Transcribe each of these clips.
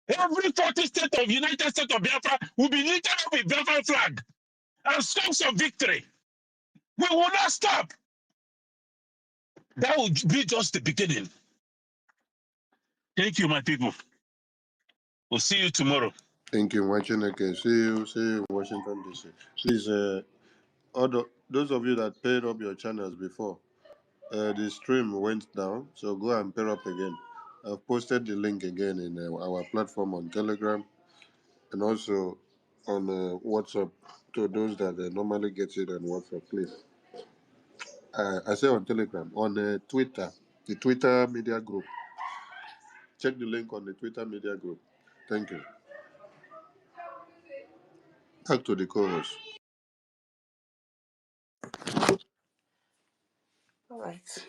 Every 40 state of United States of Biafra will be lifted up with Biafra flag and songs of victory. We will not stop. That will be just the beginning. Thank you, my people. We'll see you tomorrow. Thank you, Wachineke. See you in Washington, D.C. Please, those of you that paid up your channels before, the stream went down, so go and pair up again. I've posted the link again in our platform on Telegram and also on WhatsApp to those that normally get it on WhatsApp, please. I say on Telegram, on Twitter, the Twitter media group. Check the link on the Twitter media group. Thank you. Back to the co-host. All right.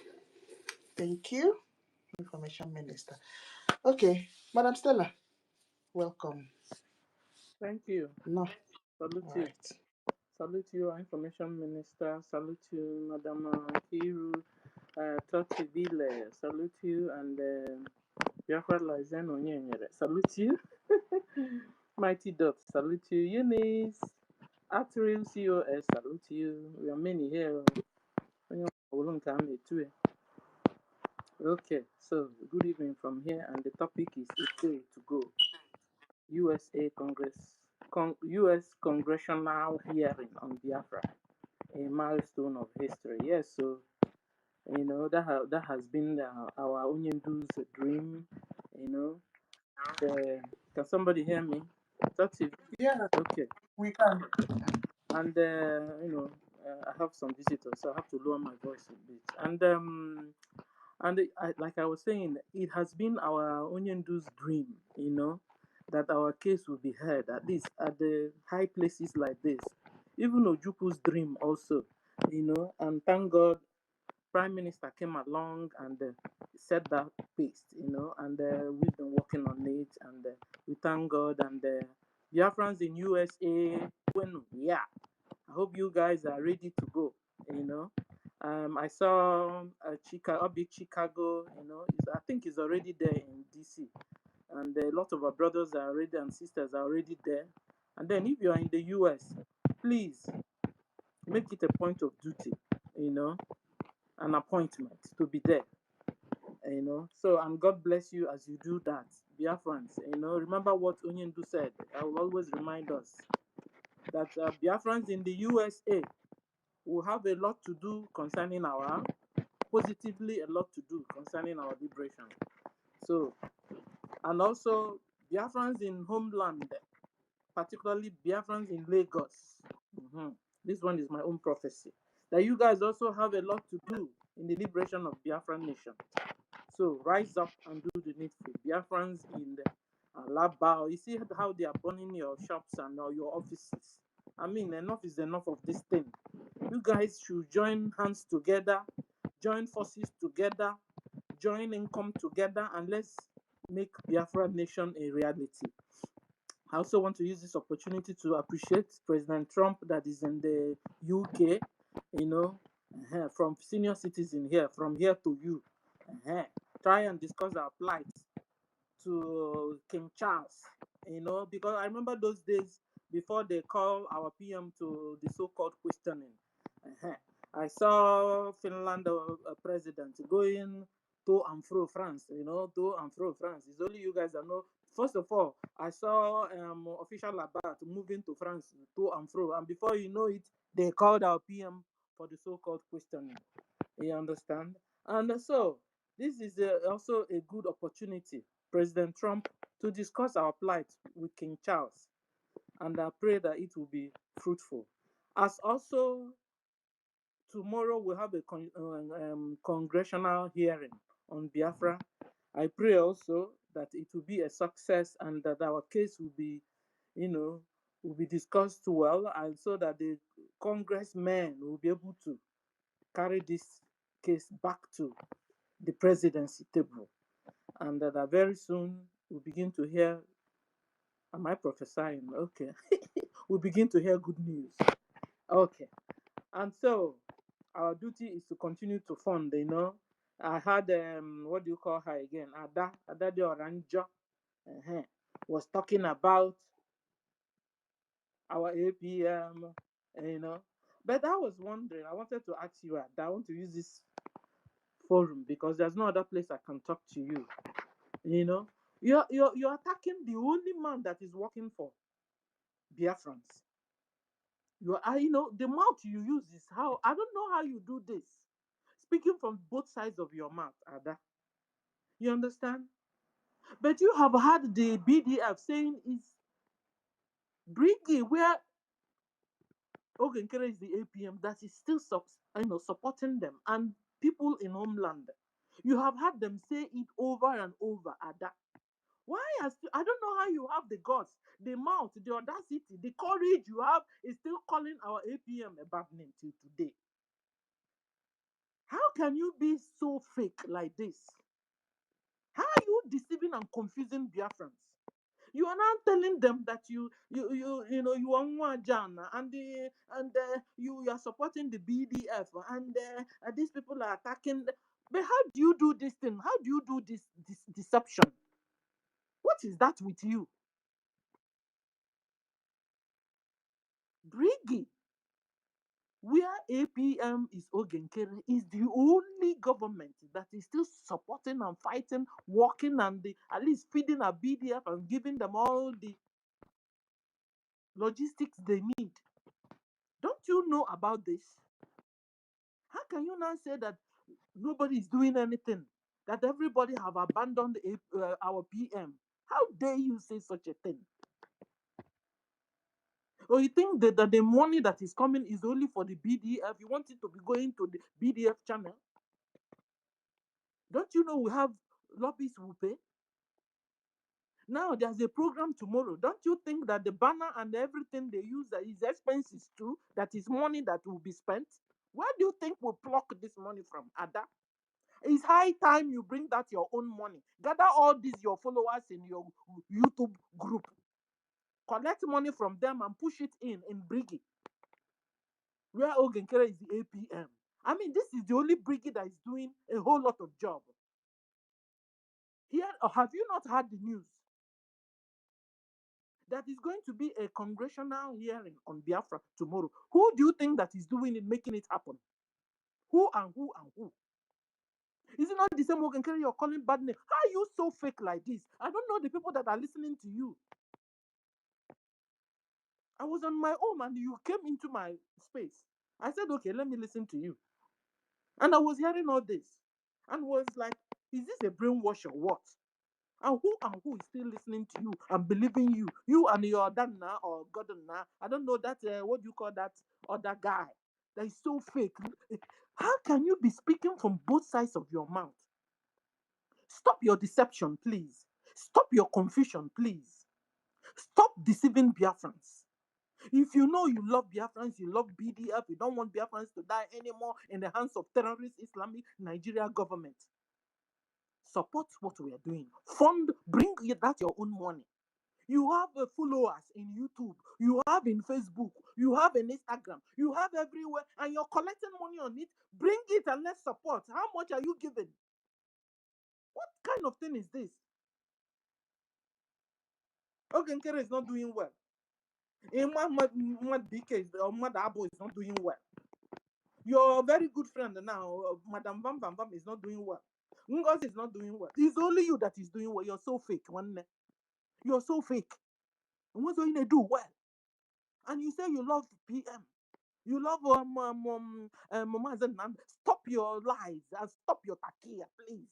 Thank you, Information Minister. Okay, Madam Stella, welcome. Thank you. No. Salute All you. right. Salute you, Information Minister. Salute you, Madam Kiru Totivile. Salute you, and Biafra Lizen Onyenyere. Salute you. Mighty Dot. Salute you. Eunice. Atrium COS. Salute you. We are many here. Okay, so good evening from here, and the topic is a day to go. U.S. Congressional hearing on Biafra, a milestone of history. Yes, so you know that has been our Onyendu's dream. You know, can somebody hear me? That's it. Yeah, Okay. we can. And you know, I have some visitors, so I have to lower my voice a bit. And like I was saying, it has been our Onyendu's dream, you know, that our case will be heard, at least at the high places like this. Even Ojuku's dream also, you know, and thank God Prime Minister came along and set that pace, you know, and we've been working on it, and we thank God. And Biafrans in USA, yeah, I hope you guys are ready to go, you know. I saw a big Chicago, you know, I think it's already there in DC. And a lot of our brothers are already and sisters are already there. And then if you are in the US, please make it a point of duty, you know, an appointment to be there, you know. So, and God bless you as you do that. Biafrans, you know, remember what Onyendu said. I will always remind us that Biafrans in the USA will have a lot to do concerning our, positively a lot to do concerning our liberation. So, and also Biafrans in homeland, particularly Biafrans in Lagos. This one is my own prophecy, that you guys also have a lot to do in the liberation of Biafran nation. So rise up and do the needful. Biafrans in the Alaba, you see how they are burning your shops and your offices. I mean, enough is enough of this thing. You guys should join hands together, join forces together, join income together, and let's make Biafra nation a reality. I also want to use this opportunity to appreciate President Trump that is in the UK, you know, from senior citizen here, from here to you. Try and discuss our plight to King Charles, you know, because I remember those days before they call our PM to the so-called questioning. I saw Finland president going to and fro France, you know, to and fro France. It's only you guys that know. First of all, I saw official Labat moving to France to and fro, and before you know it, they called our PM for the so-called questioning. You understand? And so this is also a good opportunity, President Trump, to discuss our plight with King Charles, and I pray that it will be fruitful. As also tomorrow we have a congressional hearing on Biafra. I pray also that it will be a success and that our case will be, you know, will be discussed well, and so that the congressmen will be able to carry this case back to the presidency table, and that very soon we'll begin to hear. Am I prophesying? Okay. We'll begin to hear good news. Okay. And so our duty is to continue to fund, you know. I had what do you call her again? Ada de Oranjo. was talking about our APM, you know. But I was wondering, I wanted to ask you, I want to use this forum because there's no other place I can talk to you. You know, you're attacking the only man that is working for Biafrans. You know, the mouth you use is how I don't know how you do this. Speaking from both sides of your mouth, Ada. You understand? But you have had the BDF saying it's BRGIE where Ogenkere is the APM that is still supporting them and people in homeland. You have had them say it over and over, Ada. Why I don't know how you have the guts, the mouth, the audacity, the courage you have is still calling our APM a bad name till today. How can you be so fake like this? How are you deceiving and confusing Biafrans? You are now telling them that you know you are Nwajana and you are supporting the BDF and these people are attacking. But how do you do this thing? How do you do this deception? What is that with you? BRGIE, where APM is Ogenkere, is the only government that is still supporting and fighting, working and at least feeding a BDF and giving them all the logistics they need. Don't you know about this? How can you now say that nobody is doing anything? That everybody have abandoned our PM? How dare you say such a thing? Or you think that the money that is coming is only for the BDF? You want it to be going to the BDF channel? Don't you know we have lobbyists who pay? Now there's a program tomorrow. Don't you think that the banner and everything they use is expenses too? That is money that will be spent? Where do you think we'll pluck this money from, Ada? It's high time you bring that your own money. Gather all these your followers in your YouTube group. Collect money from them and push it in BRGIE, where Ogenkere is the APM. I mean, this is the only BRGIE that is doing a whole lot of job. Here, have you not heard the news? That is going to be a congressional hearing on Biafra tomorrow. Who do you think that is doing it, making it happen? Who and who and who? Is it not the same Ogenkere you're calling bad name? How are you so fake like this? I don't know the people that are listening to you. I was on my own and you came into my space. I said, okay, let me listen to you. And I was hearing all this and was like, is this a brainwash or what? And who is still listening to you and believing you? You and your Dana or Godana. I don't know that, what do you call that other guy that is so fake? How can you be speaking from both sides of your mouth? Stop your deception, please. Stop your confusion, please. Stop deceiving Biafrans. If you know you love Biafrans, you love BDF, you don't want Biafrans to die anymore in the hands of terrorist Islamic Nigeria government, support what we are doing. Fund, bring that your own money. You have followers in YouTube, you have in Facebook, you have in Instagram, you have everywhere, and you're collecting money on it. Bring it and let's support. How much are you giving? What kind of thing is this? Ogenkere is not doing well. BK or Mother Abo is not doing well. Your very good friend now, Madam Bam Bam Bam, is not doing well. NGOZI is not doing well. It's only you that is doing well. You're so fake, one. You're so fake. And what's going to do well? And you say you love PM. You love Mama Zenan. Stop your lies and stop your takia, please.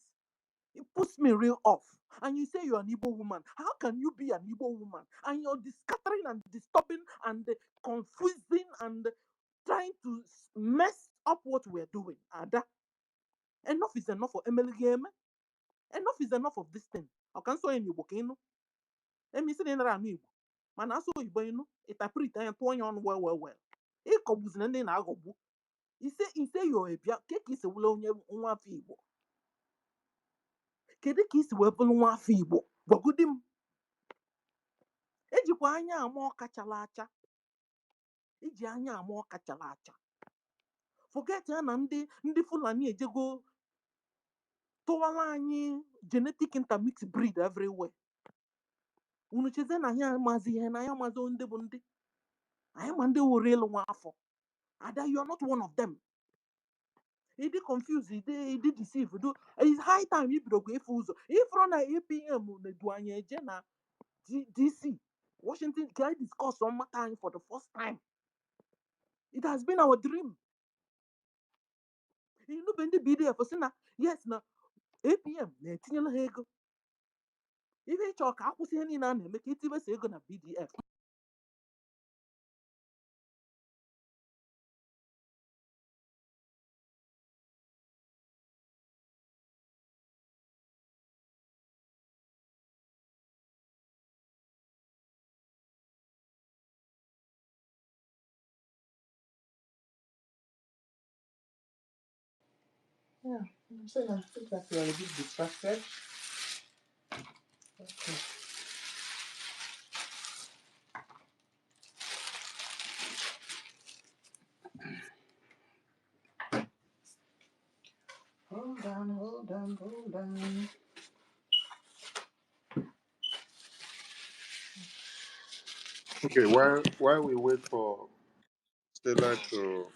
It puts me real off. And you say you're an Igbo woman. How can you be an Igbo woman? And you're scattering and disturbing and confusing and trying to mess up what we're doing. Ada, enough is enough for Emily Game. Enough is enough of this thing. I can so in Igbo. Emi si na ra Igbo. Mana aso Igbo inu, interpret and to on well. Ikobuz na ndị na-aghọgbu. Ise yo ebia, ke ka isi wụla onye nwa afọ Igbo. Kedu ka isi wee bụrụ nwa afọ Igbo? Gwagodi m. Ejikwa anya ama ọka chala acha. Iji anya ama ọka chala acha. Forget ya na ndị Fulani ejego tụwara anyị genetic intermixed breed everywhere. unu cheze na anyị amazi ihe na anyị amazi ndị bụ ndị anyị ma ndị were elu nwa afọ. Ada, you are not one of them. He did confuse, he did deceive. It's high time he broke a fuzo. If run a APM na DC, Washington, can I discuss one more time for the first time? It has been our dream. You know, when the BDF was yes, na APM, Netinyela Hego. If you talk, I was saying, make it even say, gonna BDF. Yeah, I'm saying I think that we are a bit distracted. Okay. Hold on, hold on, hold on. Okay, while we wait for Stella to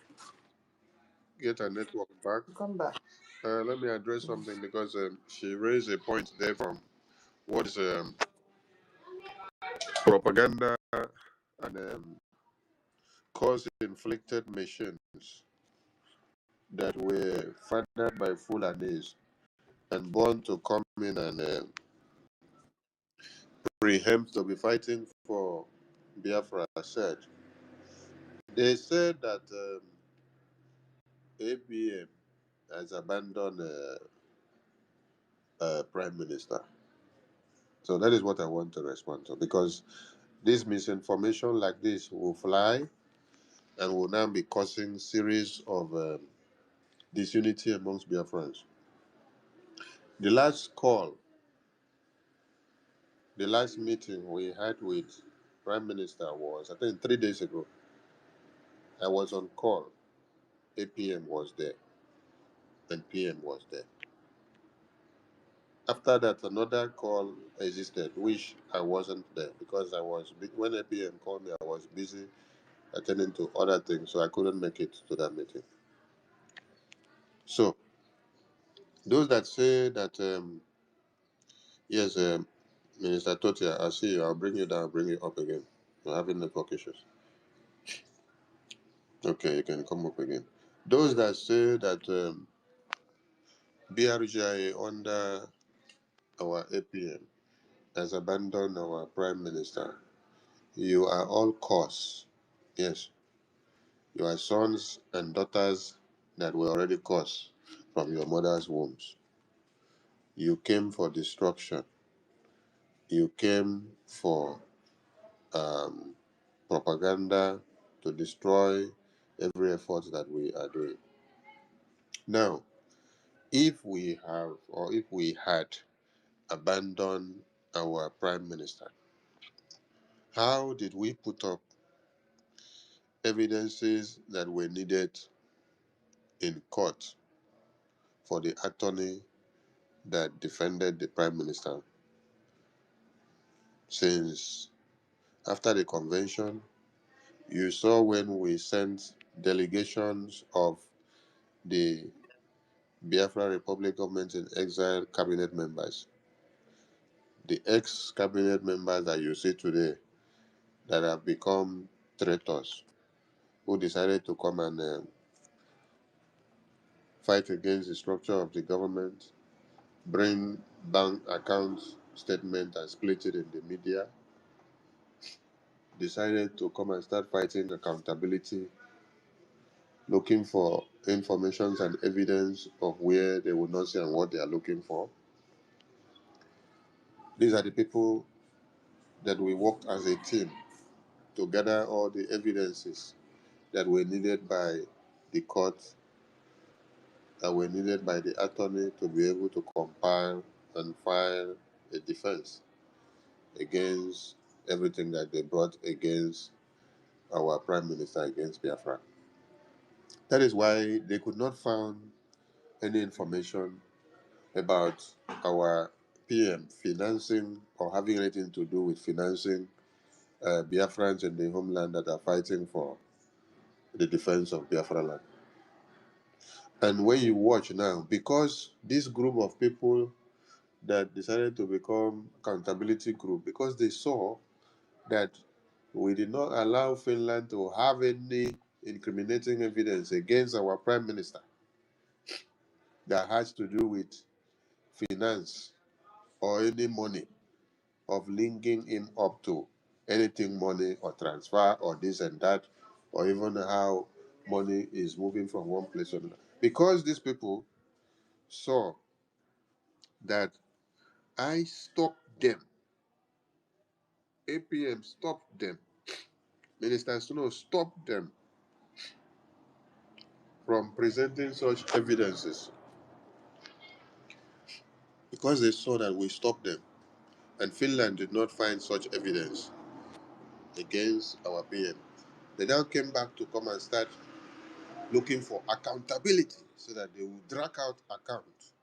get her network back, Come back. let me address something because she raised a point there from what is propaganda and cause-inflicted machines that were fathered by Fulanis and born to come in and preempt to be fighting for Biafra said. They said that APM has abandoned Prime Minister. So that is what I want to respond to, because this misinformation like this will fly and will now be causing series of disunity amongst Biafrans. The last call, the last meeting we had with Prime Minister was, I think, 3 days ago. I was on call. APM was there and PM was there. After that, another call existed, which I wasn't there because when APM called me, I was busy attending to other things, so I couldn't make it to that meeting. So, those that say that, yes, Minister Totia, I see you, I'll bring you down, I'll bring you up again. You're having network issues. Okay, you can come up again. Those that say that BRGIE under our APM has abandoned our Prime Minister, you are all cursed. Yes, you are sons and daughters that were already cursed from your mother's wombs. You came for destruction. You came for propaganda to destroy every effort that we are doing. Now, if we have or if we had abandoned our Prime Minister, how did we put up evidences that were needed in court for the attorney that defended the Prime Minister? Since after the convention, you saw when we sent delegations of the Biafra Republic Government in Exile cabinet members, the ex-cabinet members that you see today that have become traitors, who decided to come and fight against the structure of the government, bring bank account statement and split it in the media, decided to come and start fighting accountability, looking for informations and evidence of where they would not see and what they are looking for. These are the people that we worked as a team to gather all the evidences that were needed by the court, that were needed by the attorney to be able to compile and file a defense against everything that they brought against our Prime Minister, against Biafra. That is why they could not find any information about our PM financing or having anything to do with financing Biafrans in the homeland that are fighting for the defense of Biafra land. And when you watch now, because this group of people that decided to become accountability group, because they saw that we did not allow Finland to have any incriminating evidence against our prime minister that has to do with finance or any money of linking him up to anything money or transfer or this and that, or even how money is moving from one place to another. Because these people saw that I stopped them, APM stopped them, Minister Suno stopped them from presenting such evidences, because they saw that we stopped them, and Finland did not find such evidence against our PM. They now came back to come and start looking for accountability so that they will drag out accounts.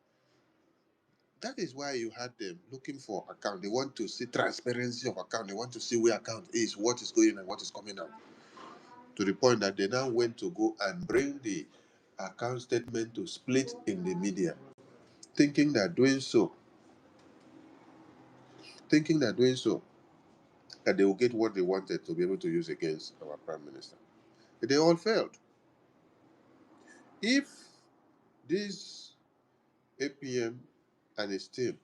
That is why you had them looking for account. They want to see transparency of account. They want to see where account is, what is going and what is coming out. To the point that they now went to go and bring the account statement to split in the media, thinking that doing so, that they will get what they wanted to be able to use against our prime minister. They all failed. If this APM and his team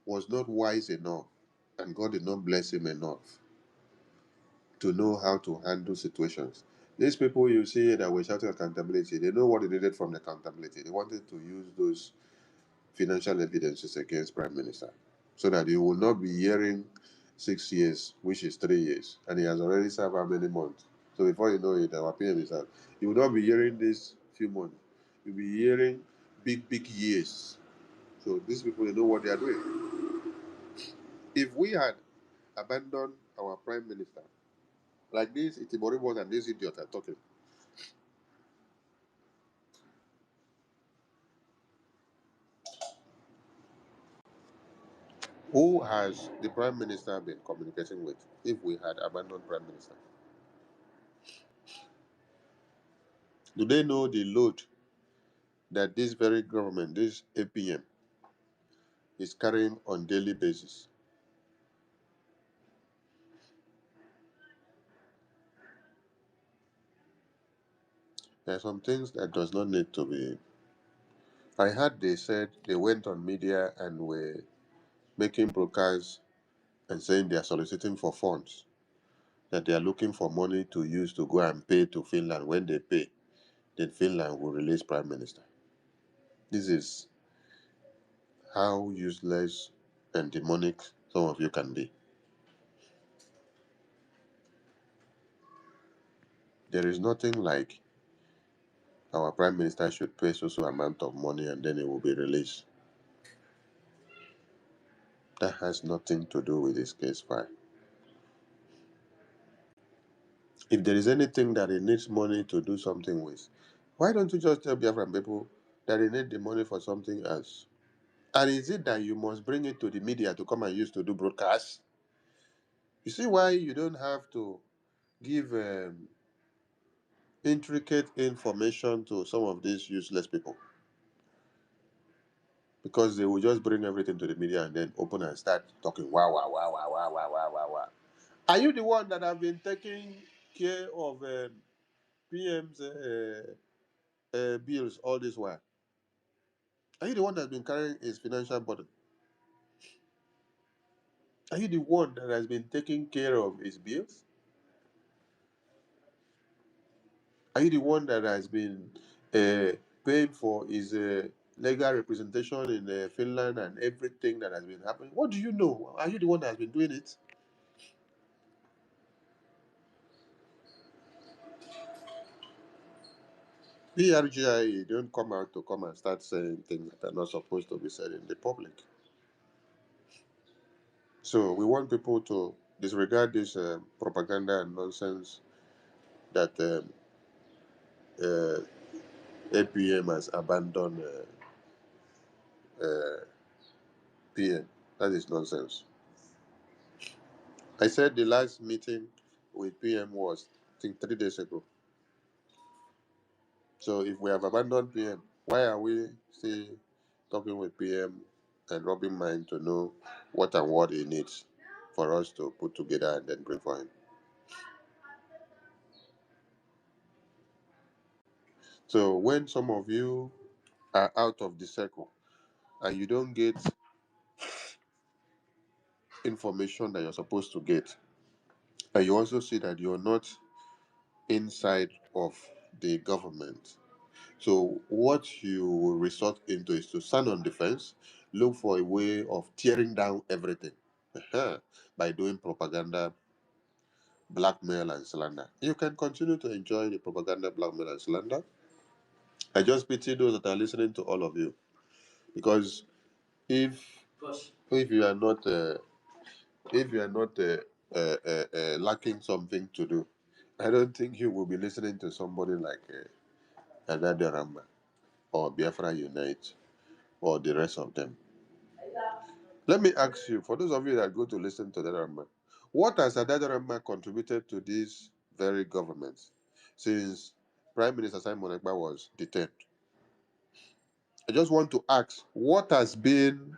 was not wise enough, and God did not bless him enough to know how to handle situations. These people you see that were shouting accountability, they know what they needed from the accountability. They wanted to use those financial evidences against Prime Minister so that he will not be hearing 6 years, which is 3 years, and he has already served how many months. So before you know it, our PM is out. You will not be hearing this few months. You'll be hearing big years. So these people, they know what they are doing. If we had abandoned our Prime Minister, like this Itiboribos and this idiot are talking, who has the Prime Minister been communicating with if we had abandoned Prime Minister? Do they know the load that this very government, this APM, is carrying on daily basis? There are some things that does not need to be. I heard they said they went on media and were making broadcasts and saying they are soliciting for funds, that they are looking for money to use to go and pay to Finland. When they pay, then Finland will release Prime Minister. This is how useless and demonic some of you can be. There is nothing like our Prime Minister should pay so amount of money and then it will be released. That has nothing to do with this case file. If there is anything that he needs money to do something with, why don't you just tell Biafran people that they need the money for something else? And is it that you must bring it to the media to come and use to do broadcasts? You see why you don't have to give intricate information to some of these useless people? Because they will just bring everything to the media and then open and start talking. Wow, wow, wow, wow, wow, wow, wow, wow, wow. Are you the one that have been taking care of PM's bills all this while? Are you the one that's been carrying his financial burden? Are you the one that has been taking care of his bills? Are you the one that has been paying for his legal representation in Finland and everything that has been happening? What do you know? Are you the one that has been doing it? BRGIE don't come out to come and start saying things that are not supposed to be said in the public. So we want people to disregard this propaganda and nonsense that APM has abandoned PM. That is nonsense. I said the last meeting with PM was, I think, 3 days ago. So if we have abandoned PM, why are we still talking with PM and rubbing mind to know what and what he needs for us to put together and then bring for him? So when some of you are out of the circle and you don't get information that you're supposed to get, and you also see that you're not inside of the government, so what you will resort into is to stand on defense, look for a way of tearing down everything by doing propaganda, blackmail, and slander. You can continue to enjoy the propaganda, blackmail, and slander. I just pity those that are listening to all of you, because if you are not lacking something to do, I don't think you will be listening to somebody like Another Ramba or Biafra Unite or the rest of them. Let me ask you, for those of you that go to listen to Ramba, what has Ramba contributed to this very government since Prime Minister Simon Ekpa was detained? I just want to ask, what has been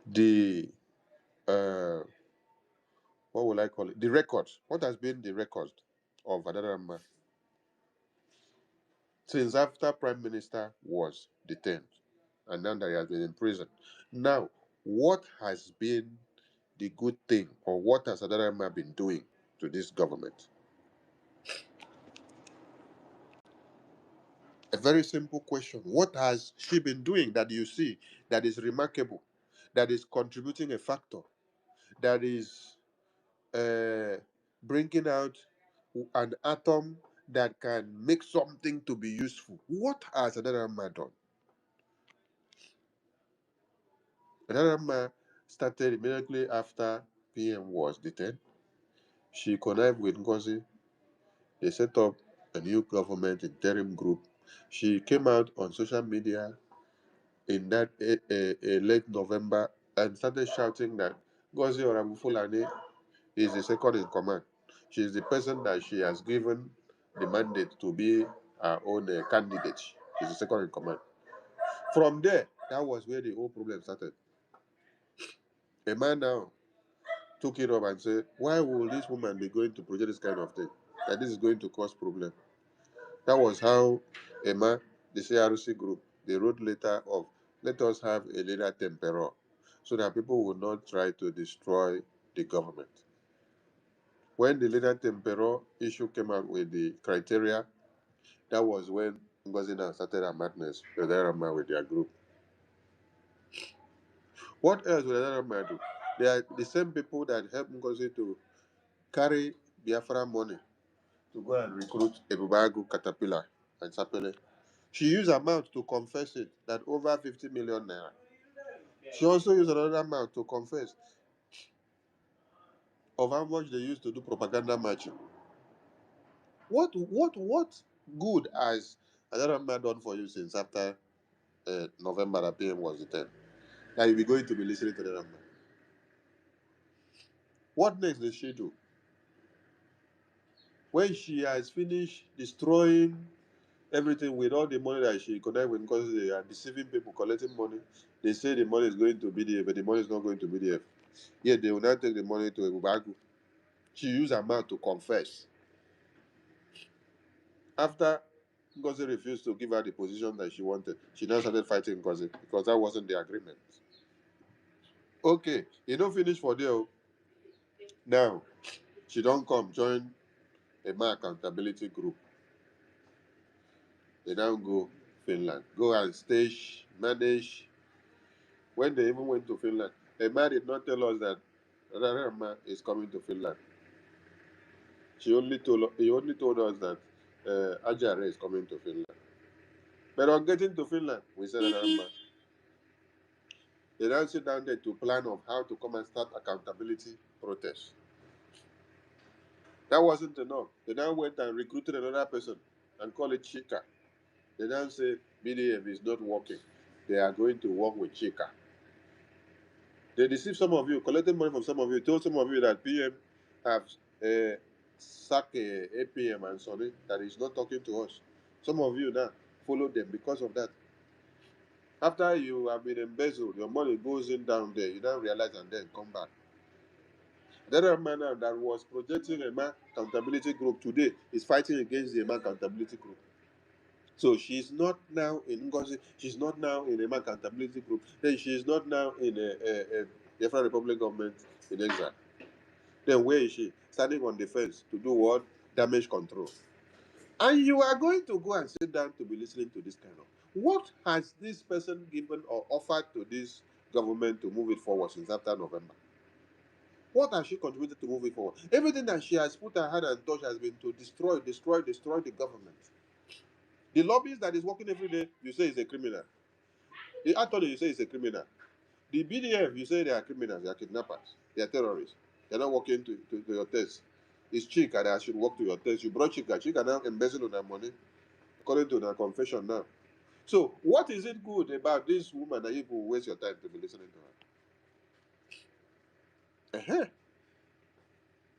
the what will I call it? The record. What has been the record of Ramba since after Prime Minister was detained and now that he has been in prison? Now, what has been the good thing, or what has Adarama been doing to this government? A very simple question. What has she been doing that you see that is remarkable, that is contributing a factor, that is bringing out an atom that can make something to be useful? What has Adarama done? Adarama started immediately after PM was detained. She connived with NGOZI. They set up a new government interim group. She came out on social media in that late November and started shouting that Ngozi Oramufulani is the second in command. She is the person that she has given the mandate to be her own candidate. She's the second in command. From there, that was where the whole problem started. A man now took it up and said, why will this woman be going to project this kind of thing? That this is going to cause problem. That was how Emma, the CRC group, they wrote letter of, let us have a leader temporal, so that people will not try to destroy the government. When the leader temporal issue came out with the criteria, that was when Ngozi started her madness, with their group. What else will Rama do? They are the same people that helped Ngozi to carry Biafra money to go and recruit Ebubagu, Caterpillar, and Sapele. She used her mouth to confess it, that over 50 million naira. She also used another mouth to confess of how much they used to do propaganda marching. What good has another man done for you since after November that PM was the 10th? That you'll be going to be listening to the man. What next does she do? When she has finished destroying everything with all the money that she connected with, because they are deceiving people, collecting money. They say the money is going to BDF, but the money is not going to BDF. Yet they will not take the money to Ebubagu. She used her mouth to confess. After Ngozi refused to give her the position that she wanted, she now started fighting Ngozi because that wasn't the agreement. Okay, you don't finish for there. Now, she don't come join a man accountability group. They now go Finland, go and stage, manage. When they even went to Finland, a man did not tell us that Rama is coming to Finland. He only told us that Ajare is coming to Finland. But on getting to Finland, we said Rama. They now sit down there to plan of how to come and start accountability protests. That wasn't enough. They now went and recruited another person and called it Chika. They now say BDF is not working. They are going to work with Chika. They deceived some of you, collected money from some of you, told some of you that PM have sacked APM and Sonny, that he's not talking to us. Some of you now follow them because of that. After you have been embezzled, your money goes in down there, you don't realize and then come back. The other man that was projecting a man accountability group today is fighting against the man accountability group. So she's not now in NGOZI, she's not now in a man accountability group, then she's not now in a Biafra Republic government in exile. Then where is she? Standing on the fence to do what? Damage control. And you are going to go and sit down to be listening to this kind of. What has this person given or offered to this government to move it forward since after November? What has she contributed to move it forward? Everything that she has put her hand and touch has been to destroy the government. The lobbyist that is working every day, you say is a criminal. The attorney, you say is a criminal. The BDF, you say they are criminals, they are kidnappers, they are terrorists. They are not working to your test. It's Chika that should work to your test. You brought Chika. Chika now embezzled on her money, according to her confession now. So, what is it good about this woman that you will waste your time to be listening to her?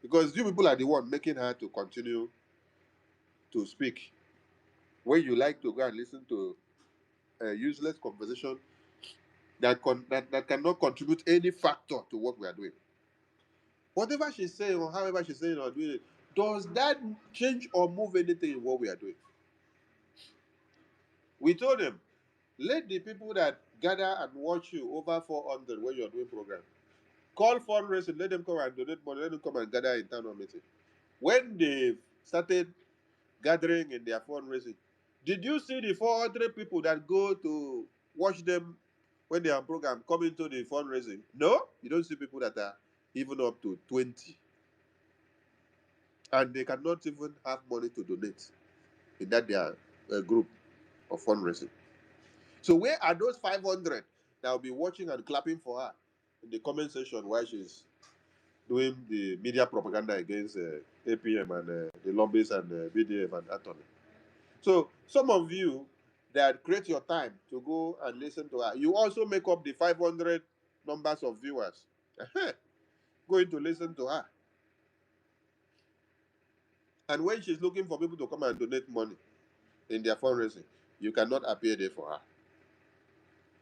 Because you people are the one making her to continue to speak. When you like to go and listen to a useless conversation that cannot contribute any factor to what we are doing. Whatever she's saying or however she's saying or doing it, does that change or move anything in what we are doing? We told them, let the people that gather and watch you over 400 when you're doing program, call fundraising, let them come and donate money, let them come and gather in town hall meeting. When they started gathering in their fundraising, did you see the 400 people that go to watch them when they are program come into the fundraising? No, you don't see people that are even up to 20. And they cannot even have money to donate in that their group of fundraising. So where are those 500 that will be watching and clapping for her in the comment section while she's doing the media propaganda against APM and the lobbies and BDF and attorney? So some of you that create your time to go and listen to her, you also make up the 500 numbers of viewers going to listen to her. And when she's looking for people to come and donate money in their fundraising, you cannot appear there for her.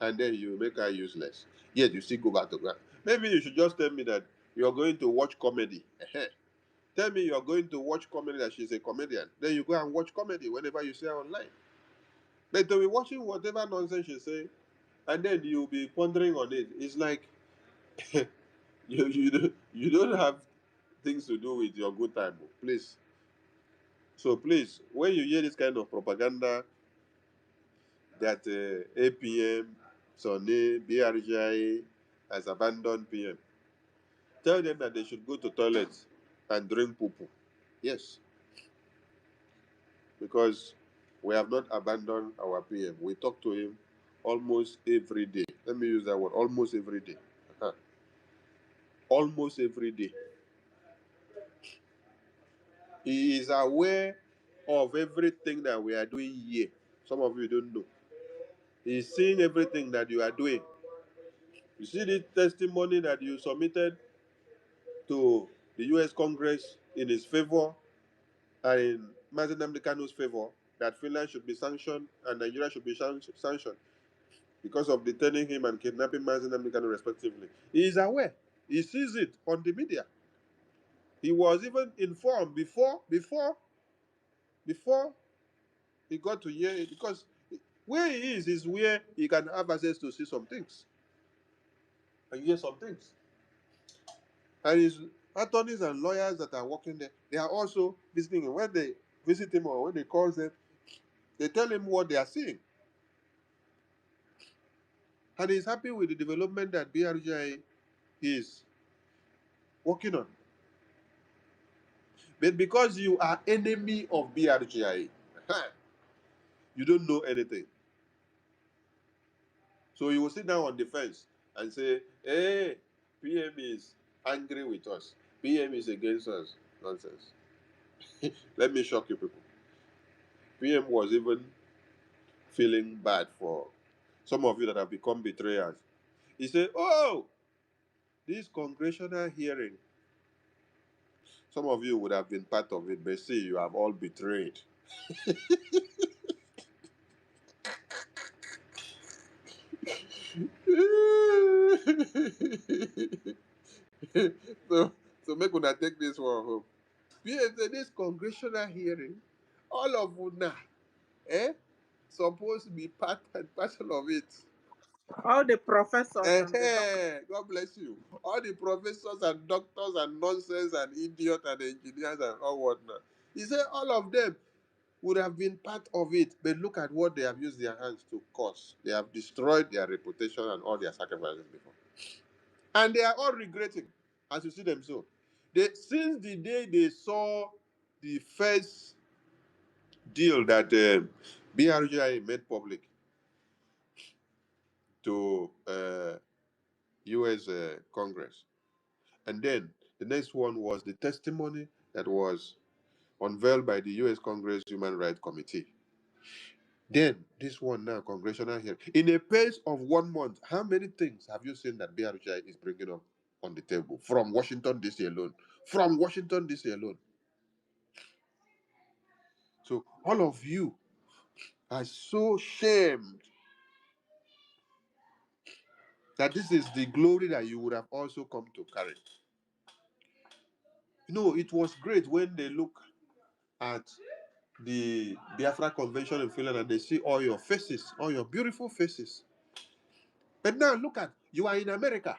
And then you make her useless. Yet you still go back to her. Maybe you should just tell me that you're going to watch comedy. Tell me you're going to watch comedy, that she's a comedian. Then you go and watch comedy whenever you see her online. But to be watching whatever nonsense she say, and then you'll be pondering on it. It's like you don't have things to do with your good time. Please. So please, when you hear this kind of propaganda that APM, Sonny, BRGIE has abandoned PM, tell them that they should go to toilets and drink poo-poo. Yes. Because we have not abandoned our PM. We talk to him almost every day. Let me use that word, almost every day. Almost every day. He is aware of everything that we are doing here. Some of you don't know. He's seeing everything that you are doing. You see the testimony that you submitted to the U.S. Congress in his favor and in Mazen Nnamdi Kanu's favor, that Finland should be sanctioned and Nigeria should be sanctioned because of detaining him and kidnapping Mazen Nnamdi Kanu respectively. He is aware. He sees it on the media. He was even informed before he got to hear it, because where he is where he can have access to see some things and hear some things. And his attorneys and lawyers that are working there, they are also visiting him. When they visit him or when they call them, they tell him what they are seeing. And he's happy with the development that BRGIE is working on. But because you are enemy of BRGIE, you don't know anything. So you will sit down on the fence and say, hey, PM is angry with us. PM is against us. Nonsense. Let me shock you people. PM was even feeling bad for some of you that have become betrayers. He said, oh, this congressional hearing, some of you would have been part of it, but see, you have all betrayed. so make una take this one home. This congressional hearing, all of una, supposed to be part and parcel of it. All the professors and the Hey, God bless you. All the professors and doctors and nonsense and idiots and engineers and all whatnot. He said all of them would have been part of it, but look at what they have used their hands to cause. They have destroyed their reputation and all their sacrifices before. And they are all regretting, as you see them so. Since the day they saw the first deal that BRGIE made public to U.S. Congress, and then the next one was the testimony that was unveiled by the U.S. Congress Human Rights Committee. Then this one now, congressional hearing. In a pace of 1 month, how many things have you seen that BRGIE is bringing up on the table from Washington, D.C. alone? From Washington, D.C. alone. So all of you are so shamed that this is the glory that you would have also come to carry. You know, it was great when they look at the Biafra Convention in Finland and they see all your faces, all your beautiful faces. But now look at, you are in America,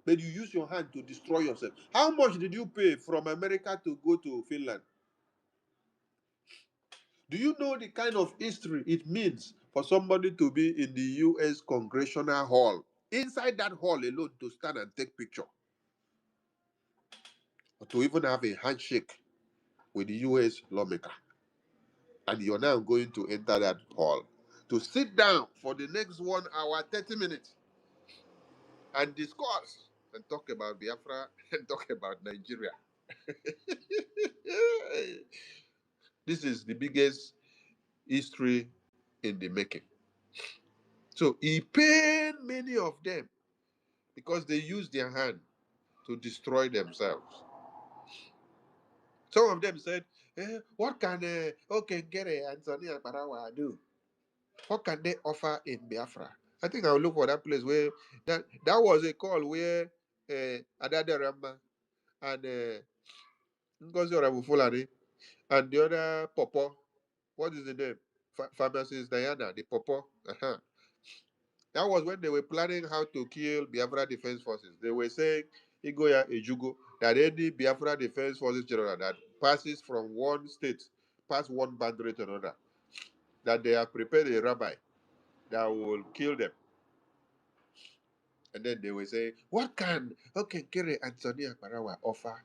but you use your hand to destroy yourself. How much did you pay from America to go to Finland? Do you know the kind of history it means for somebody to be in the U.S. Congressional Hall? Inside that hall alone to stand and take picture. Or to even have a handshake with the U.S. lawmaker. And you're now going to enter that hall to sit down for the next 1 hour, 30 minutes and discuss and talk about Biafra and talk about Nigeria. This is the biggest history in the making. So he paid many of them because they used their hand to destroy themselves. Some of them said, what can Okengere and Sani Akparawa do? What can they offer in Biafra? I think I'll look for that place where that was a call where Adade Rama and Ngozi Fulani and the other Popo, what is the name? Pharmacist Diana, the Popo. That was when they were planning how to kill Biafra Defense Forces. They were saying, Igoya Ejugo, that any Biafra Defense Forces general that passes from one state, past one boundary to another, that they have prepared a rabbi that will kill them. And then they will say, what can Okengere and Sani Akparawa offer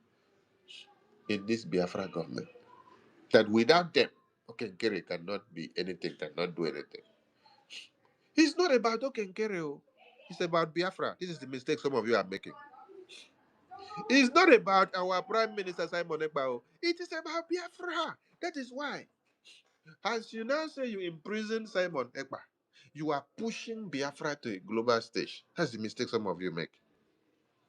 in this Biafra government? That without them, Okengere cannot be anything, cannot do anything. It's not about Okengere. It's about Biafra. This is the mistake some of you are making. It's not about our Prime Minister Simon Ekpa. It is about Biafra. That is why. As you now say you imprison Simon Ekpa, you are pushing Biafra to a global stage. That's the mistake some of you make.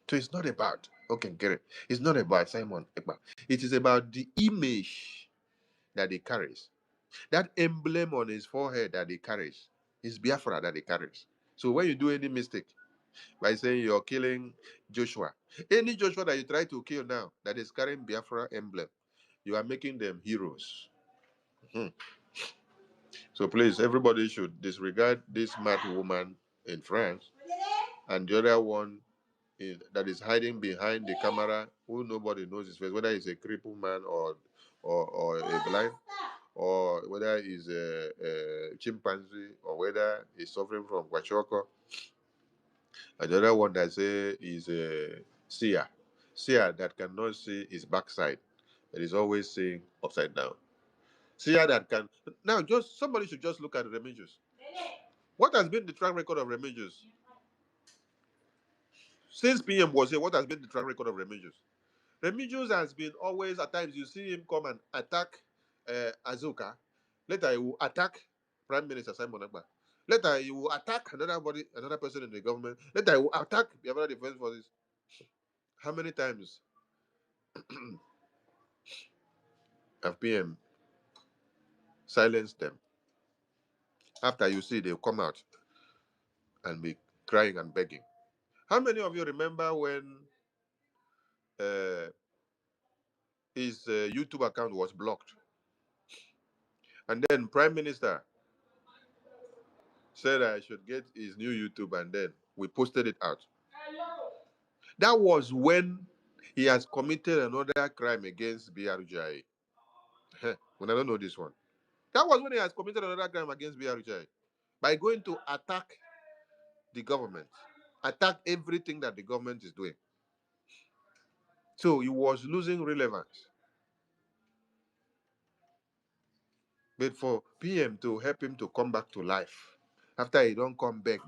So it's not about Okengere. It's not about Simon Ekpa. It is about the image that he carries. That emblem on his forehead that he carries. It's Biafra that he carries. So when you do any mistake, by saying you're killing Joshua. Any Joshua that you try to kill now that is carrying Biafra emblem, you are making them heroes. So please, everybody should disregard this mad woman in France and the other one that is hiding behind the camera, who nobody knows his face, whether he's a crippled man or a blind, or whether he's a chimpanzee, or whether he's suffering from kwashiorkor. And the other one that say is a seer that cannot see his backside, that is always seeing upside down. Seer that can now just somebody should just look at Remigius. What has been the track record of Remigius? Since PM was here, what has been the track record of Remigius? Remigius has been always, at times you see him come and attack Azuka. Later he will attack Prime Minister Simon Ekpa. Later he will attack another person in the government. Later he will attack the other defense forces. How many times have PM silenced them? After you see they come out and be crying and begging. How many of you remember when his YouTube account was blocked? And then Prime Minister said I should get his new YouTube, and then we posted it out. That was when he has committed another crime against BRGIE. When I don't know this one. That was when he has committed another crime against BRGIE by going to attack the government, attack everything that the government is doing. So he was losing relevance. But for PM to help him to come back to life, after he don't come back,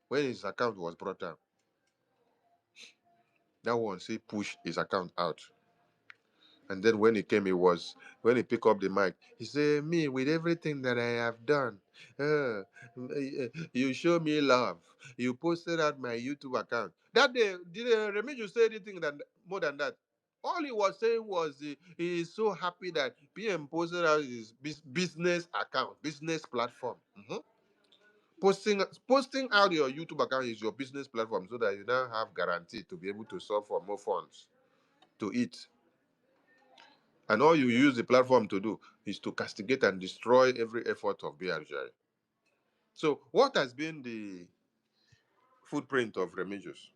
when his account was brought down, that one, he pushed his account out. And then when he came, when he picked up the mic, he said, me, with everything that I have done, you show me love. You posted out my YouTube account. That day, did Remedios say anything more than that? All he was saying was he is so happy that PM posted out his business account, business platform. Posting out your YouTube account is your business platform so that you now have guarantee to be able to solve for more funds to eat. And all you use the platform to do is to castigate and destroy every effort of BRGIE. So what has been the footprint of Remedios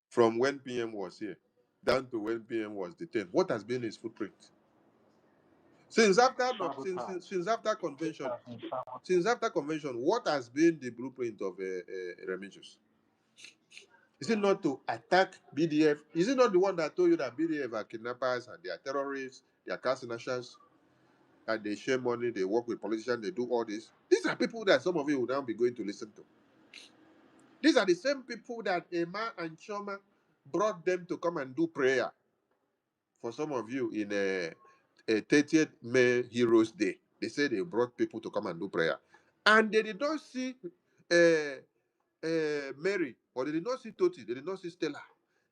from when PM was here down to when PM was detained? What has been his footprint? Since after convention, what has been the blueprint of Remedios? Is it not to attack BDF? Is it not the one that told you that BDF are kidnappers and they are terrorists, they are carcinogens, and they share money, they work with politicians, they do all this? These are people that some of you will now be going to listen to. These are the same people that Emma and Choma brought them to come and do prayer for some of you in a 30th May Heroes Day. They say they brought people to come and do prayer. And they did not see Mary, or they did not see Toti, they did not see Stella,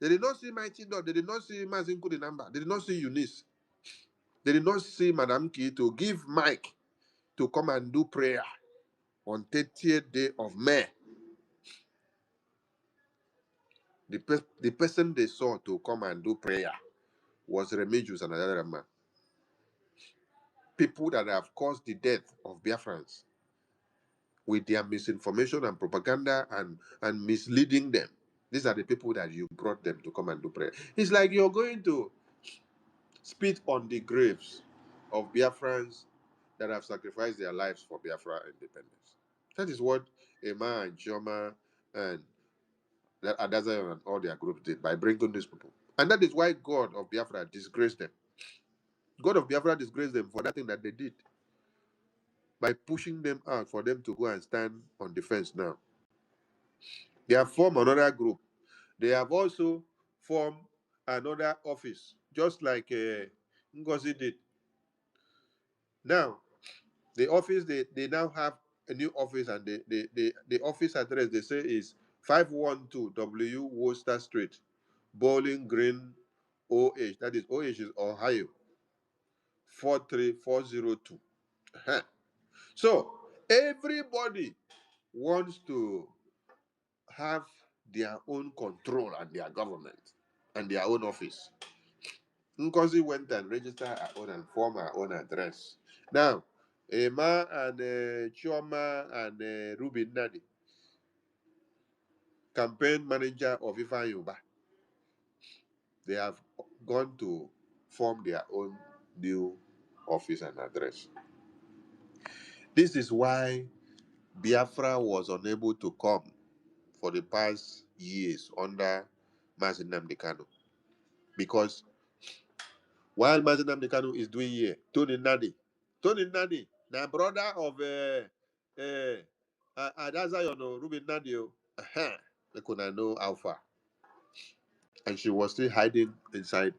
they did not see Mighty Dog, they did not see Mazinku the number, they did not see Eunice, they did not see Madame Key to give Mike to come and do prayer on 30th day of May. The person they saw to come and do prayer was Remedios and another man. People that have caused the death of Biafrans with their misinformation and propaganda and misleading them. These are the people that you brought them to come and do prayer. It's like you're going to spit on the graves of Biafrans that have sacrificed their lives for Biafra independence. That is what Emma and Chioma and Adaza and all their groups did by bringing these people. And that is why God of Biafra disgraced them. God of Biafra disgraced them for that thing that they did by pushing them out for them to go and stand on defense now. They have formed another group. They have also formed another office, just like NGOZI did. Now, the office, they now have a new office, and the office address they say is 512 W Worcester Street, Bowling Green, OH. That is OH is Ohio, 43402. So everybody wants to have their own control and their government and their own office. Nkosi went and registered her own and formed her own address. Now, Emma and Chioma and Ruby Nadi, campaign manager of EFIK-IBIBIO, they have gone to form their own new office and address. This is why Biafra was unable to come for the past years under Mazi Nnamdi Kanu. Because while Mazi Nnamdi Kanu is doing here, Tony Nadi, the brother of Adazayono, Ruben Nadio, they could not know how far. And she was still hiding inside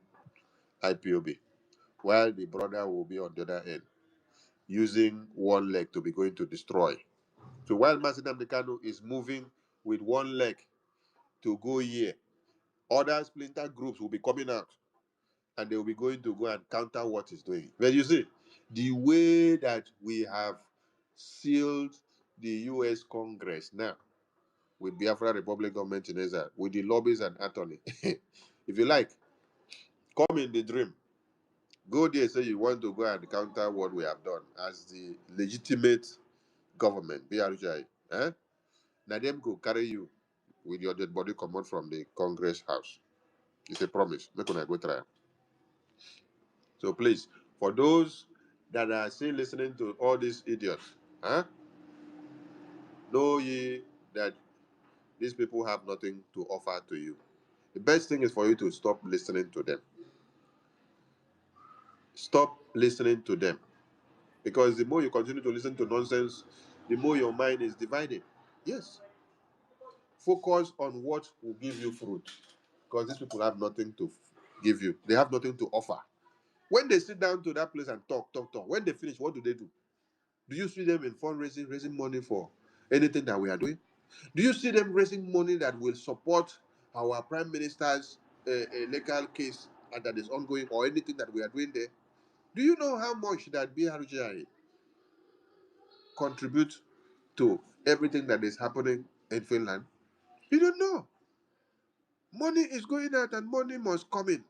IPOB, while the brother will be on the other end, using one leg to be going to destroy. So while Mazi Nnamdi Kanu is moving with one leg to go here. Other splinter groups will be coming out and they will be going to go and counter what he's doing. But you see, the way that we have sealed the US Congress now with Biafra Republic government in Israel, with the lobbies and attorney. If you like, come in the dream. Go there, say you want to go and counter what we have done as the legitimate government, BRGIE. Eh? Now them go carry you with your dead body come out from the Congress house. It's a promise. Make una go try. So please, for those that are still listening to all these idiots, huh? Know ye that these people have nothing to offer to you. The best thing is for you to stop listening to them. Stop listening to them. Because the more you continue to listen to nonsense, the more your mind is divided. Yes. Focus on what will give you fruit. Because these people have nothing to give you. They have nothing to offer. When they sit down to that place and talk, when they finish, what do they do? Do you see them in fundraising, raising money for anything that we are doing? Do you see them raising money that will support our prime minister's legal case that is ongoing or anything that we are doing there? Do you know how much that BRGIE contribute to everything that is happening in Finland? You don't know. Money is going out and money must come in.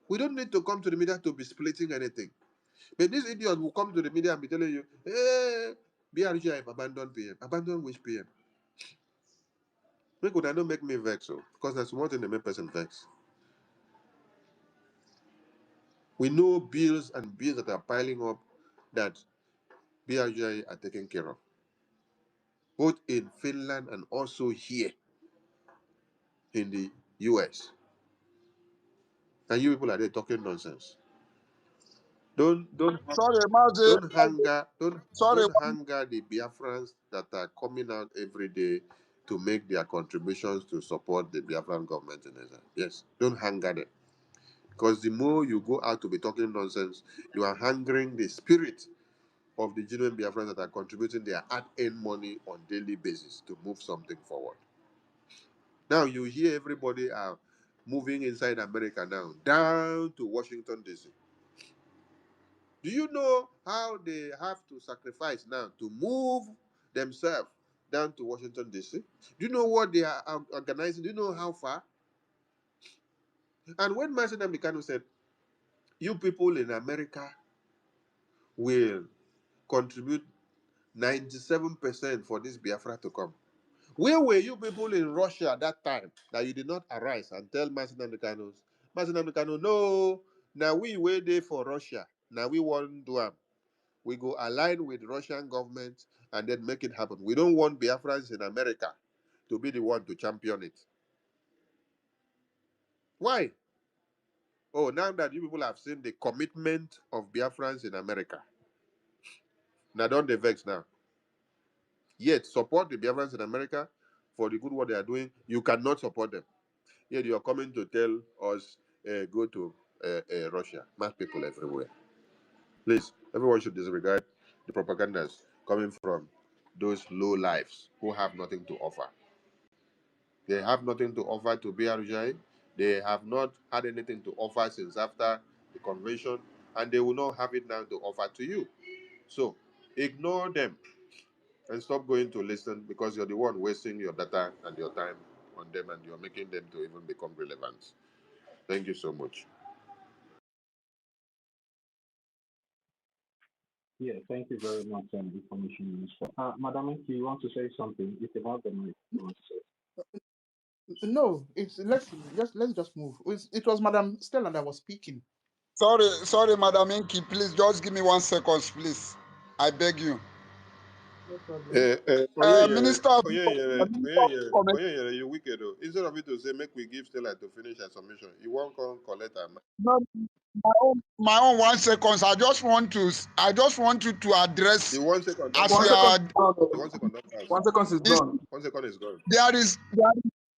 We don't need to come to the media to be splitting anything. But these idiots will come to the media and be telling you, hey, BRGIE have abandoned PM. Abandon which PM? Make would not make me vex, so because that's one thing that make person vex. We know bills and bills that are piling up that BRGIE are taking care of, both in Finland and also here in the US. And you people are there talking nonsense. Don't Sorry, Mazi. Sorry. hunger the Biafrans that are coming out every day to make their contributions to support the Biafran government in Israel. Yes, don't hunger them. Because the more you go out to be talking nonsense, you are hungering the spirit of the genuine Biafrans that are contributing their hard-earned money on daily basis to move something forward. Now you hear everybody are moving inside America now, down to Washington, D.C. Do you know how they have to sacrifice now to move themselves down to Washington, D.C.? Do you know what they are organizing? Do you know how far? And when Martin Mikano said, you people in America will contribute 97% for this Biafra to come. Where were you people in Russia at that time that you did not arise and tell Martin Mikano, no, now we were there for Russia. Now we won't do it. We go align with the Russian government and then make it happen. We don't want Biafrans in America to be the one to champion it. Why? Oh, now that you people have seen the commitment of Biafrans in America, now don't they vex now? Yet support the Biafrans in America for the good work they are doing. You cannot support them. Yet you are coming to tell us go to Russia. Mad people everywhere. Please, everyone should disregard the propagandas coming from those low lives who have nothing to offer. They have nothing to offer to BRGIE. They have not had anything to offer since after the convention, and they will not have it now to offer to you. So ignore them and stop going to listen, because you're the one wasting your data and your time on them, and you're making them to even become relevant. Thank you so much. Yeah, thank you very much, Information Minister. Madam Enki, you want to say something? If you have the mic, you want to say. No, let's just move. It was Madam Stella that was speaking. Sorry, Madam Inky, please just give me 1 second, please. I beg you. No problem. Minister of You wicked though. Instead of you to say make we give Stella to finish her submission, you won't come collect her. No, my own 1 second. I just want you to address The 1 second. as The you are. 1 second. 1 second is gone. 1 second is gone.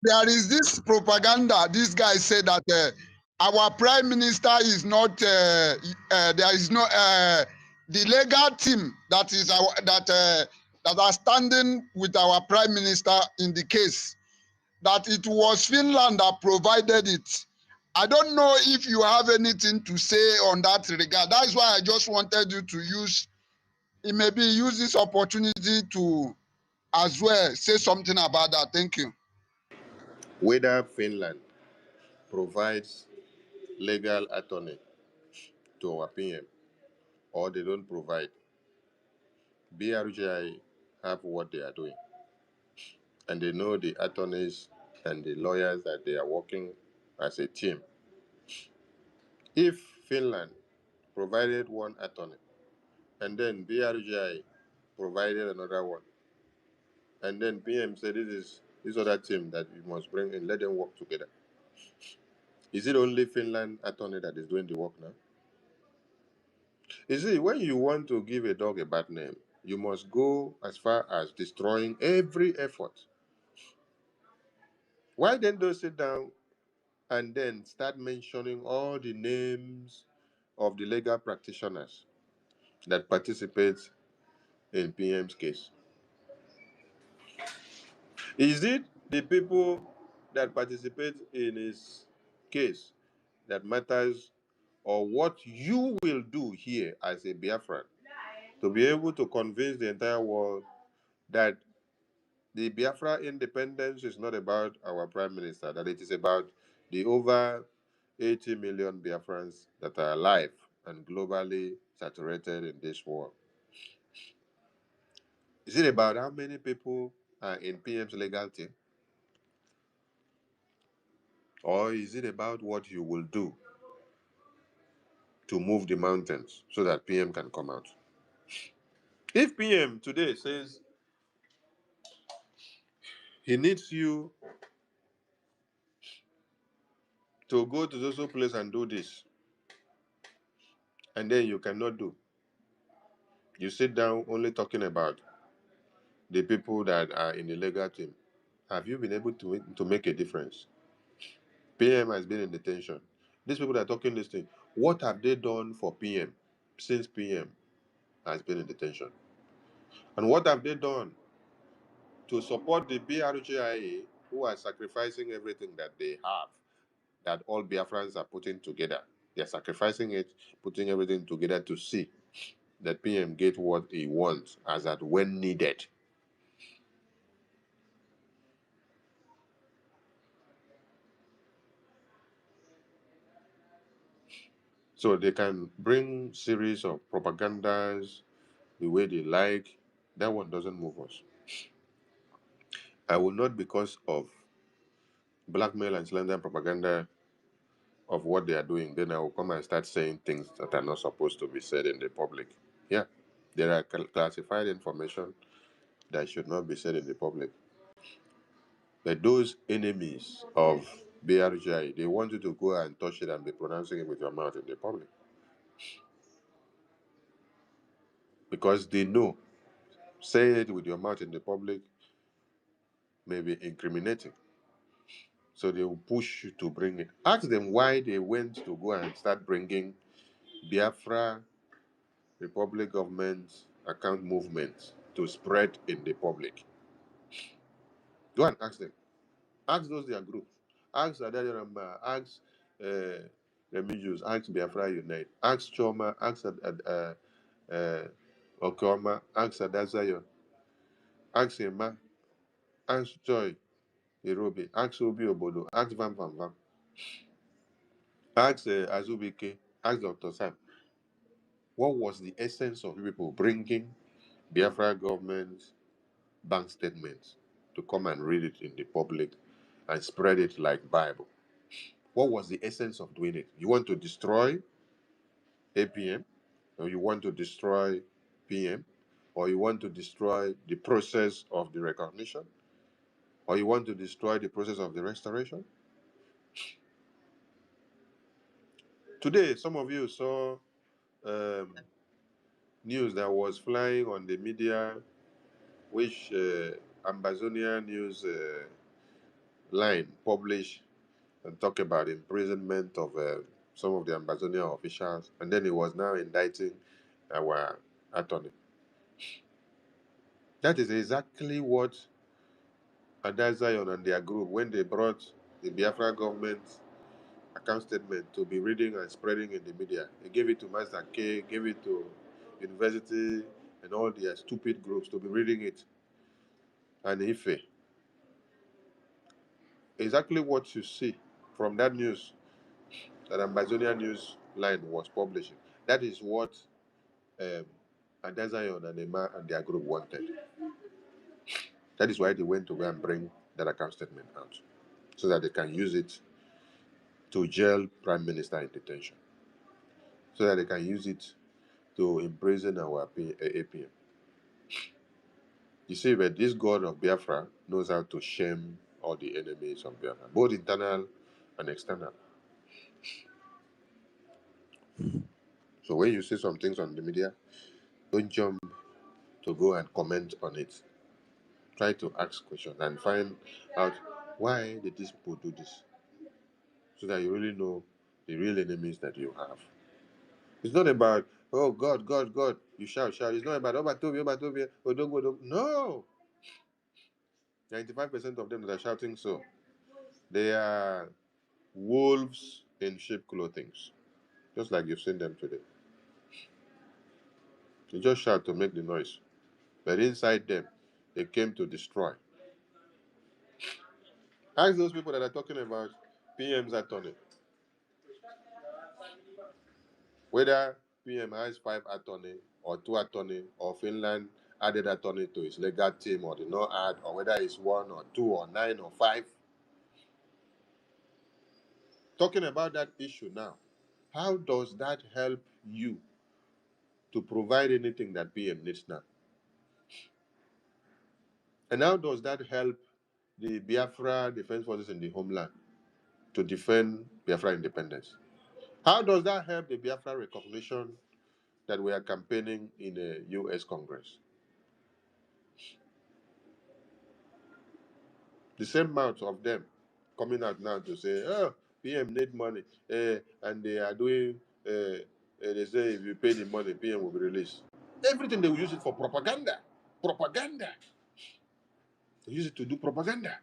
There is this propaganda. This guy said that our prime minister is not. There is no the legal team that that are standing with our Prime Minister in the case, that it was Finland that provided it. I don't know if you have anything to say on that regard. That's why I just wanted you to use this opportunity to as well say something about that. Thank you. Whether Finland provides legal attorney to our PM or they don't provide, BRGIE have what they are doing. And they know the attorneys and the lawyers that they are working as a team. If Finland provided one attorney and then BRGIE provided another one, and then PM said this is this other team that you must bring in, let them work together. Is it only Finland attorney that is doing the work now? You see, when you want to give a dog a bad name, you must go as far as destroying every effort. Why then don't sit down and then start mentioning all the names of the legal practitioners that participate in PM's case? Is it the people that participate in his case that matters, or what you will do here as a Biafran to be able to convince the entire world that the Biafra independence is not about our Prime Minister, that it is about the over 80 million Biafrans that are alive and globally saturated in this war? Is it about how many people are in PM's legal team? Or is it about what you will do to move the mountains so that PM can come out? If PM today says he needs you to go to this place and do this, and then you cannot do, you sit down only talking about the people that are in the legal team, have you been able to make a difference? PM has been in detention. These people that are talking this thing, what have they done for PM since PM has been in detention? And what have they done to support the BRGIE, who are sacrificing everything that they have, that all Biafrans are putting together? They're sacrificing it, putting everything together to see that PM get what he wants as at when needed. So they can bring series of propagandas the way they like. That one doesn't move us. I will not, because of blackmail and slander and propaganda of what they are doing, then I will come and start saying things that are not supposed to be said in the public. Yeah, there are classified information that should not be said in the public. But those enemies of BRGI, they want you to go and touch it and be pronouncing it with your mouth in the public. Because they know saying it with your mouth in the public may be incriminating. So they will push you to bring it. Ask them why they went to go and start bringing Biafra Republic government account movement to spread in the public. Go and ask them. Ask those their groups. Ask Adaya Ramba. Ask Remigius. Ask Biafra Unite. Ask Choma. Ask Okoma. Ask Adazayo. Ask Emma. Ask Joy Irobi. Ask Obi Obodo. Ask Vam Vam Vam. Ask Azubike. Ask Dr. Sam. What was the essence of people bringing Biafra government bank statements to come and read it in the public and spread it like Bible? What was the essence of doing it? You want to destroy APM, or you want to destroy PM, or you want to destroy the process of the recognition, or you want to destroy the process of the restoration? Today, some of you saw news that was flying on the media, which Ambazonia News line published and talk about imprisonment of some of the Ambazonia officials, and then he was now indicting our attorney. That is exactly what Adazion and their group, when they brought the Biafra government account statement to be reading and spreading in the media, they gave it to Master K, gave it to university and all their stupid groups to be reading it. And Ife, exactly what you see from that news that Ambazonia News line was publishing, that is what Adazion and Emma and their group wanted. That is why they went to go and bring that account statement out, so that they can use it to jail Prime Minister in detention, so that they can use it to imprison our APM. You see, but this God of Biafra knows how to shame all the enemies of Biafra, both internal and external. So when you see some things on the media, don't jump to go and comment on it. Try to ask questions and find out why did these people do this, so that you really know the real enemies that you have. It's not about, oh, God, God, God, you shout, shout. It's not about, Obatobi, Obatobi, Odogo, Odogo. No! 95% of them that are shouting so, they are wolves in sheep clothing, just like you've seen them today. They just shout to make the noise. But inside them, they came to destroy. Ask those people that are talking about PM's attorney, whether PM has 5 attorney or 2 attorney, or Finland added attorney to his legal team, or did not add, or whether it's 1 or 2 or 9 or 5. Talking about that issue now, how does that help you to provide anything that PM needs now? And how does that help the Biafra Defense Forces in the homeland to defend Biafra independence? How does that help the Biafra recognition that we are campaigning in the U.S. Congress? The same amount of them coming out now to say, oh, PM need money, and they are doing, they say if you pay the money, PM will be released. Everything they will use it for propaganda. Propaganda. They use it to do propaganda.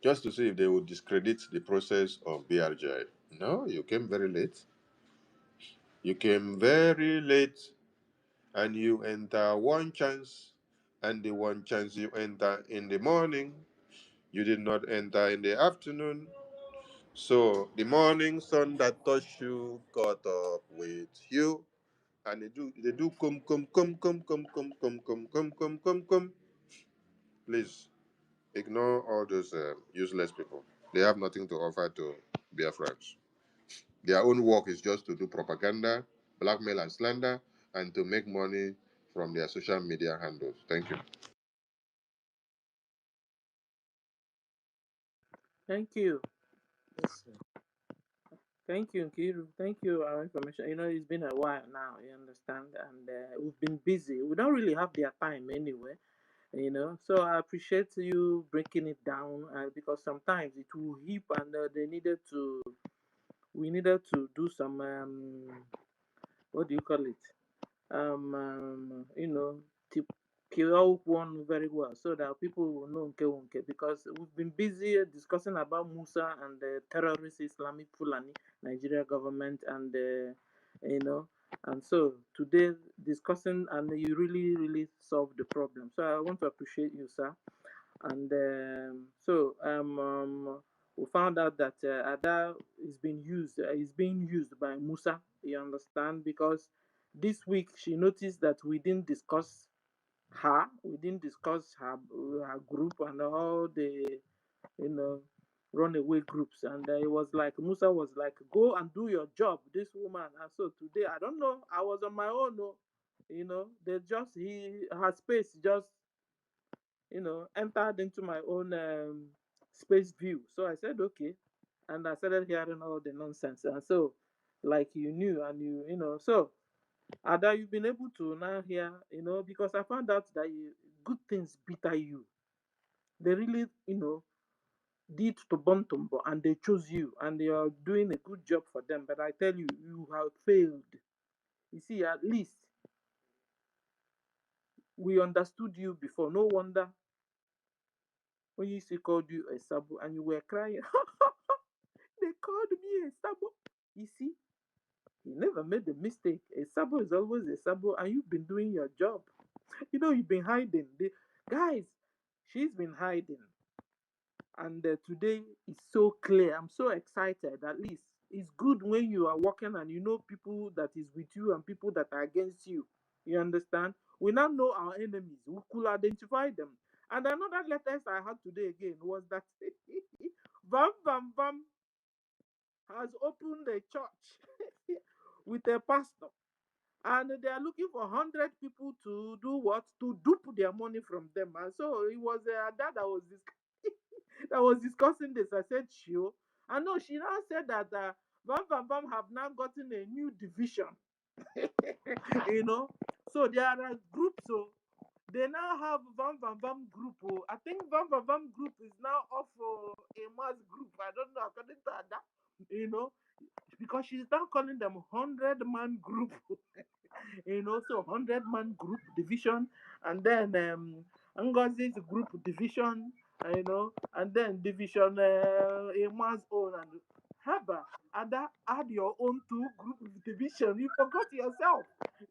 Just to see if they would discredit the process of BRGIE. No, you came very late. You came very late, and you enter one chance, and the one chance you enter in the morning, you did not enter in the afternoon. So the morning sun that touched you caught up with you, and they do come. Please ignore all those useless people. They have nothing to offer to Biafrans. Their own work is just to do propaganda, blackmail and slander, and to make money from their social media handles. Thank you. Thank you. Yes, sir. Thank you, Nkiru. Thank you, our information. It's been a while now, you understand, and we've been busy. We don't really have their time anyway. So I appreciate you breaking it down because sometimes it will heap, and we needed to do some, what do you call it? You know, to kill one very well so that people will know Nke because we've been busy discussing about Musa and the terrorist Islamic Fulani Nigeria government you know and so today discussing, and you really solved the problem, so I want to appreciate you, sir. And we found out that Ada is being used by Musa, you understand, because this week she noticed that we didn't discuss her group and all the you know runaway groups, and it was like Musa was like, go and do your job, this woman. And so today, I don't know, I was on my own. They just her space just entered into my own space view. So I said, okay. And I started hearing all the nonsense. And so, like you knew, and so Ada, you've been able to now hear, because I found out that good things bitter you. They really, did to Bontumbo, and they chose you, and they are doing a good job for them. But I tell you, you have failed. You see, at least We understood you before. No wonder when you see called you a sabo and you were crying. They called me a sabo. You see, you never made a mistake. A sabo is always a sabo, and you've been doing your job. You know, you've been hiding. Guys, she's been hiding. And today is so clear. I'm so excited. At least it's good when you are working and you know people that is with you and people that are against you. You understand? We now know our enemies. We could identify them. And another latest I had today again was that Bam Bam Bam has opened a church with a pastor, and they are looking for 100 people to do what? To dupe their money from them. And so it was that was that was discussing this. I said, sure. And no, she now said that Bam Bam Bam have now gotten a new division. you know, so there are groups. So they now have Bam Bam Bam group. Oh. I think Bam Bam Bam group is now off a mass group. I don't know, according to that, because she's now calling them 100-man group. So 100-man group division, and then NGOZI's group division, and then division a man's own, and Haba, add your own two group division. You forgot yourself.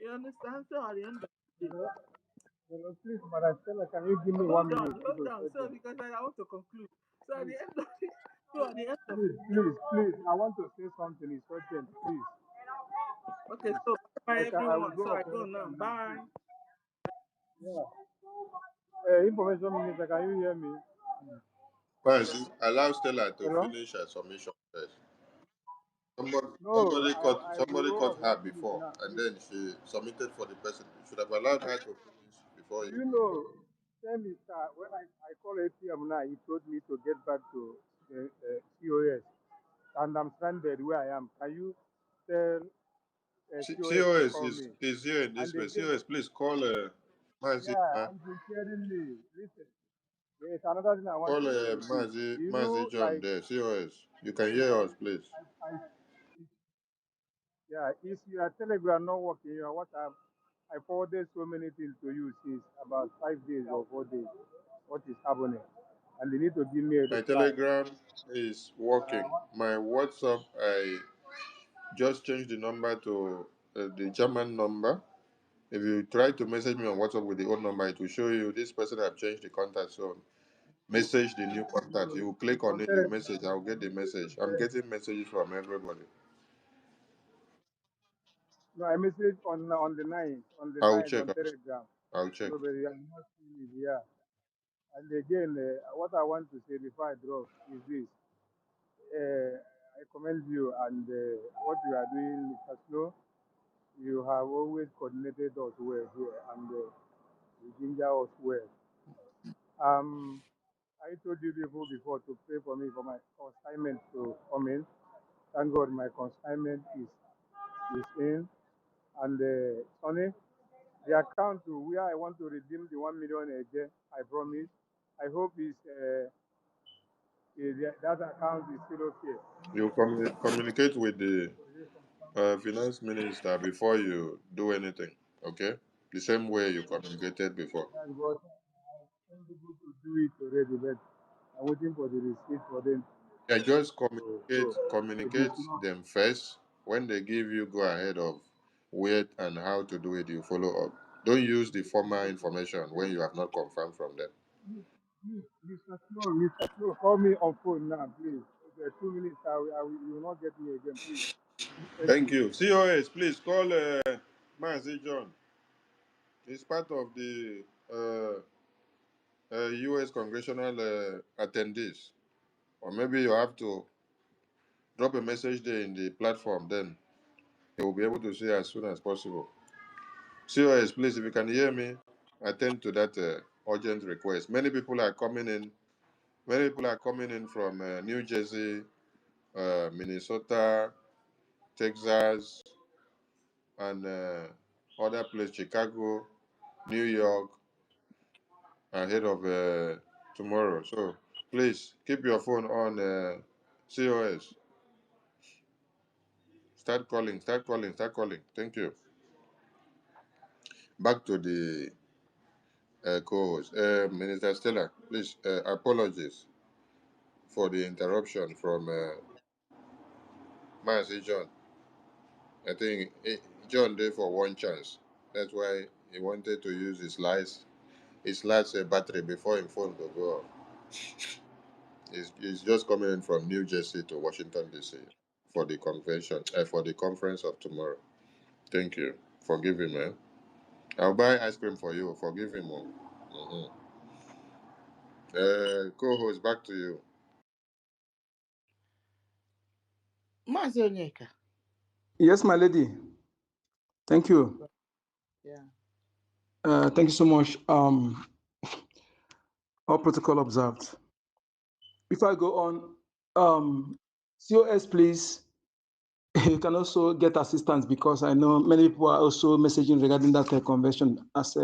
You understand? So at the end of the day, Please, Madam Stella, can you give me hold 1 on, minute? hold on. So because I want to conclude. So at the end of the, so at the end of Please, I want to say something. It's urgent, please. okay. So bye I will everyone. go So I off go now. anytime now, Bye. please. Yeah. Information Minister, can you hear me? Once allow Stella to Hello? finish her submission first. Somebody, No, somebody caught I will somebody go caught off her 1 minute before, now, and please. then she submitted for the person. You should have allowed her to finish before Do you. you know, tell me, sir, when I call ATM now, he told me to get back to the COS, and I'm stranded where I am. Can you tell COS to COS call me? is here in this And place. again, COS, please call Mazi. yeah, and he's hearing me. Listen, there's another thing I want Call to say, please. Mazi You Mazi know, John like, there. COS. You can hear us, please. I yeah, is your Telegram not working? Your WhatsApp, I forwarded so many things to you since about 5 days or 4 days. What is happening? And they need to give me a My reply. Telegram is working. My WhatsApp, I just changed the number to the German number. If you try to message me on WhatsApp with the old number, it will show you this person have changed the contact. So message the new contact. You will click on On it, you Telegram. message. I'll get the message. I'm getting messages from everybody. No, I messaged on the 9th, I'll check. on Telegram. I'll check. So, but I am not seeing it here. And again, what I want to say before I drop is this. I commend you and what you are doing, Mr. Snow. You have always coordinated us well here and you ginger us well. I told you before to pray for me for my consignment to come in. Thank God my consignment is in. And Sonny, the account to where I want to redeem the 1 million again, I promise. I hope that account is still okay. You communicate with the finance minister before you do anything. Okay? The same way you communicated before. Thank God. I'm able to do it already, but I'm waiting for the receipt for them Yeah, just to go. But communicate it's not. them first. When they give you go ahead of where and how to do it, you follow up. Don't use the former information when you have not confirmed from them. Mr. Snow, call me on phone now, please. Okay, 2 minutes, you will not get me again, please. Thank Thank you. you. COS, please call Mazi John. He's part of the US-Congressional attendees. Or maybe you have to drop a message there in the platform, then he will be able to see as soon as possible. COS, please, if you can hear me, attend to that urgent request. Many people are coming in. Many people are coming in from New Jersey, Minnesota, Texas, and other places, Chicago, New York, ahead of tomorrow. So please keep your phone on COS. Start calling, start calling, start calling. Thank you. Back to the co-host. Minister Stella, please, apologies for the interruption from Master John. I think John did for one chance. That's why he wanted to use his last battery before his phone to go off. He's just coming in from New Jersey to Washington, D.C. for the convention, for the conference of tomorrow. Thank you. Forgive him, man. I'll buy ice cream for you. Forgive him. Co-host, back to you. Mazi Onyeka. Yes, my lady. Thank you. Yeah. Thank you so much. All protocol observed. If I go on, COS, please, you can also get assistance because I know many people are also messaging regarding that convention, as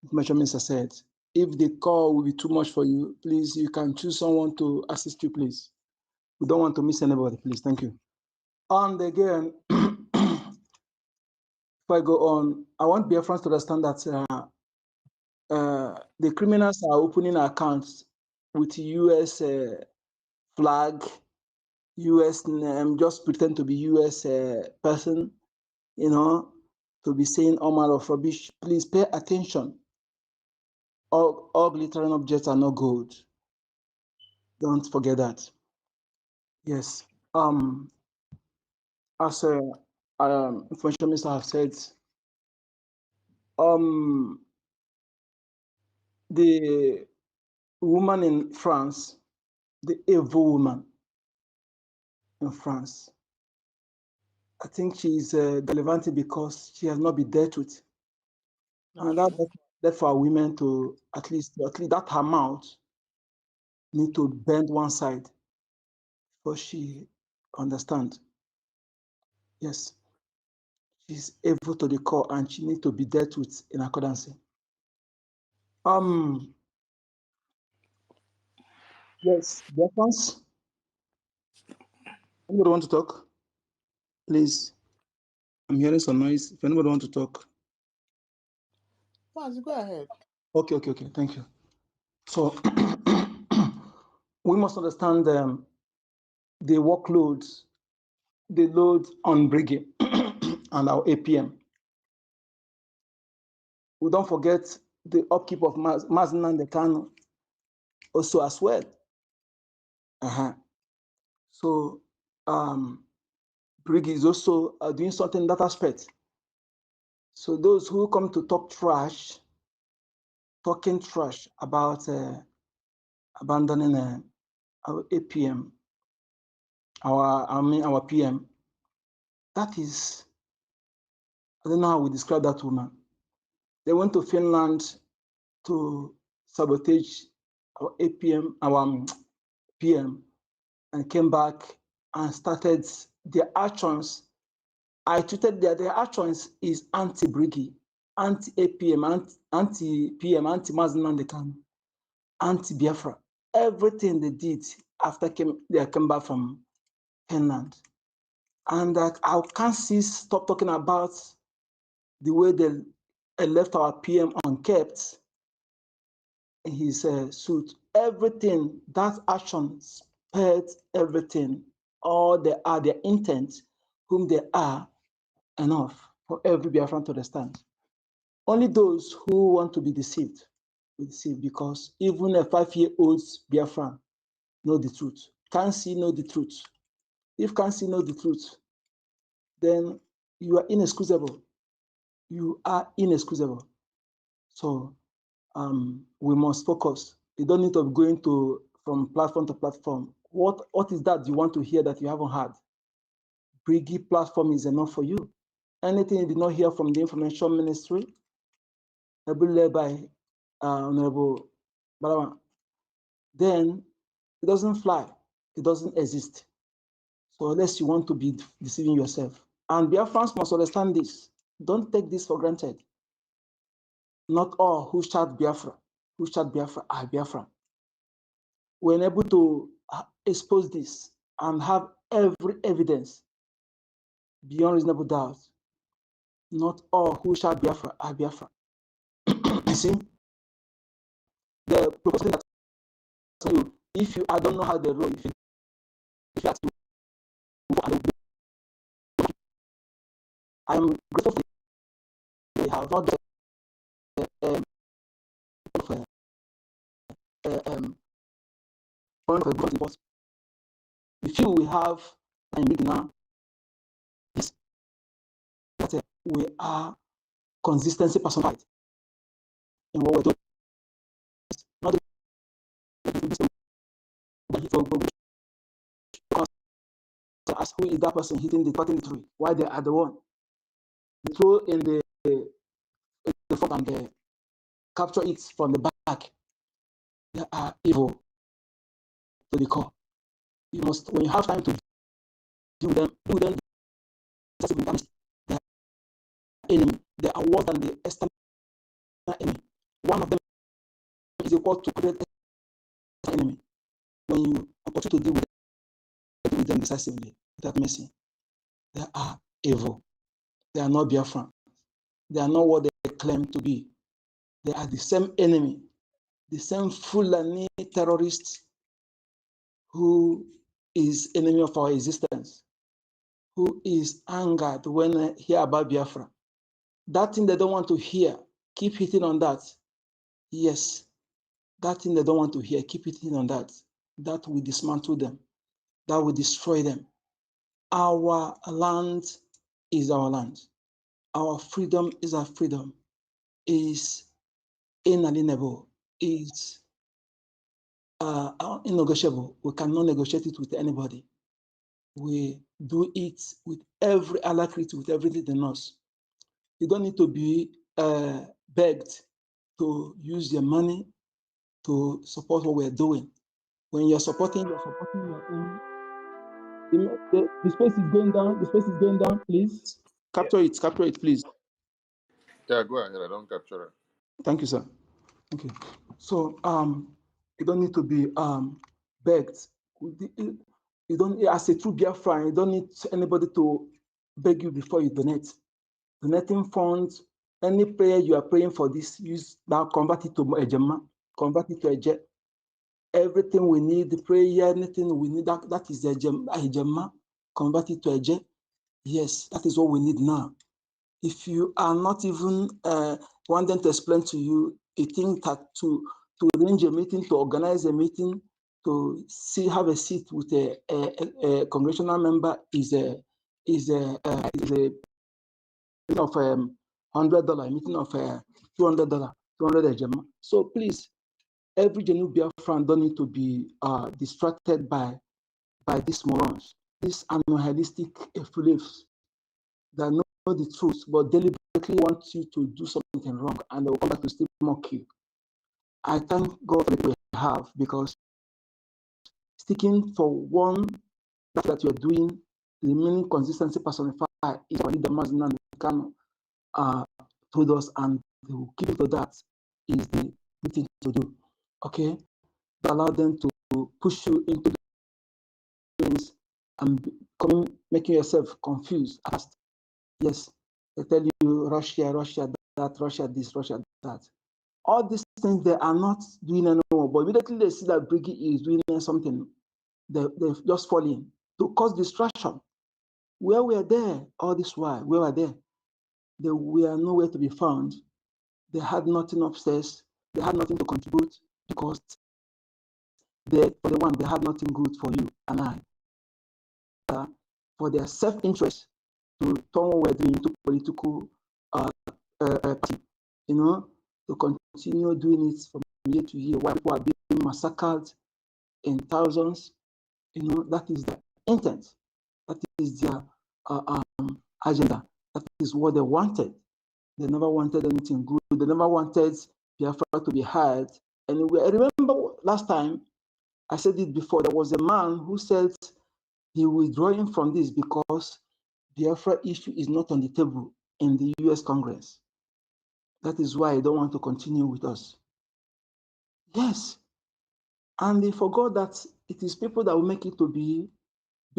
Information Minister said. If the call will be too much for you, please, you can choose someone to assist you, please. We don't want to miss anybody, please. Thank you. And again, if I go on, I want BIAFRANS to understand that the criminals are opening accounts with US flag, US name, just pretend to be US person, to be saying all manner of rubbish. Please pay attention. All glittering objects are not gold. Don't forget that. Yes. As Information Minister have said, the woman in France, the evil woman in France, I think she's relevant because she has not been dealt with. And that for women to at least that amount need to bend one side before she understand. Yes, she's able to the core and she needs to be dealt with in accordance. Yes, BIAFRANS. Anybody want to talk? Please. I'm hearing some noise. If anybody want to talk. Go ahead. Okay. Thank you. So we must understand the workloads, the load on BRGIE and our APM. We don't forget the upkeep of Mazen and the Kano also as well. So BRGIE is also doing something in that aspect. So those who come to talking trash about abandoning our APM, our PM, that is, I don't know how we describe that woman. They went to Finland to sabotage our APM, our PM, and came back and started their actions. I tweeted that their actions is anti-BRGIE, anti-APM, anti-PM, anti-Mazen and the Kano, anti-Biafra. Everything they did after they came back from Finland. And I can't stop talking about the way they left our PM unkept in his suit. Everything, that action spared everything, all they are, their intent, whom they are, enough for every Biafran to understand. Only those who want to be deceived will deceive, because even a 5-year-old Biafran know the truth. Can't see, know the truth. If can't see, know the truth, then you are inexcusable. You are inexcusable. So we must focus. You don't need to be going from platform to platform. What is that you want to hear that you haven't heard? BRGIE platform is enough for you. Anything you did not hear from the Information Ministry, led by Honorable Barawa, then it doesn't fly. It doesn't exist. So unless you want to be deceiving yourself. And Biafrans must understand this. Don't take this for granted. Not all who shout Biafra are Biafran. We're able to expose this and have every evidence beyond reasonable doubt. Not all who shout Biafra are Biafra. You see, the proposal that you, if you I don't know how they roll, if you have to, I'm grateful they have not point of a growth, but we feel we have an big now is that we are consistency personified in what we're doing. Not to ask who is that person hitting the cutting tree, why they are the one. They throw in the front and they capture it from the back. They are evil to the core. You must, when you have time to do them they are enemy. They are worse than the external enemy. One of them is equal to great enemy. When you opportunity to deal with them decisively, without mercy, they are evil. They are not Biafran. They are not what they claim to be. They are the same enemy, the same Fulani terrorist who is enemy of our existence, who is angered when they hear about Biafra. That thing they don't want to hear, keep hitting on that. Yes, that thing they don't want to hear, keep hitting on that. That will dismantle them. That will destroy them. Our land is our land. Our freedom is our freedom. Is inalienable. Is unnegotiable. We cannot negotiate it with anybody. We do it with every alacrity, with everything in us. You don't need to be begged to use your money to support what we're doing. When you're supporting your own. The space is going down. The space is going down. Please capture it, please. Yeah, go ahead. I don't capture it. Thank you, sir. Okay. So you don't need to be begged. You don't, as a true Biafran, you don't need anybody to beg you before you donate. Donating funds, any prayer you are praying for this, use now, convert it to Ejema, convert it to Eje. Everything we need, the prayer, anything we need, that is Ejema, convert it to Eje. Yes, that is what we need now. If you are not even wanting to explain to you, you think that to arrange a meeting, to organize a meeting, to have a seat with a congressional member is a meeting of $100, meeting of $200, 200 Ejema. So please, every genuine Biafran don't need to be distracted by these morons, these annihilistic beliefs that know the truth, but deliberately want you to do something wrong, and they will come back to still mock you. I thank God that we have, because sticking for one that you're doing, remaining consistency personified is our leader Mazina Kano told us, and they will keep it to that is the good thing to do. Okay, allow them to push you into things and making yourself confused. Yes, they tell you Russia that, Russia this, Russia that. All these things they are not doing anymore, but immediately they see that BRGIE is doing something, they just fall in to cause distraction. Where we are there all this while, we were there. We are nowhere to be found. They had nothing upstairs. They had nothing to contribute, because for the one, they had nothing good for you and I. For their self-interest, to turn what we're doing into political party, to continue doing it from year to year, while people are being massacred in thousands. That is the intent. That is their agenda. That is what they wanted. They never wanted anything good. They never wanted Biafra to be heard anywhere. I remember last time, I said it before, there was a man who said he withdrawing from this because Biafra issue is not on the table in the US Congress. That is why I don't want to continue with us. Yes. And they forgot that it is people that will make it to be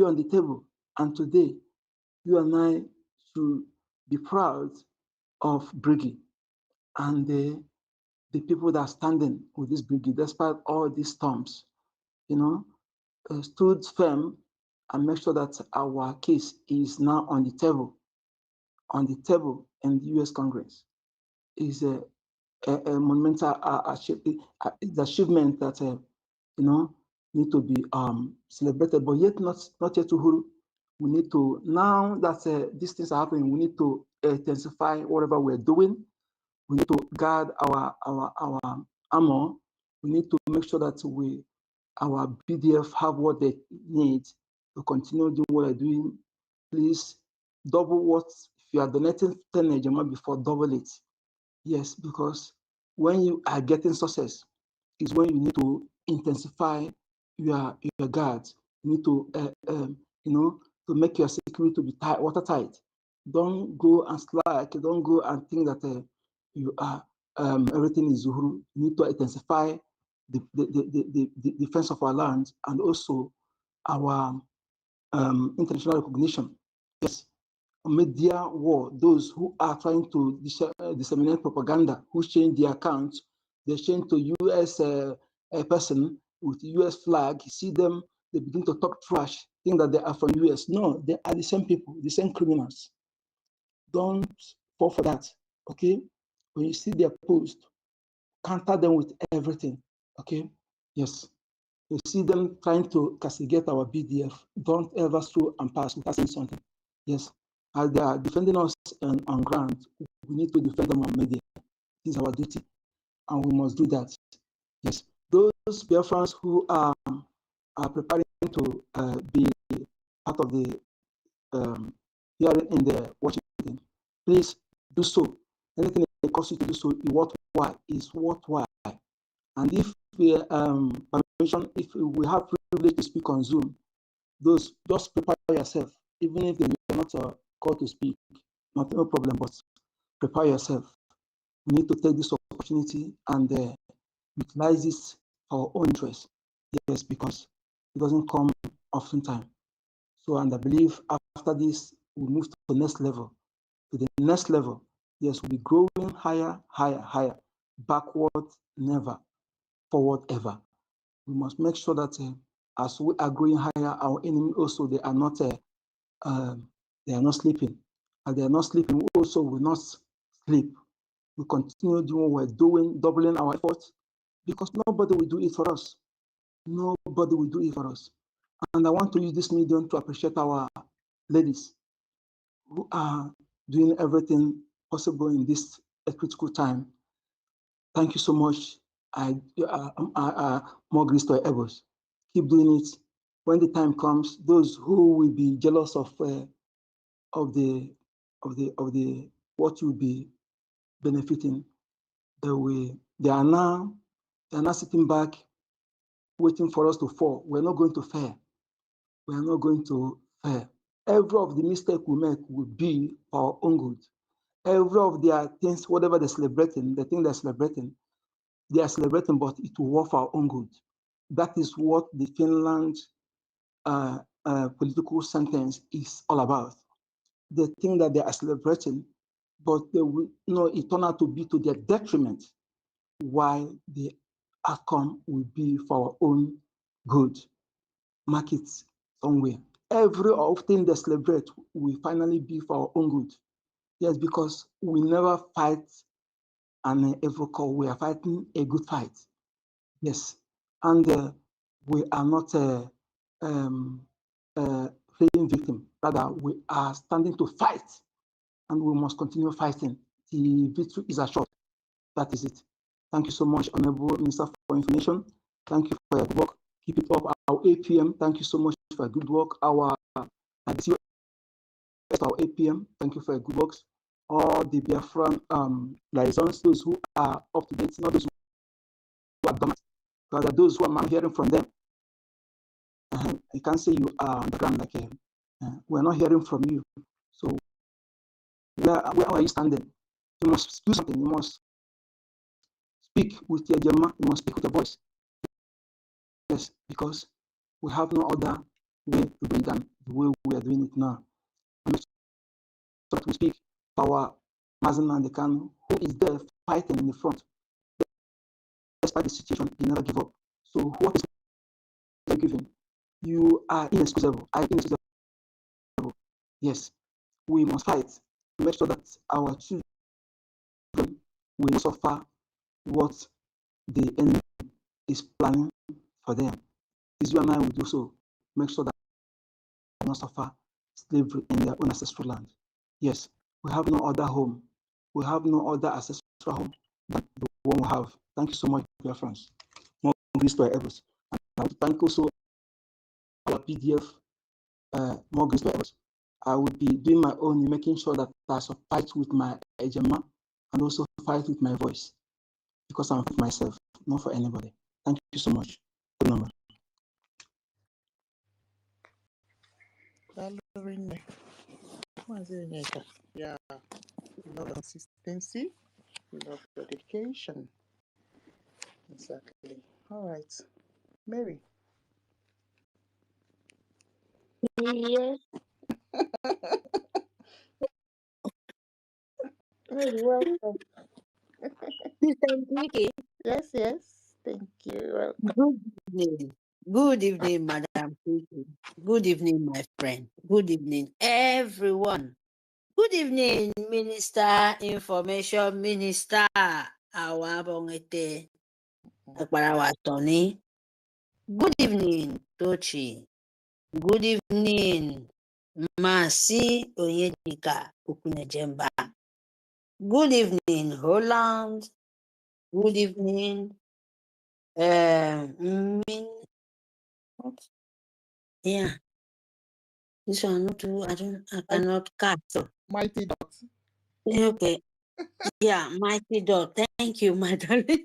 on the table. And today, you and I should be proud of BRGIE and the the people that are standing with this brigade, despite all these storms, stood firm and make sure that our case is now on the table in the U.S. Congress. Is a monumental achievement that need to be celebrated, but yet not yet Uhuru. We need to, now that these things are happening, we need to intensify whatever we're doing. We need to guard our armor. We need to make sure that our BDF have what they need to continue doing what they're doing. Please double what, if you are donating 10 Ejima before, double it. Yes, because when you are getting success is when you need to intensify your guards. You need to to make your security to be watertight. Don't go and slack. Don't go and think that you are everything is Uhuru. You need to intensify the defense of our land and also our international recognition. Yes, media war, those who are trying to disseminate propaganda, who change their accounts, they change to US person with US flag, see them, they begin to talk trash, think that they are from US. No, they are the same people, the same criminals. Don't fall for that, okay? When you see their post, counter them with everything, okay? Yes. You see them trying to castigate our BDF, don't ever throw and pass without saying something. Yes, as they are defending us on ground, we need to defend them on media. This is our duty, and we must do that. Yes, those BIAFRANS who are preparing to be part of the hearing in the Washington, please do so. Anything that costs you to do so is worthwhile. And if we if we have privilege to speak on Zoom, those just prepare yourself, even if you're not called to speak, no problem, but prepare yourself. We need to take this opportunity and utilize this for our own interest. Yes, because it doesn't come often time. So, and I believe after this, we'll move to the next level. To the next level, yes, we'll be growing higher, higher, higher. Backward, never. Forward, ever. We must make sure that as we are growing higher, our enemy also, they are not sleeping. As they are not sleeping, we also will not sleep. We continue doing what we're doing, doubling our efforts, because nobody will do it for us. Nobody will do it for us. And I want to use this medium to appreciate our ladies who are doing everything possible in this critical time. Thank you so much. More grace to our elbows. Keep doing it. When the time comes, those who will be jealous of what you'll be benefiting, they are now sitting back, waiting for us to fall. We're not going to fail. We are not going to fail. Every of the mistake we make will be our own good. Every of their things, whatever they're celebrating, the thing they're celebrating, they are celebrating, but it will work for our own good. That is what the Finland political sentence is all about. The thing that they are celebrating, but they will, it turned out to be to their detriment, while the outcome will be for our own good. Mark it somewhere. Every thing they celebrate will finally be for our own good. Yes, because we never fight an evil call. We are fighting a good fight. Yes, and we are not playing victim. Rather, we are standing to fight, and we must continue fighting. The victory is assured. That is it. Thank you so much, Honorable Minister, for information. Thank you for your good work. Keep it up. Our APM, thank you so much for your good work. Our BCOS, our APM, thank you for your good works. All the Biafran liaisons, those who are up to date, not those who are dormant, because those who are hearing from them. I can't say you are on the ground like we're not hearing from you. So where are you standing? You must do something. You must speak with your Gemma. You must speak with your voice. Yes, because we have no other way to do it than the way we are doing it now. So we speak our Mazen and the Kanu, who is there fighting in the front. despite the situation, he never give up. So what is given? You are inexcusable. I inexcusable. Yes, we must fight to make sure that our children will not suffer what the enemy is planning for them. Is you and I will also make sure that they will not suffer slavery in their own ancestral land. Yes, we have no other home. We have no other ancestral home than the one we have. Thank you so much, dear friends. More grace to our efforts. And thank also our PDF, more grace to our efforts. I will be doing my own, making sure that I fight with my ejema and also fight with my voice, because I'm for myself, not for anybody. Thank you so much. Good number. Yeah, love consistency, love dedication. Exactly. All right, Mary. Yes. Mary, welcome. Thank Yes, yes. Thank you. Welcome. Good evening. Good evening, Madam Kiki. Good evening, my friend. Good evening, everyone. Good evening, Minister, Information Minister. Awabongete. Akbarawa Tony. Good evening, Tochi. Good evening, Masi Onyedika Ukunejemba. Good evening, Holland. Good evening, what? Yeah, this one not too, I cannot cut. Mighty Dot. Okay. Yeah, Mighty Dot. Thank you, my darling.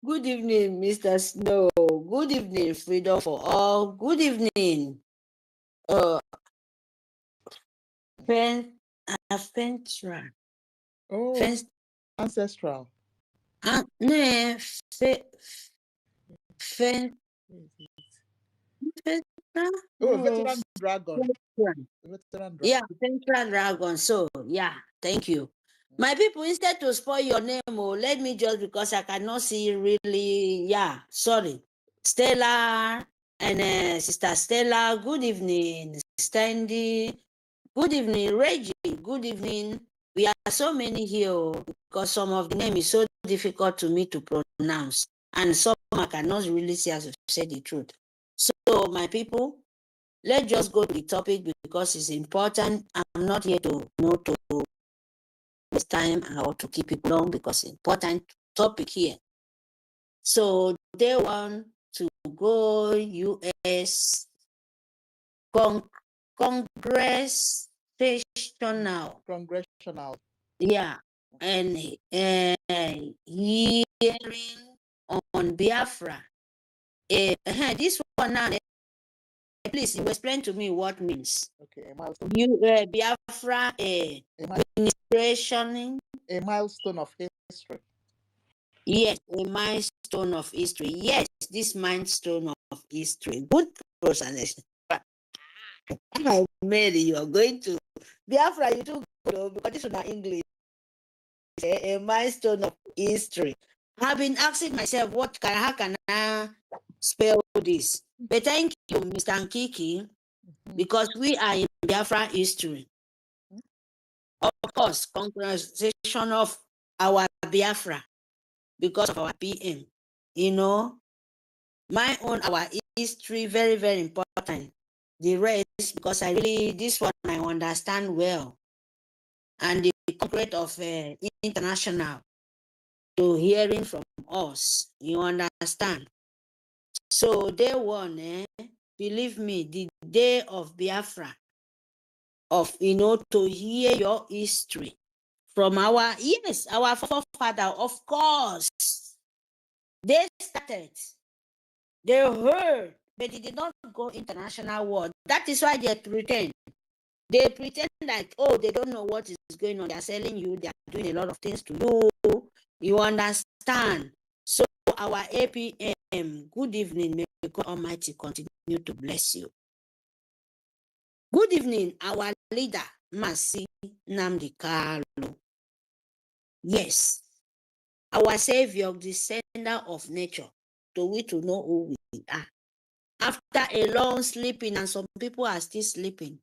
Good evening, Mr. Snow. Good evening, Freedom for All. Good evening, Fentra. Oh, ancestral. No, Veteran Dragon. Veteran Dragon. Yeah, Central Dragon. So, yeah, thank you. My people, instead to spoil your name, let me just, because I cannot see really, yeah, sorry. Stella and Sister Stella, good evening. Stanley, good evening. Reggie, good evening. We are so many here because some of the name is so difficult to me to pronounce. And some I cannot really see, as you say the truth. So, my people, let's just go to the topic because it's important. I'm not here to waste time or to keep it long because it's important topic here. So they want to go US Congressional. Yeah, and hearing on Biafra. This one now. Please, you explain to me what means. Okay, a milestone. Biafra, administration. A milestone of history. Yes, a milestone of history. Yes, this milestone of history. Good pronunciation. Mary, you are going to Biafra. You too good because this is not English. A milestone of history. I've been asking myself, how can I spell this? But thank you, Mr. Nkiki, because we are in Biafra history. Of course, congratulations of our Biafra because of our PM. You know, our history, very, very important. The rest, because this one I understand well. And the concrete of international to hearing from us, you understand. So day one, believe me, the day of Biafra, to hear your history from our forefather, of course. They started, they heard, but they did not go international war. That is why they pretend. They pretend like, oh, they don't know what is going on. They are selling you, they are doing a lot of things to you. You understand? So our APM, good evening. May God Almighty continue to bless you. Good evening, our leader, Masi Nnamdi Kanu. Yes, our savior, the sender of nature, to we to know who we are. After a long sleeping, and some people are still sleeping.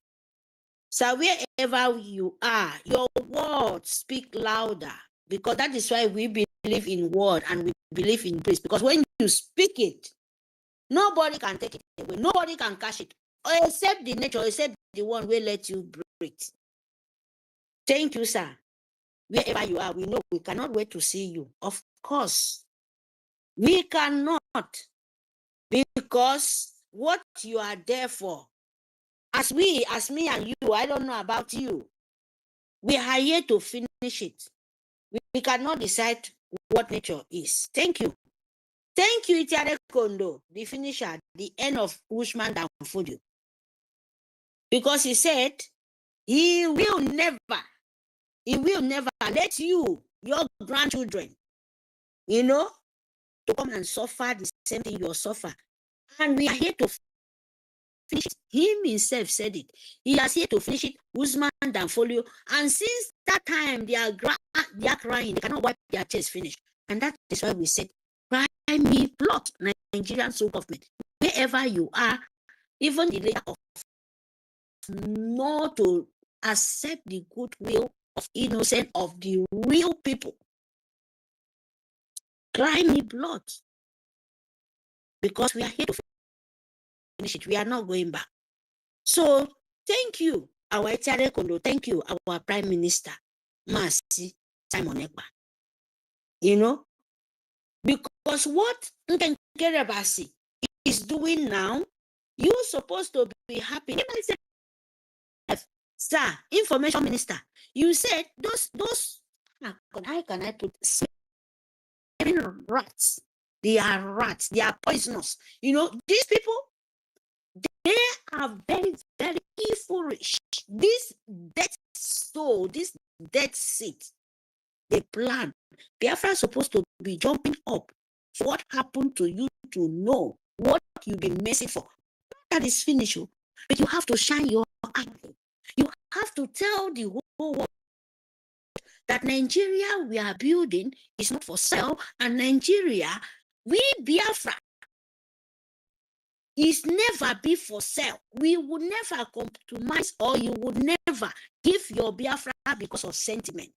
So wherever you are, your words speak louder, because that is why we believe in word and we believe in praise. Because when you speak it, nobody can take it away. Nobody can catch it, except the nature, except the one will let you breathe. Thank you, sir. Wherever you are, we know we cannot wait to see you. Of course, we cannot, because what you are there for, as me and you, I don't know about you, we are here to finish it. We cannot decide what nature is. Thank you. Thank you, Itiare Kondo, the finisher, the end of Usman Danfodio. Because he said, he will never let you, your grandchildren, to come and suffer the same thing you suffer. And we are here to finish it. Him himself said it. He is here to finish it, Usman Danfodio. And since that time, they are crying. They cannot wipe their tears finish. And that is why we said, cry me blood, Nigerian soul government. Wherever you are, even the leader of not to accept the goodwill of innocent of the real people. Cry me blood. Because we are here to finish it. We are not going back. So thank you, our Etiare Kondo. Thank you, our Prime Minister, Mercy Simon Ekpa. Because what Nkenkerebasi is doing now, you're supposed to be happy. Sir, Information Minister, you said those how can I put rats? They are rats, they are poisonous. These people, they are very, very foolish. This dead soul, this dead seed, they plan. Biafra is supposed to be jumping up. So what happened to you to know what you've been missing for? That is finished. But you have to shine your eye. You have to tell the whole world that Nigeria we are building is not for sale, and Nigeria, we Biafra, is never be for sale. We would never compromise, or you would never give your Biafra because of sentiment.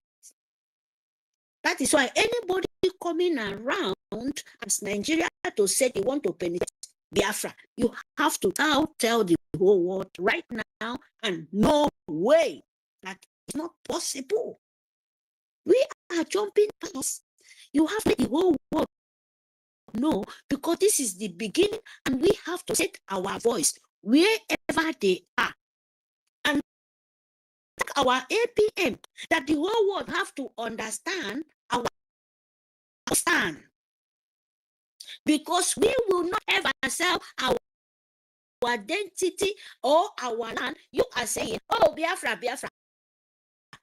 That is why anybody coming around as Nigeria to say they want to penetrate Biafra, you have to tell the whole world right now, and no way, that is not possible. We are jumping past. You have to let the whole world know, because this is the beginning, and we have to set our voice wherever they are. And our APM, that the whole world have to understand our stand. Because we will not ever sell our identity or our land. You are saying, oh, Biafra.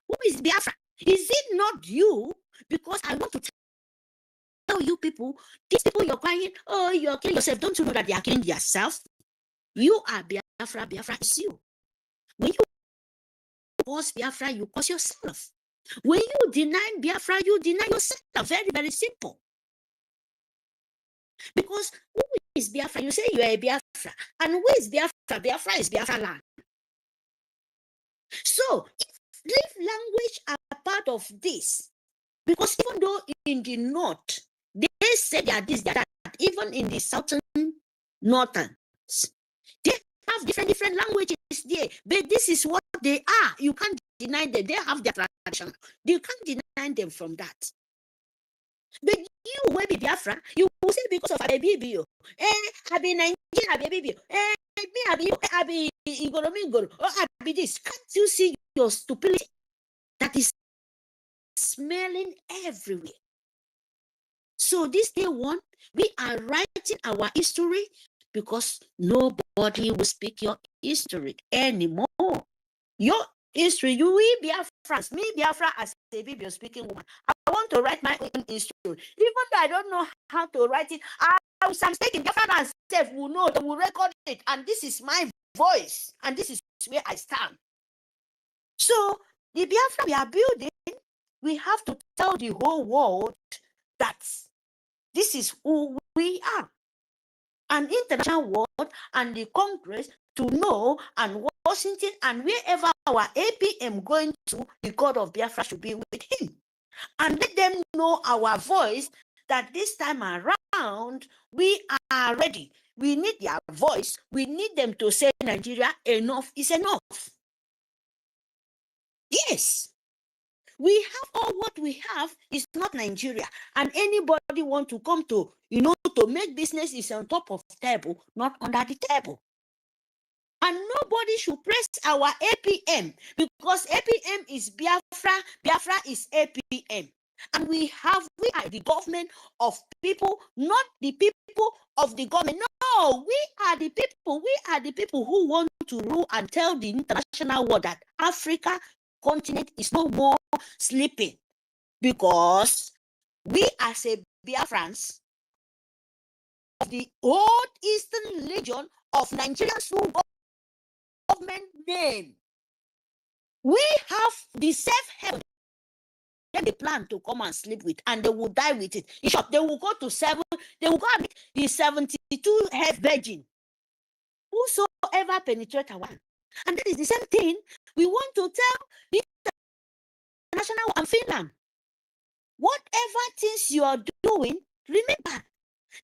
Who is Biafra? Is it not you? Because I want to tell you people, these people you're crying, oh, you're killing yourself. Don't you know that they are killing themselves? You are Biafra. Biafra is you. When you cause Biafra, you cause yourself. When you deny Biafra, you deny yourself. Very, very simple. Because who is Biafra? You say you are a Biafra. And who is Biafra? Biafra is Biafra land. So, if language are part of this, because even though in the north, they say they are this, they are that, even in the southern, northern, they have different languages there. But this is what they are. You can't deny them. They have their tradition. You can't deny them from that. But you will be Biafra, you will say because of IKOM. I be Nigerian, IKOM. Me, I be Igoro, or I be this. Can't you see your stupidity that is smelling everywhere? So this day one, we are writing our history, because nobody will speak your history anymore. Your history, you will BIAFRANS. Me, Biafra, as a BIBIO speaking woman, I want to write my own history. Even though I don't know how to write it, I'm taking BIAFRA self will know, they will record it, and this is my voice, and this is where I stand. So the Biafra we are building, we have to tell the whole world that this is who we are. An international world and the Congress to know, and Washington and wherever our APM going to, the God of Biafra should be with him. And let them know our voice, that this time around we are ready. We need their voice. We need them to say, Nigeria, enough is enough. Yes. We have all what we have is not Nigeria. And anybody want to come to, to make business is on top of the table, not under the table. And nobody should press our APM, because APM is Biafra, Biafra is APM. And we are the government of people, not the people of the government. No, we are the people who want to rule and tell the international world that Africa continent is no more sleeping, because we as a Biafrans of the old Eastern Legion of Nigerian small government name, we have the safe heaven. Then they plan to come and sleep with, and they will die with it. In short, they will go to they will go and meet the 72 head virgin, whosoever penetrate our. And that is the same thing we want to tell the international and Finland. Whatever things you are doing, remember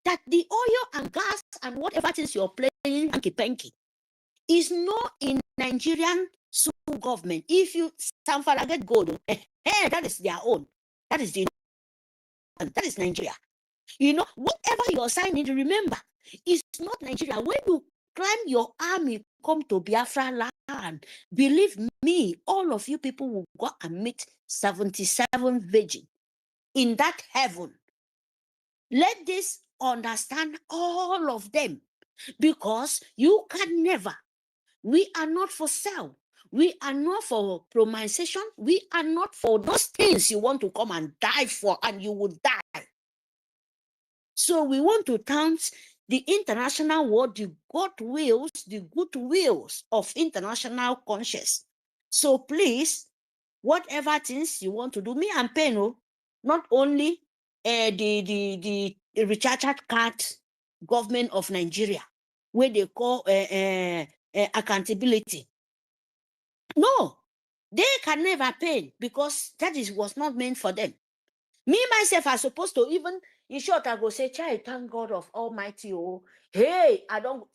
that the oil and gas and whatever things you're playing hanky-panky is not in Nigerian government. If you get gold, that is their own. That is Nigeria. Whatever you're signing, remember, it's not Nigeria. When you climb your army, come to Biafra land, believe me, all of you people will go and meet 77 virgin in that heaven. Let this understand all of them, because you can never. We are not for sale. We are not for promisation. We are not for those things you want to come and die for, and you will die. So we want to thank the international world, the goodwills of international conscience. So please, whatever things you want to do, me and Peno, not only the recharge card government of Nigeria, where they call accountability. No, they can never pay, because that was not meant for them. Me, myself, are supposed to even, in short, I go say, child, thank God of Almighty. Oh, hey, do you know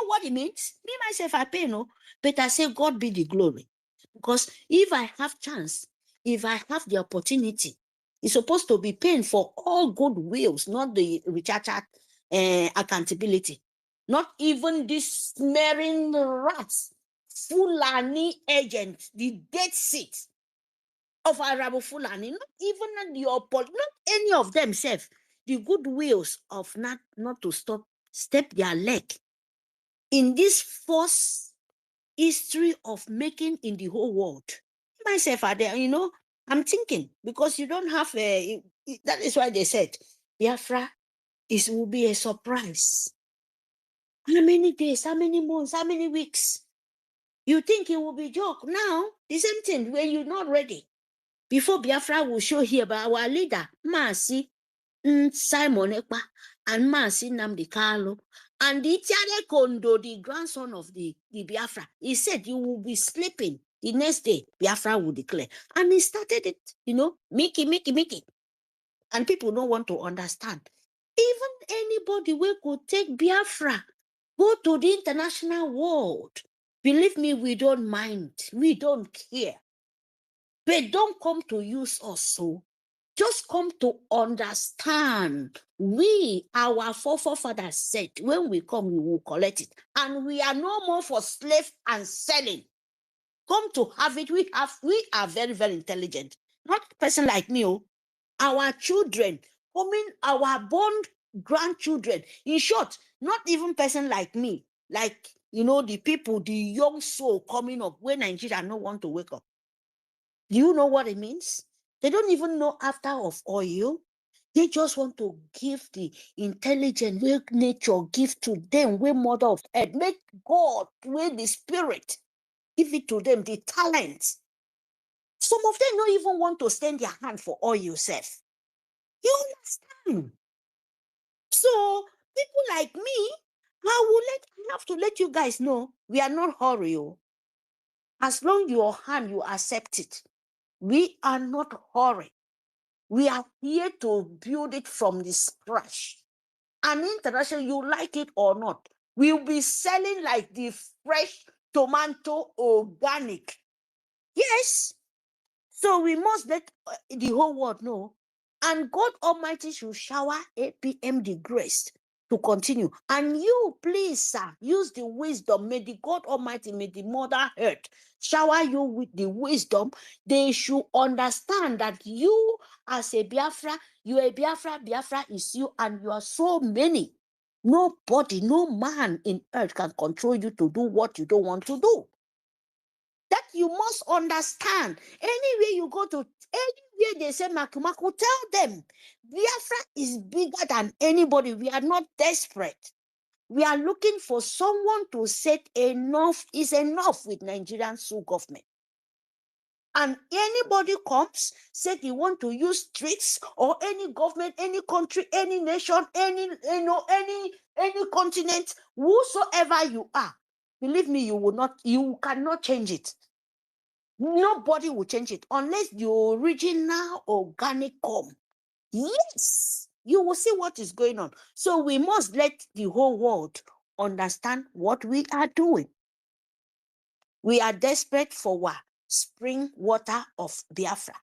what it means? Me, myself, I pay, no, but I say, God be the glory. Because if I have chance, if I have the opportunity, it's supposed to be paying for all good wills, not the recharge accountability. Not even this smearing rats, Fulani agent, the dead seat of Arab Fulani, not even not any of themselves, the good wills of not to step their leg in this false history of making in the whole world. Myself are there, I'm thinking, because you don't have that is why they said Biafra will be a surprise. How many days, how many months, how many weeks? You think it will be joke? Now, the same thing when you're not ready. Before Biafra will show here by our leader, Masi Simon Ekpa and Masi Nnamdi Kanu, and the Itiare Kondo, the grandson of the Biafra, he said you will be sleeping. The next day, Biafra will declare. And he started it, Mickey. And people don't want to understand. Even anybody who could take Biafra, go to the international world. Believe me, we don't mind. We don't care. But don't come to use us so. Just come to understand. Our forefathers said, when we come, we will collect it. And we are no more for slave and selling. Come to have it. We are very, very intelligent. Not a person like me. Our children, our born grandchildren. In short, not even person like me. Like, the people, the young soul coming up when Nigeria don't want to wake up. Do you know what it means? They don't even know after of oil. They just want to give the intelligence where nature give to them, where mother of earth, make God, where the spirit, give it to them, the talents. Some of them don't even want to stand their hand for oil yourself. You understand? So people like me, I have to let you guys know we are not hurry. As long your hand you accept it, we are not hurry. We are here to build it from the scratch. And international, you like it or not, we'll be selling like the fresh tomato organic. Yes. So we must let the whole world know. And God Almighty should shower APM the grace to continue. And you, please, sir, use the wisdom. May the God Almighty, may the Mother Earth shower you with the wisdom. They should understand that you, as a Biafra, you are a Biafra, Biafra is you, and you are so many. Nobody, no man in earth can control you to do what you don't want to do. That you must understand. Anywhere you go to, anywhere they say Makumaku, tell them Biafra is bigger than anybody. We are not desperate. We are looking for someone to say enough is enough with Nigerian Sioux government. And anybody comes, say they want to use tricks, or any government, any country, any nation, any continent, whosoever you are, believe me, you cannot change it. Nobody will change it unless the original organic come. Yes, you will see what is going on. So we must let the whole world understand what we are doing. We are desperate for what? Spring water of Biafra.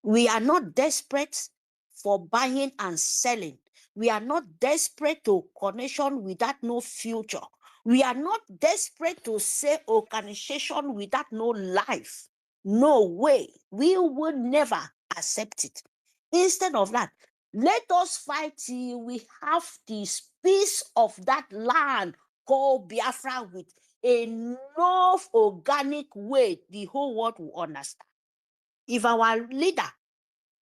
We are not desperate for buying and selling. We are not desperate to connection without no future. We are not desperate to say organization without no life. No way. We will never accept it. Instead of that, let us fight till we have this piece of that land called Biafra with enough organic weight the whole world will understand. If our leader,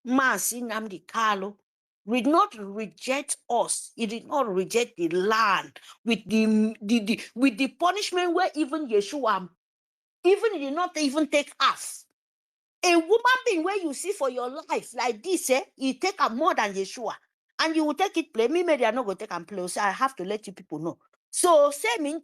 Mazi Nnamdi Kanu, did not reject us, he did not reject the land with the punishment where even Yeshua, even he did not even take half. A woman being where you see for your life like this, you take a more than Yeshua, and you will take it play. Me, maybe I not go take and play. So I have to let you people know. So say me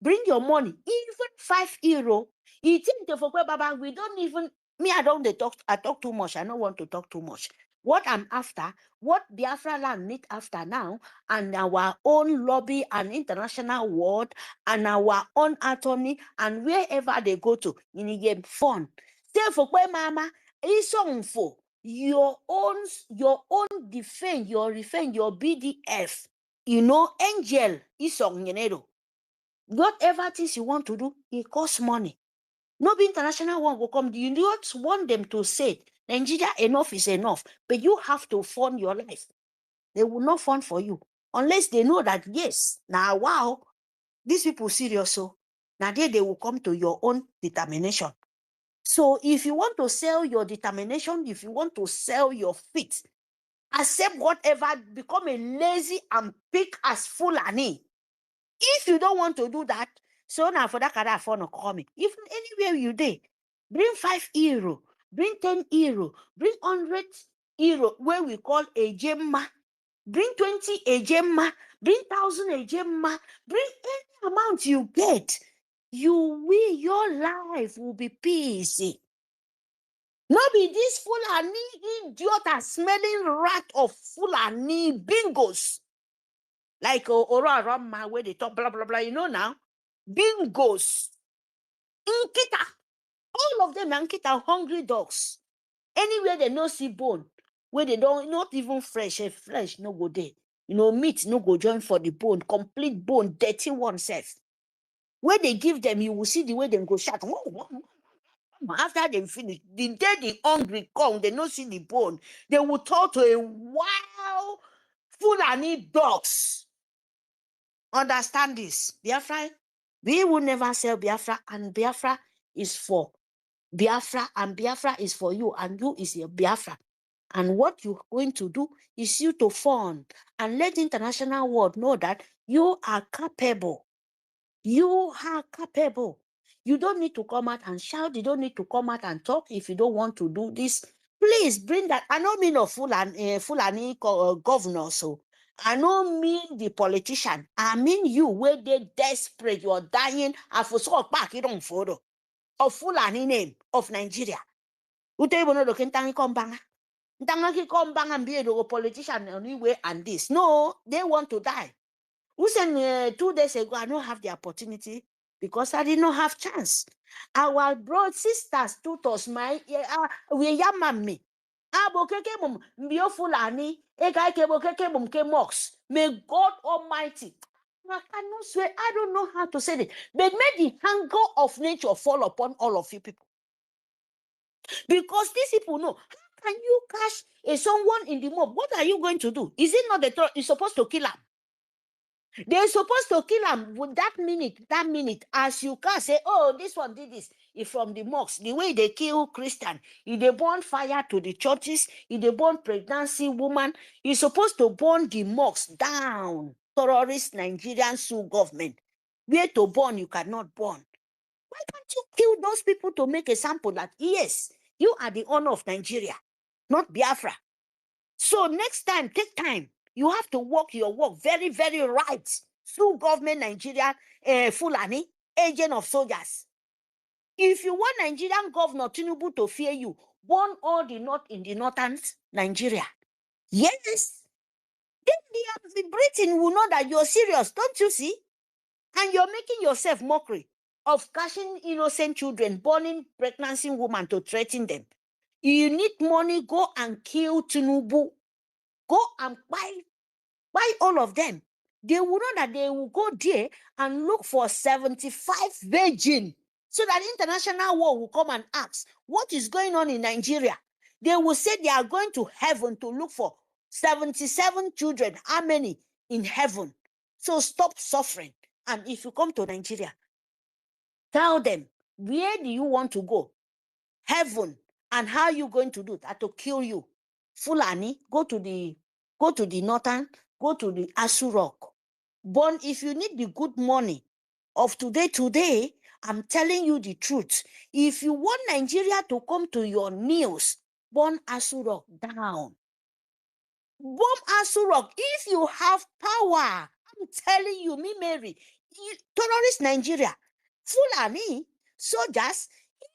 bring your money, even €5. You think Baba, we don't even, me, I talk too much. I don't want to talk too much. What I'm after, what Biafra land need after now, and our own lobby and international world, and our own attorney, and wherever they go to, in game fun. Say for mama, it's on for your own defense, your BDF, angel is on whatever things you want to do, it costs money. No be international one will come. You don't want them to say, Nigeria, enough is enough. But you have to fund your life. They will not fund for you. Unless they know that, yes, now, wow, these people serious. So now they will come to your own determination. So if you want to sell your determination, if you want to sell your feet, accept whatever, become a lazy and pick as Fulani. If you don't want to do that, so now for that kind of fun coming. Even anywhere you day, bring €5, bring €10, bring €100, where we call a gemma, bring 20 a gemma, bring 1,000 a gemma, bring any amount you get. Your life will be peacey. Not be this Fulani idiot smelling rat of Fulani bingos. Like Ora Rama, where they talk blah blah blah, now. Bingos. Nkita. All of them are Nkita, hungry dogs. Anywhere they no see bone, where they don't, not even fresh, flesh no go there. Meat no go join for the bone, complete bone, dirty oneself. Where they give them, you will see the way they go shout. After they finish, the day the hungry come, they no see the bone. They will talk to a wild Fulani dogs. Understand this, Biafra. We will never sell Biafra, and Biafra is for Biafra, and Biafra is for you, and you is your Biafra. And what you're going to do is you to fund and let the international world know that you are capable. You are capable. You don't need to come out and shout. You don't need to come out and talk if you don't want to do this. Please bring that. I don't mean of Fulani governor, so I don't mean the politician. I mean you where they desperate, you're dying. I for so back it on photo of Fulani name of Nigeria. Ute ibono do kentangi kombanga. Ntangaki kombanga and be a politician anyway and this. No, they want to die. Who said 2 days ago I don't have the opportunity because I did not have chance. Our broad sisters taught us my we yamami. Abokeke mum mbio fulani ekaike bokeke mum ke mox. May God Almighty. I cannot swear. I don't know how to say it. But may the hunger of nature fall upon all of you people. Because these people know. How can you catch someone in the mob? What are you going to do? Is it not the you're supposed to kill him? They're supposed to kill him with that minute, as you can say, oh, this one did this. If from the mosques, the way they kill Christian, if they burn fire to the churches, if they burn pregnancy woman, you're supposed to burn the mosques down. Terrorist Nigerian Sioux government. Where to burn, you cannot burn. Why can't you kill those people to make a sample that, yes, you are the owner of Nigeria, not Biafra. So next time, take time. You have to walk your walk very, very right. Through government Nigeria, Fulani, agent of soldiers. If you want Nigerian governor Tinubu to fear you, burn all the north in the northern Nigeria. Yes. Then the Britain will know that you're serious, don't you see? And you're making yourself mockery of catching innocent children, burning pregnancy women to threaten them. You need money, go and kill Tinubu. Go and buy all of them. They will know that they will go there and look for 75 virgin so that international war will come and ask, what is going on in Nigeria? They will say they are going to heaven to look for 77 children. How many in heaven? So stop suffering. And if you come to Nigeria, tell them, where do you want to go? Heaven. And how are you going to do that? To kill you. Fulani, go to the northern, go to the Asu Rock. But if you need the good money of today, I'm telling you the truth. If you want Nigeria to come to your knees, burn Asu Rock down. Bomb Asu Rock. If you have power, I'm telling you, me Mary, terrorist Nigeria, Fulani, soldiers,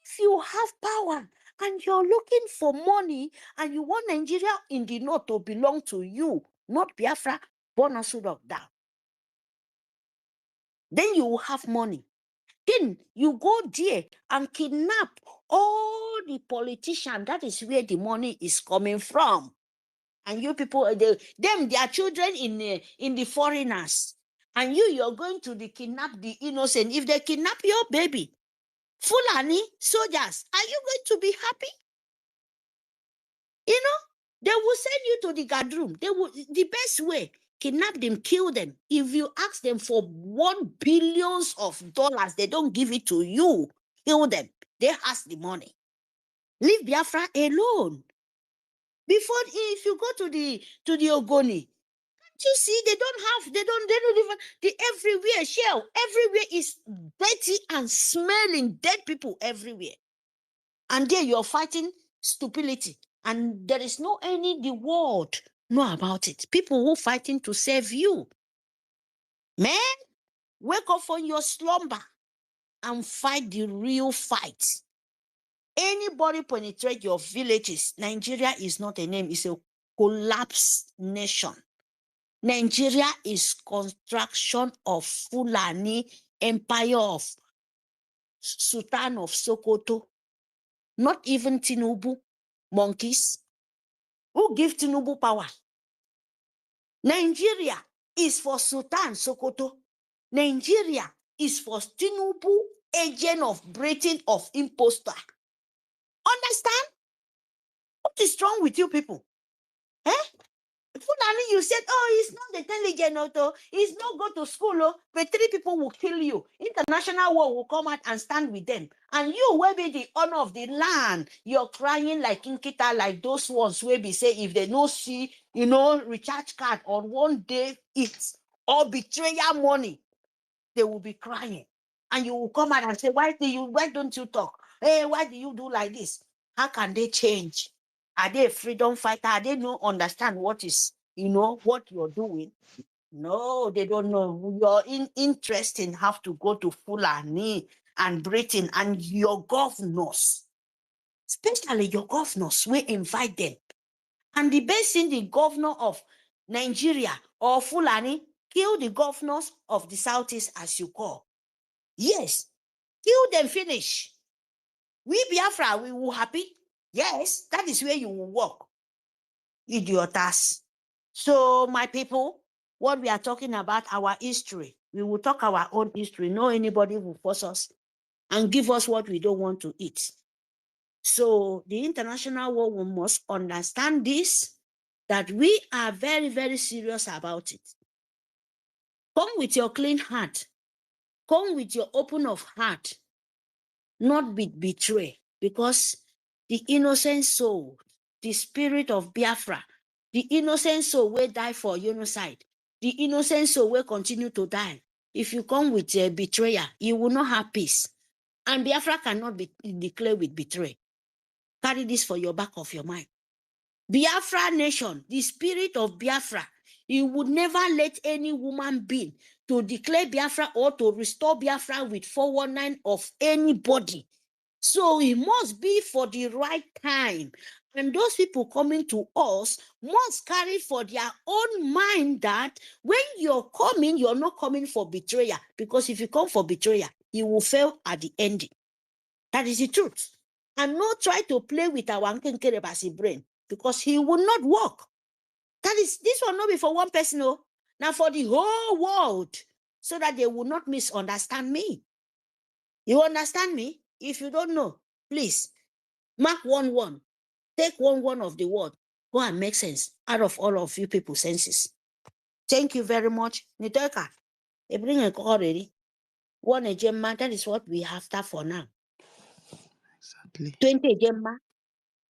if you have power and you're looking for money and you want Nigeria in the north to belong to you, not Biafra, burn Asu Rock down. Then you will have money. Then you go there and kidnap all the politicians. That is where the money is coming from. And you people, their children in the foreigners. And you're going to kidnap the innocent. If they kidnap your baby, Fulani soldiers, are you going to be happy? You know, they will send you to the guard room. They will, the best way, kidnap them, kill them. If you ask them for $1 billion, they don't give it to you. Kill them. They has the money. Leave Biafra alone. Before, if you go to the Ogoni, you see, they don't even, everywhere, shell, everywhere is dirty and smelling, dead people everywhere. And there you're fighting stupidity. And there is no any, the world know about it. People who fighting to save you. Man, wake up from your slumber and fight the real fight. Anybody penetrate your villages, Nigeria is not a name, it's a collapsed nation. Nigeria is construction of Fulani empire of Sultan of Sokoto. Not even Tinubu monkeys. Who give Tinubu power? Nigeria is for Sultan Sokoto. Nigeria is for Tinubu, agent of Britain of imposter. Understand? What is wrong with you people? Eh? Fulani, you said, oh, he's not intelligent, oh, he's not go to school, oh, but 3 people will kill you. International war will come out and stand with them. And you will be the owner of the land. You're crying like Inkita, like those ones where we say if they no see, recharge card on one day it's or betrayal money, they will be crying. And you will come out and say, why don't you talk? Hey, why do you do like this? How can they change? Are they a freedom fighter? Are they no understand what is, what you're doing? No, they don't know. Your interest in have to go to Fulani and Britain and your governors, especially your governors, will invite them. And the best thing, the governor of Nigeria or Fulani kill the governors of the Southeast, as you call. Yes, kill them, finish. We Biafra, we will happy. Yes, that is where you will walk. Idiotas. So, my people, what we are talking about, our history, we will talk our own history. No anybody will force us and give us what we don't want to eat. So, the international world must understand this, that we are very, very serious about it. Come with your clean heart. Come with your open of heart. Not be betrayed, because the innocent soul, the spirit of Biafra, the innocent soul will die for genocide, the innocent soul will continue to die. If you come with a betrayer, you will not have peace. And Biafra cannot be declared with betray. Carry this for your back of your mind. Biafra nation, the spirit of Biafra, he would never let any woman being to declare Biafra or to restore Biafra with 419 of anybody. So it must be for the right time. And those people coming to us must carry for their own mind that when you're coming, you're not coming for betrayal. Because if you come for betrayal, you will fail at the ending. That is the truth. And not try to play with our Nkenkerebasi brain, because he will not work. This will not be for one person, no. Now for the whole world, so that they will not misunderstand me. You understand me? If you don't know, please mark 1-1. Take 1-1 of the word. Go and make sense out of all of you people's senses. Thank you very much. Nitoka, you bring a call already. 1 Ejemma, that is what we have that for now. Exactly. 20 Ejemma,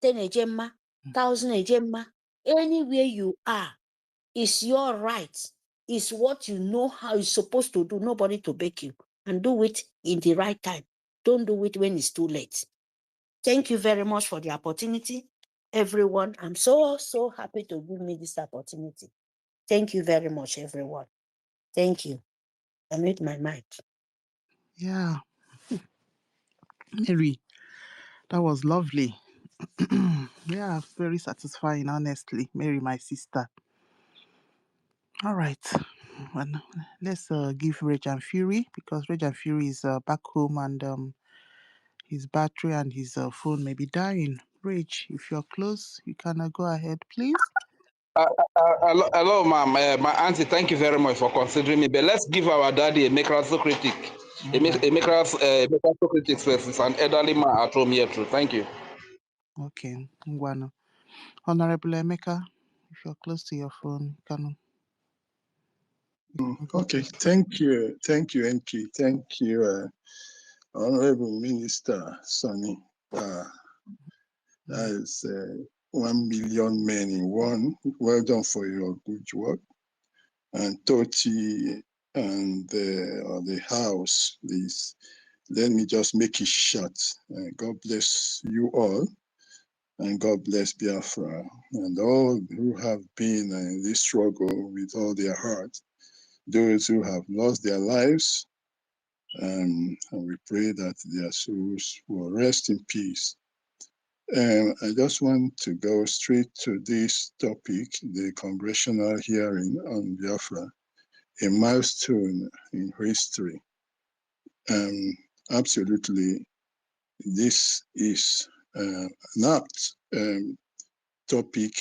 10 Ejemma, 1,000 Ejemma. Anywhere you are, is your right. Is what you know how you're supposed to do. Nobody to beg you. And do it in the right time. Don't do it when it's too late. Thank you very much for the opportunity, everyone. I'm so, so happy to give me this opportunity. Thank you very much, everyone. Thank you. I mute my mic. Yeah. Mary, that was lovely. Yeah, very satisfying, honestly. Mary, my sister. All right. Well, let's give Rage and Fury, because Rage and Fury is back home and his battery and his phone may be dying. Rage, if you're close, you can go ahead, please. Hello, ma'am. My auntie, thank you very much for considering me. But let's give our daddy a Microsoft critic. A Microsoft critic first. It's an elderly man at home here too. Thank you. Okay. Ngwano. Honorable Emeka, if you're close to your phone, you can. Okay. Thank you, NP. Thank you, Honorable Minister Sonny. That is 1 million men in one. Well done for your good work. And Toti and the house, please, let me just make it short. God bless you all, and God bless Biafra, and all who have been in this struggle with all their heart, those who have lost their lives, and we pray that their souls will rest in peace. I just want to go straight to this topic, the congressional hearing on Biafra, a milestone in history. Absolutely, this is an apt topic,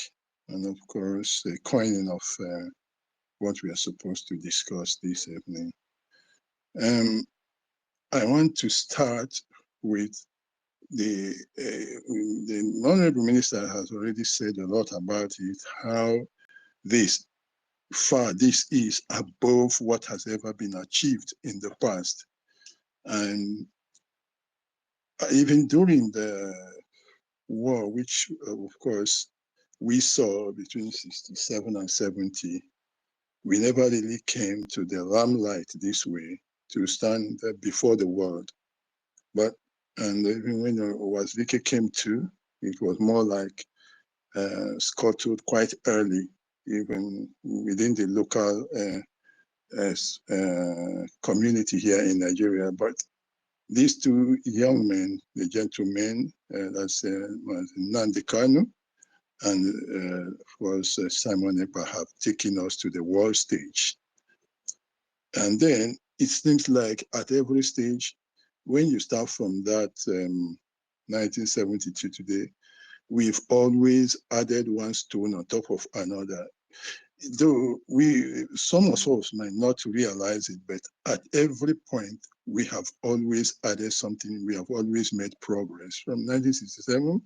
and of course, the coining of what we are supposed to discuss this evening. I want to start with the Honorable Minister has already said a lot about it, how this is above what has ever been achieved in the past. And even during the war, which of course we saw between 67 and 70, we never really came to the limelight this way to stand before the world. And even when Wazwike came to, it was more like scuttled quite early, even within the local community here in Nigeria. But these two young men, the gentlemen, that's Nnamdi Kanu and was Simon Ekpa, have taken us to the world stage. And then it seems like at every stage, when you start from that 1972 today, we've always added one stone on top of another. Though some of us might not realize it, but at every point, we have always added something. We have always made progress. From 1967,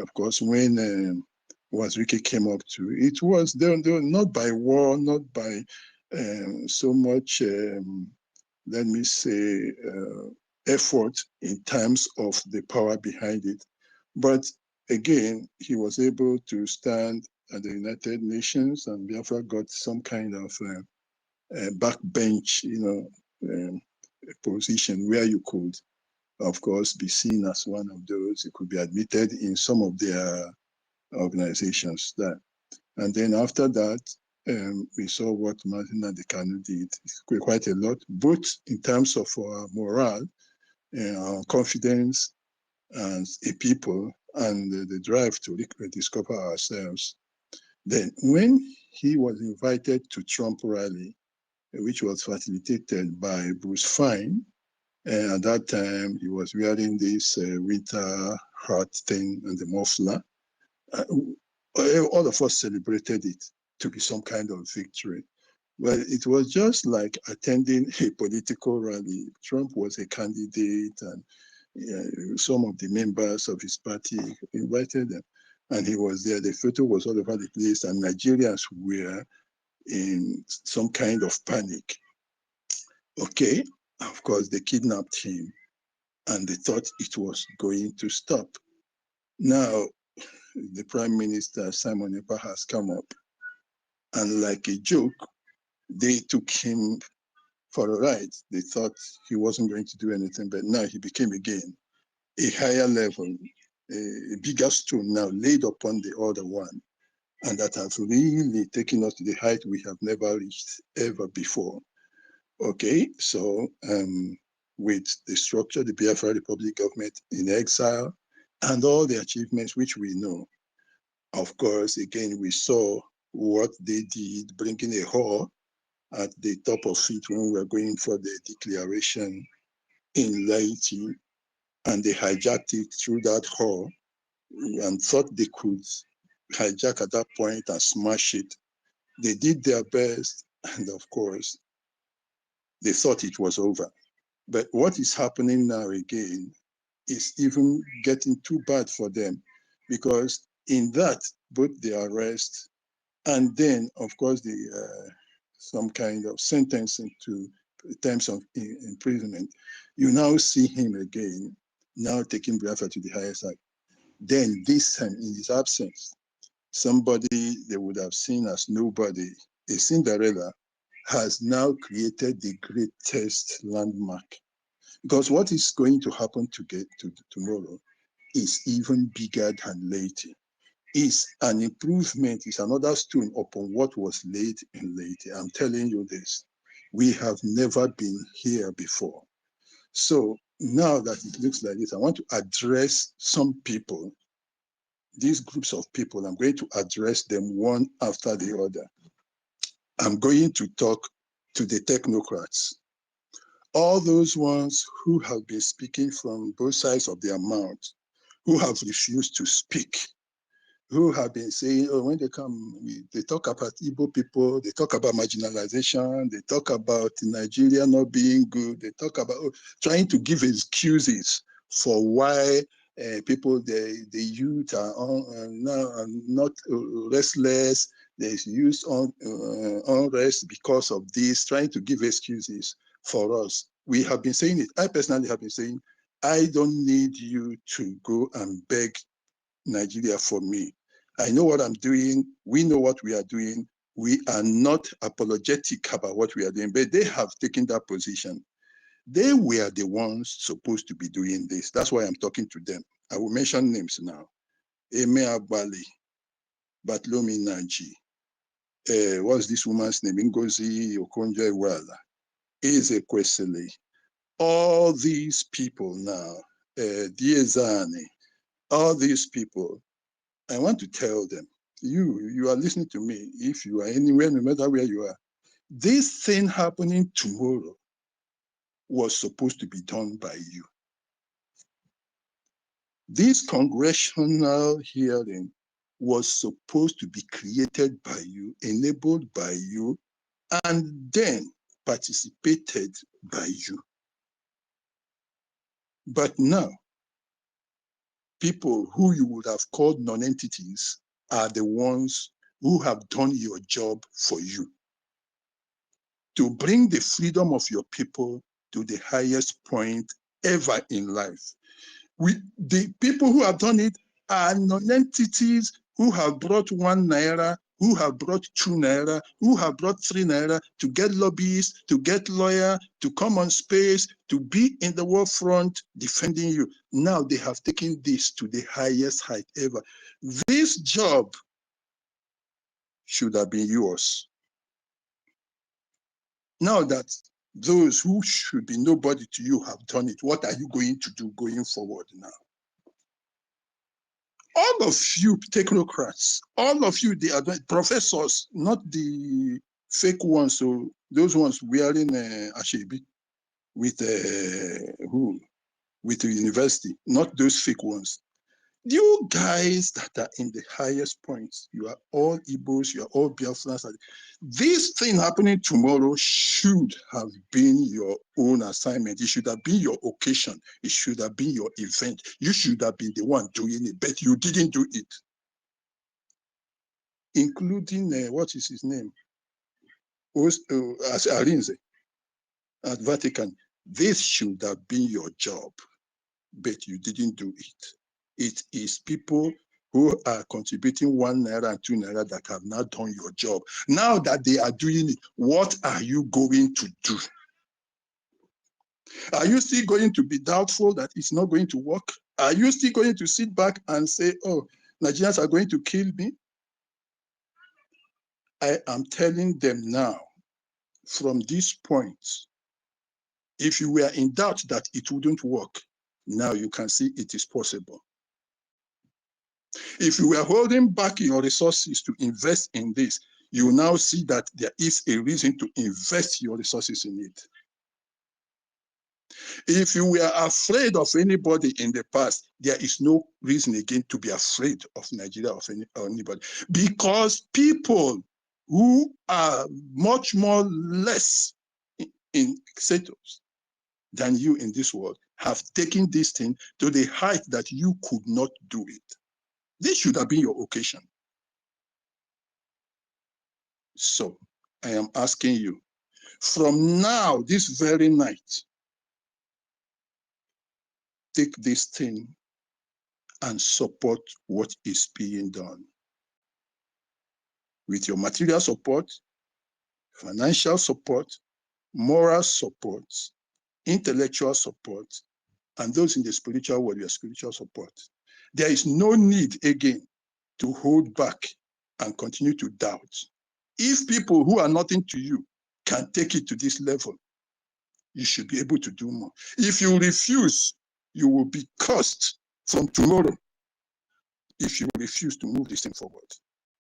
of course, when Wazirike came up to, it was not by war, not by so much, let me say, effort in terms of the power behind it. But again, he was able to stand at the United Nations, and Biafra got some kind of backbench, position where you could, of course, be seen as one of those. You could be admitted in some of their organizations. And then after that, we saw what Martin Adekanu did. Quite a lot, both in terms of our morale, our confidence as a people, and the drive to rediscover ourselves. Then when he was invited to Trump rally, which was facilitated by Bruce Fine, at that time he was wearing this winter hat thing and the muffler. All of us celebrated it to be some kind of victory. Well, it was just like attending a political rally. Trump was a candidate, and some of the members of his party invited them, and he was there. The photo was all over the place, and Nigerians were in some kind of panic. Okay, of course, they kidnapped him, and they thought it was going to stop. Now, the Prime Minister, Simon Ekpa, has come up, and like a joke, they took him for a ride. They thought he wasn't going to do anything, but now he became again a higher level, a bigger stone now laid upon the other one, and that has really taken us to the height we have never reached ever before. Okay, so with the structure, the Biafra Republic government in exile, and all the achievements which we know, of course, again, we saw what they did, bringing a whore at the top of it when we were going for the declaration in Laiti, and they hijacked it through that hall and thought they could hijack at that point and smash it. They did their best, and of course, they thought it was over. But what is happening now again is even getting too bad for them, because in that, both the arrest and then, of course, the some kind of sentencing to terms of imprisonment, you now see him again, now taking Biafra to the higher side. Then this time, in his absence, somebody they would have seen as nobody, a Cinderella, has now created the greatest landmark. Because what is going to happen to get to tomorrow is even bigger than Leyte. Is an improvement, is another stone upon what was laid in Leyte. I'm telling you this. We have never been here before. So now that it looks like this, I want to address some people, these groups of people. I'm going to address them one after the other. I'm going to talk to the technocrats, all those ones who have been speaking from both sides of their mouth, who have refused to speak, who have been saying, oh, when they come, they talk about Igbo people, they talk about marginalization, they talk about Nigeria not being good, they talk about trying to give excuses for why people, the youth are not restless, there's youth unrest because of this, trying to give excuses for us. We have been saying it. I personally have been saying, I don't need you to go and beg Nigeria for me. I know what I'm doing. We know what we are doing. We are not apologetic about what we are doing, but they have taken that position. They were the ones supposed to be doing this. That's why I'm talking to them. I will mention names now. Eme Agbali, Batlomi Naji, what's this woman's name? NGOZI Okonjo Iweala, Eze Kwesili. All these people now, Diezani, all these people, I want to tell them, you are listening to me, if you are anywhere, no matter where you are, this thing happening tomorrow was supposed to be done by you. This congressional hearing was supposed to be created by you, enabled by you, and then participated by you. But now, people who you would have called non-entities are the ones who have done your job for you. To bring the freedom of your people to the highest point ever in life. The people who have done it are non-entities who have brought 1 naira, who have brought 2 naira, who have brought 3 naira to get lobbyists, to get lawyers, to come on space, to be in the war front defending you. Now they have taken this to the highest height ever. This job should have been yours. Now that those who should be nobody to you have done it, what are you going to do going forward now? All of you technocrats, all of you, the professors, not the fake ones, so those ones wearing Ashebi with with the university, not those fake ones. You guys that are in the highest points, you are all Igbos, you are all Biafrans. This thing happening tomorrow should have been your own assignment. It should have been your occasion. It should have been your event. You should have been the one doing it, but you didn't do it. Including, what is his name? As Arinze at Vatican. This should have been your job, but you didn't do it. It is people who are contributing 1 naira and 2 naira that have not done your job. Now that they are doing it, what are you going to do? Are you still going to be doubtful that it's not going to work? Are you still going to sit back and say, oh, Nigerians are going to kill me? I am telling them now, from this point, if you were in doubt that it wouldn't work, now you can see it is possible. If you were holding back your resources to invest in this, you now see that there is a reason to invest your resources in it. If you were afraid of anybody in the past, there is no reason again to be afraid of Nigeria or anybody, because people who are much more less in status than you in this world have taken this thing to the height that you could not do it. This should have been your occasion. So I am asking you, from now, this very night, take this thing and support what is being done. With your material support, financial support, moral support, intellectual support, and those in the spiritual world, your spiritual support. There is no need again to hold back and continue to doubt. If people who are nothing to you can take it to this level, you should be able to do more. If you refuse, you will be cursed from tomorrow if you refuse to move this thing forward.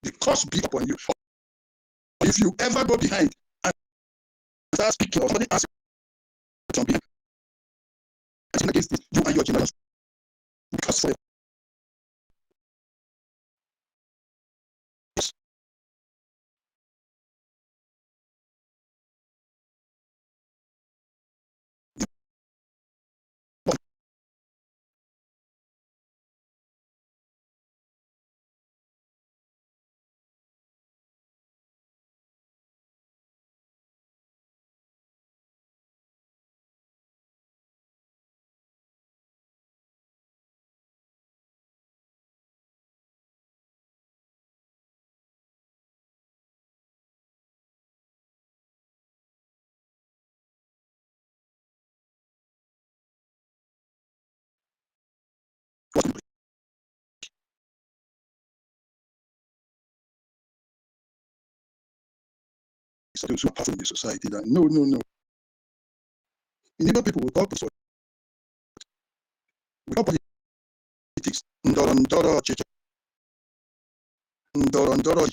The curse be upon you. If you ever go behind and start speaking or somebody asks you behind, against this, you and your generation will be cursed forever. those who are powerful in the society that no, no, no. In Igbo people, we call politics. We call politics.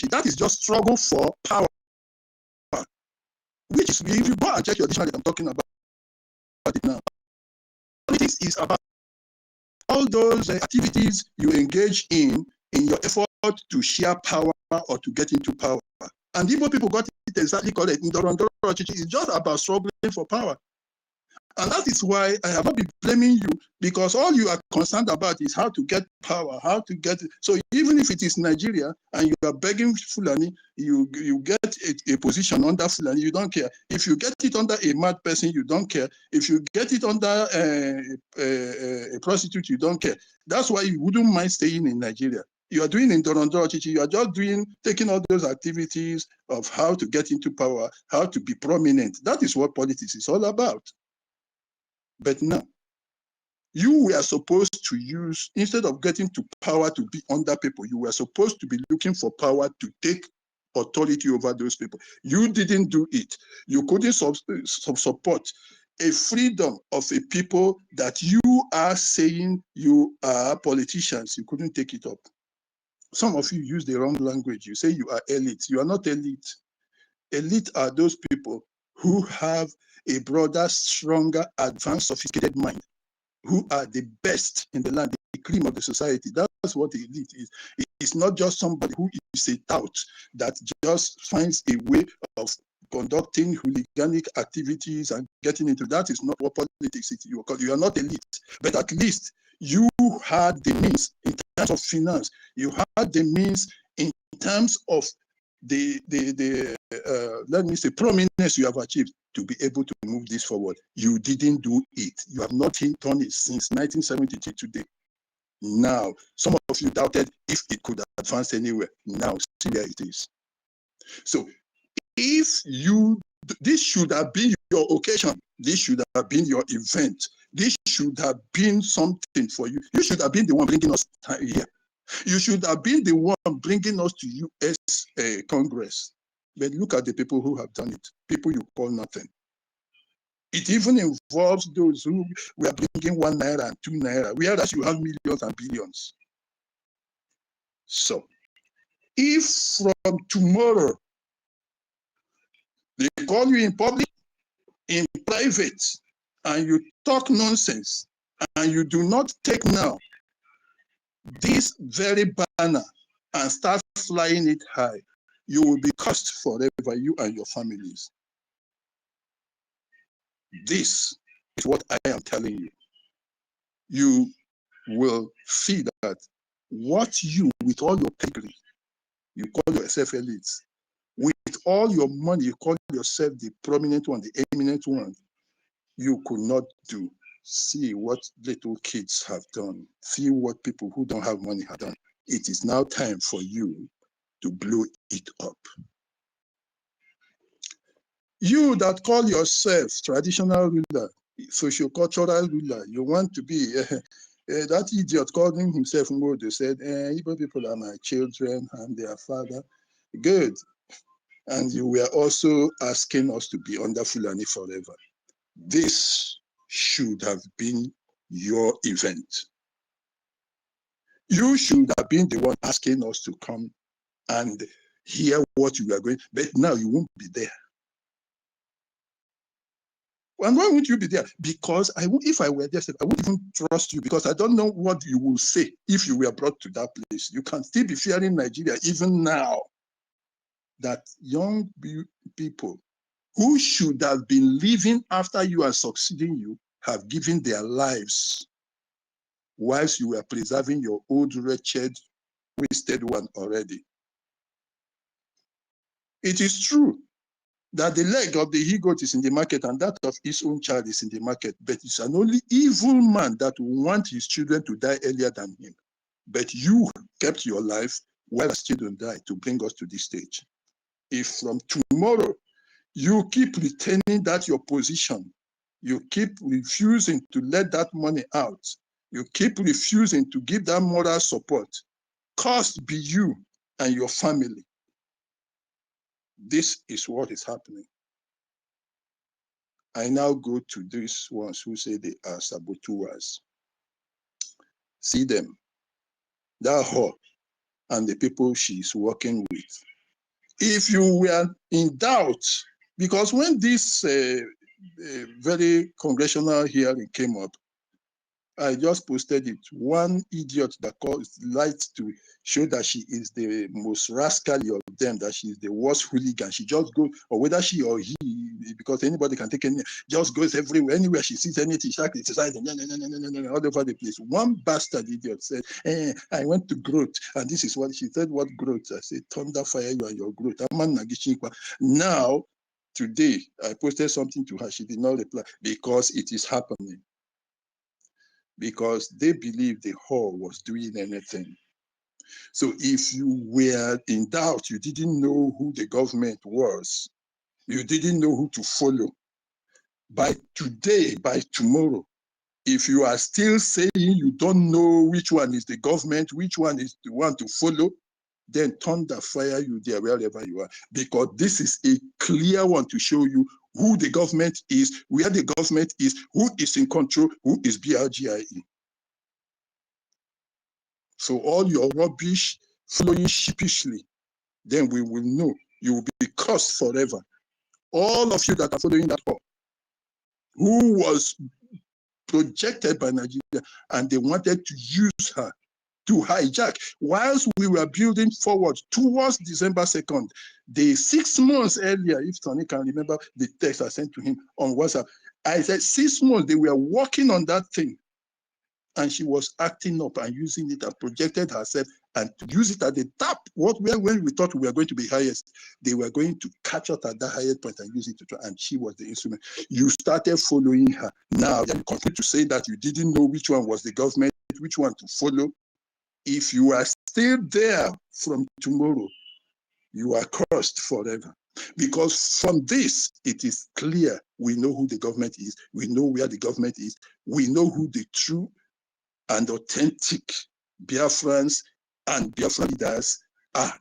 That is just struggle for power. Which is, if you go and check your dictionary, I'm talking about it now. Politics is about all those activities you engage in your effort to share power or to get into power. And Igbo people got it exactly correct. It's just about struggling for power. And that is why I have not been blaming you, because all you are concerned about is how to get power, how to get it. So even if it is Nigeria and you are begging Fulani, you get a position under Fulani, you don't care. If you get it under a mad person, you don't care. If you get it under a prostitute, you don't care. That's why you wouldn't mind staying in Nigeria. You are doing in Dorondoro Chichi, you are just taking all those activities of how to get into power, how to be prominent. That is what politics is all about. But now, you were supposed to use, instead of getting to power to be under people, you were supposed to be looking for power to take authority over those people. You didn't do it. You couldn't support a freedom of a people that you are saying you are politicians. You couldn't take it up. Some of you use the wrong language. You say you are elite. You are not elite. Elite are those people who have a broader, stronger, advanced, sophisticated mind, who are the best in the land, the cream of the society. That's what the elite is. It's not just somebody who is a tout that just finds a way of conducting hooliganic activities and getting into that. Is not what politics is. You are not elite, but at least you had the means in terms of finance. You had the means in terms of let me say, prominence you have achieved to be able to move this forward. You didn't do it. You have not done it since 1970 to today. Now, some of you doubted if it could advance anywhere. Now, see where it is. So, this should have been your occasion. This should have been your event. This should have been something for you. You should have been the one bringing us here. You should have been the one bringing us to U.S. Congress. But look at the people who have done it, people you call nothing. It even involves those who were bringing 1 naira and 2 naira, whereas you have millions and billions. So, if from tomorrow they call you in public, in private, and you talk nonsense, and you do not take now this very banner and start flying it high, you will be cursed forever, you and your families. This is what I am telling you. You will see that what you, with all your pedigree, you call yourself elites, with all your money, you call yourself the prominent one, the eminent one, you could not do. See what little kids have done. See what people who don't have money have done. It is now time for you to blow it up. You that call yourself traditional ruler, socio-cultural ruler, you want to be, that idiot calling himself Mode said, Igbo people are my children and their father. Good. And you were also asking us to be under Fulani forever. This should have been your event. You should have been the one asking us to come and hear what you are going, but now you won't be there. And why won't you be there? Because if I were there, I wouldn't even trust you, because I don't know what you will say if you were brought to that place. You can still be fearing Nigeria even now, that young people who should have been living after you and succeeding you have given their lives whilst you were preserving your old, wretched, wasted one already. It is true that the leg of the he-goat is in the market and that of his own child is in the market, but it's an only evil man that will want his children to die earlier than him. But you kept your life while his children died to bring us to this stage. If from tomorrow you keep retaining that your position, you keep refusing to let that money out, you keep refusing to give that moral support, cursed be you and your family. This is what is happening. I now go to these ones who say they are saboteurs. See them, that whore and the people she's working with. If you were in doubt, because when this very congressional hearing came up, I just posted it. One idiot that likes to show that she is the most rascally of them, that she is the worst hooligan. She just goes, or whether she or he, because anybody can take any, just goes everywhere. Anywhere she sees anything, she criticizes all over the place. One bastard idiot said, I went to growth, and this is what she said. What growth? I said, thunder fire you and your growth. Now, today, I posted something to her. She did not reply because it is happening. Because they believe the whore was doing anything. So if you were in doubt, you didn't know who the government was, you didn't know who to follow, by today, by tomorrow, if you are still saying you don't know which one is the government, which one is the one to follow, then thunder fire you there wherever you are. Because this is a clear one to show you who the government is, where the government is, who is in control, who is BRGIE. So all your rubbish flowing sheepishly, then we will know you will be cursed forever. All of you that are following that law, who was projected by Nigeria, and they wanted to use her to hijack. Whilst we were building forward towards December 2nd, the 6 months earlier, if Tony can remember the text I sent to him on WhatsApp, I said 6 months they were working on that thing. And she was acting up and using it and projected herself and to use it at the top. When we thought we were going to be highest, they were going to catch us at that highest point and use it to try, and she was the instrument. You started following her. Now you continue to say that you didn't know which one was the government, which one to follow. If you are still there from tomorrow, you are cursed forever. Because from this, it is clear we know who the government is, we know where the government is, we know who the true and authentic Biafrans and Biafra leaders are.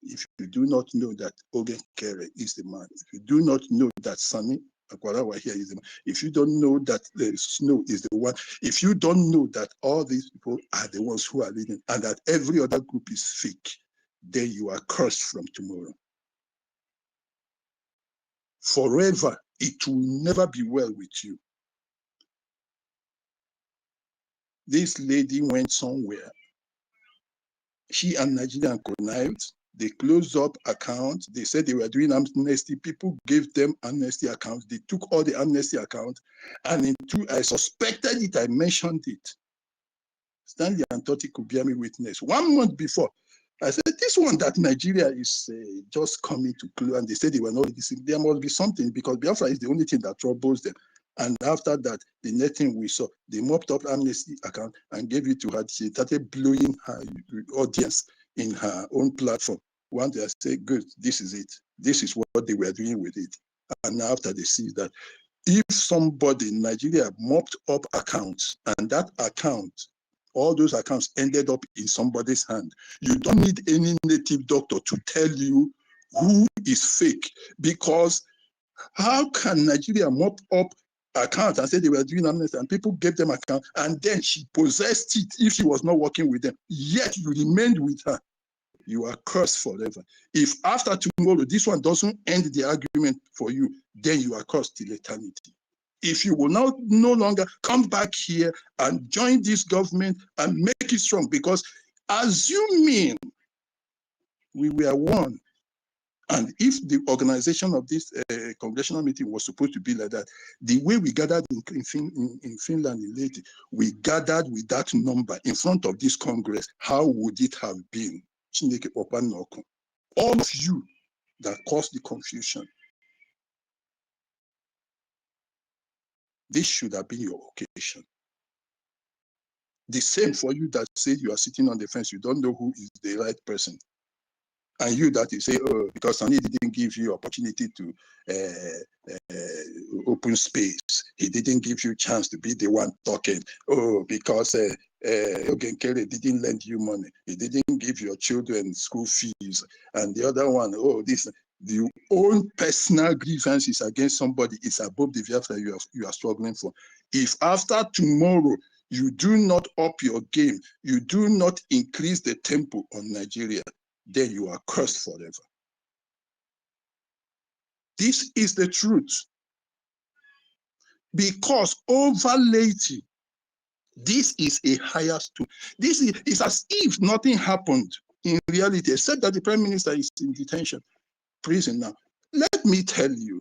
If you do not know that Ogen Kere is the man, if you do not know that Sani Akwarawa here is the man, if you don't know that the Snow is the one, if you don't know that all these people are the ones who are leading and that every other group is fake, then you are cursed from tomorrow. Forever, it will never be well with you. This lady went somewhere. She and Nigeria connived. They closed up accounts. They said they were doing amnesty. People gave them amnesty accounts. They took all the amnesty accounts. And I suspected it. I mentioned it. Stanley and Totti could bear me witness. 1 month before, I said, this one that Nigeria is just coming to clue. And they said they were not listening. There must be something because Biafra is the only thing that troubles them. And after that, the next thing we saw, they mopped up amnesty account and gave it to her. She started blowing her audience in her own platform. One day I said, good, this is it. This is what they were doing with it. And after they see that, if somebody in Nigeria mopped up accounts and that account, all those accounts ended up in somebody's hand, you don't need any native doctor to tell you who is fake, because how can Nigeria mop up account and say they were doing amnesty and people gave them account and then she possessed it if she was not working with them, yet you remained with her? You are cursed forever. If after tomorrow this one doesn't end the argument for you, then you are cursed till eternity. If you will now no longer come back here and join this government and make it strong, because assuming we were one, and if the organization of this congressional meeting was supposed to be like that, the way we gathered in Finland in Leyte, we gathered with that number in front of this Congress, how would it have been? All of you that caused the confusion, this should have been your occasion. The same for you that say you are sitting on the fence, you don't know who is the right person. And you that you say, oh, because Sani didn't give you opportunity to open space. He didn't give you chance to be the one talking. Oh, because Ogenkere didn't lend you money. He didn't give your children school fees. And the other one, oh, this, the own personal grievances against somebody is above the Biafra you are struggling for. If after tomorrow you do not up your game, you do not increase the tempo on Nigeria, then you are cursed forever. This is the truth. Because over laity, this is a higher stool. This is as if nothing happened in reality, except that the Prime Minister is in detention, prison now. Let me tell you,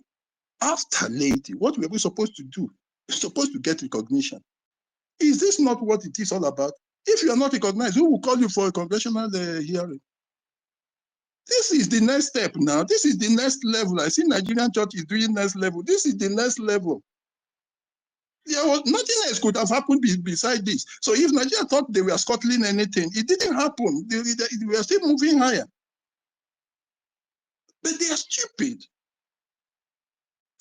after laity, what were we supposed to do? We're supposed to get recognition. Is this not what it is all about? If you are not recognized, who will call you for a congressional hearing? This is the next step now. This is the next level. I see Nigerian church is doing next level. This is the next level. There was nothing else could have happened beside this. So if Nigeria thought they were scuttling anything, it didn't happen. They were still moving higher. But they are stupid.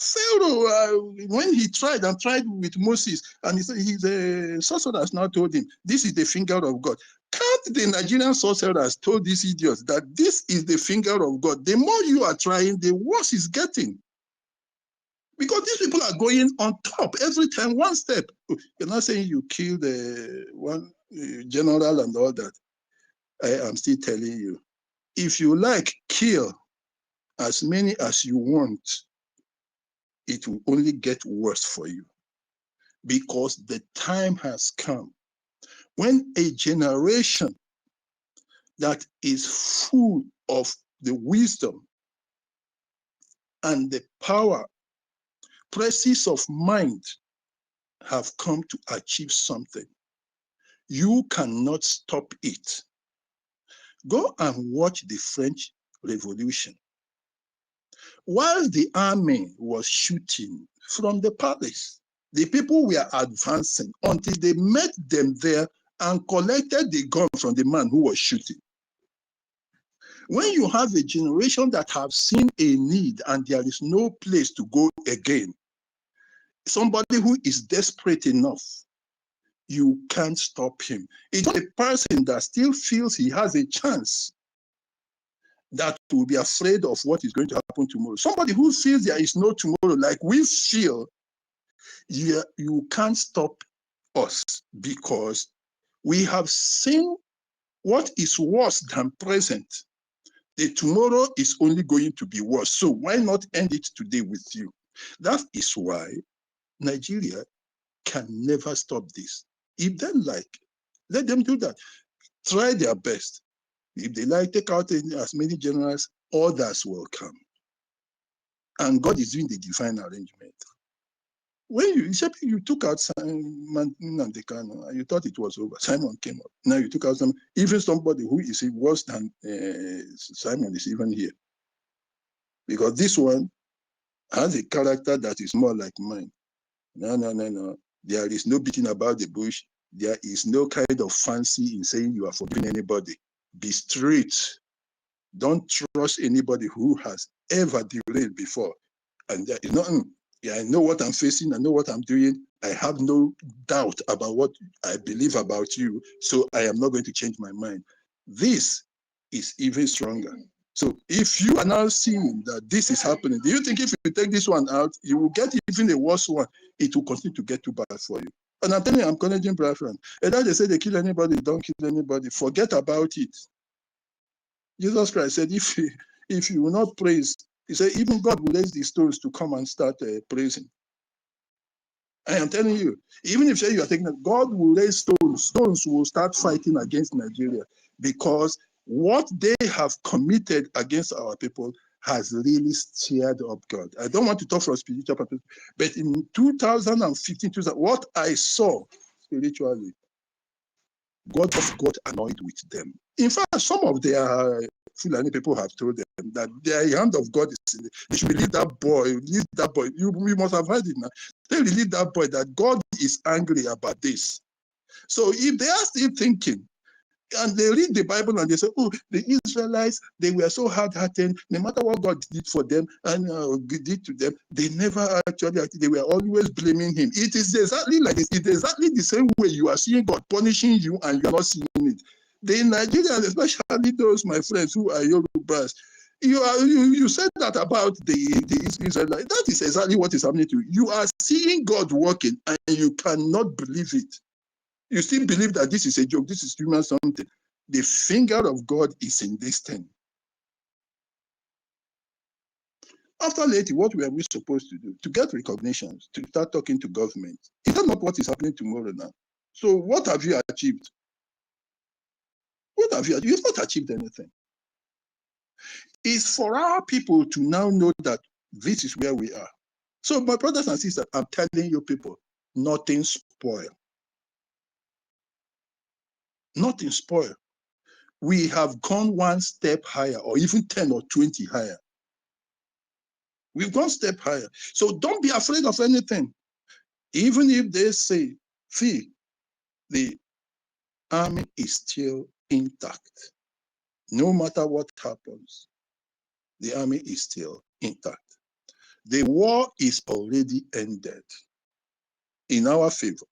Pharaoh, when he tried with Moses, and his sorcerers now told him, this is the finger of God. Can't the Nigerian sorcerers told these idiots that this is the finger of God? The more you are trying, the worse it's getting. Because these people are going on top every time, one step. You're not saying you killed one general and all that. I am still telling you, if you like, kill as many as you want, it will only get worse for you. Because the time has come when a generation that is full of the wisdom and the power, presence of mind have come to achieve something. You cannot stop it. Go and watch the French Revolution. While the army was shooting from the palace, the people were advancing until they met them there and collected the gun from the man who was shooting. When you have a generation that have seen a need and there is no place to go again, somebody who is desperate enough, you can't stop him. It's a person that still feels he has a chance that will be afraid of what is going to happen tomorrow. Somebody who feels there is no tomorrow, like we feel, you can't stop us because we have seen what is worse than present. The tomorrow is only going to be worse. So why not end it today with you? That is why Nigeria can never stop this. If they like, let them do that. Try their best. If they like, take out as many generals, others will come. And God is doing the divine arrangement. When you took out Simon Nandekano, you thought it was over. Simon came up. Now you took out even somebody who is worse than Simon is even here. Because this one has a character that is more like mine. No. There is no beating about the bush. There is no kind of fancy in saying you are forgiving anybody. Be straight. Don't trust anybody who has ever derailed before. And there is nothing. Yeah, I know what I'm facing. I know what I'm doing. I have no doubt about what I believe about you. So I am not going to change my mind. This is even stronger. So if you are now seeing that this is happening, do you think if you take this one out, you will get even a worse one? It will continue to get too bad for you. And I'm telling you, I'm encouraging BIAFRANS. And then they say they kill anybody, don't kill anybody. Forget about it. Jesus Christ said, if you will not praise, he said, even God will raise the stones to come and start praising. I am telling you, even if you are taking it, God will raise stones. Stones will start fighting against Nigeria because what they have committed against our people has really stirred up God. I don't want to talk from spiritual perspective, but in 2015, what I saw spiritually, God got annoyed with them. In fact, some of their Fulani people have told them that the hand of God is in it. They should release that boy, release that boy. We must have heard it now. They release that boy, that God is angry about this. So if they are still thinking, And they read the Bible and they say, oh, the Israelites, they were so hard-hearted. No matter what God did for them and did to them, they never actually, they were always blaming him. It is exactly like this. It is exactly the same way you are seeing God punishing you and you are not seeing it. The Nigerians, especially those, my friends, who are Yorubas, you said that about the Israelites. That is exactly what is happening to you. You are seeing God working and you cannot believe it. You still believe that this is a joke, this is human something. The finger of God is in this thing. After later, what were we supposed to do? To get recognition, to start talking to government. Is that not what is happening tomorrow now? So what have you achieved? What have you achieved? You've not achieved anything. It's for our people to now know that this is where we are. So my brothers and sisters, I'm telling you people, nothing spoil. Nothing spoil. We have gone one step higher, or even 10 or 20 higher. We've gone step higher. So don't be afraid of anything. Even if they say, see, the army is still intact. No matter what happens, the army is still intact. The war is already ended in our favor.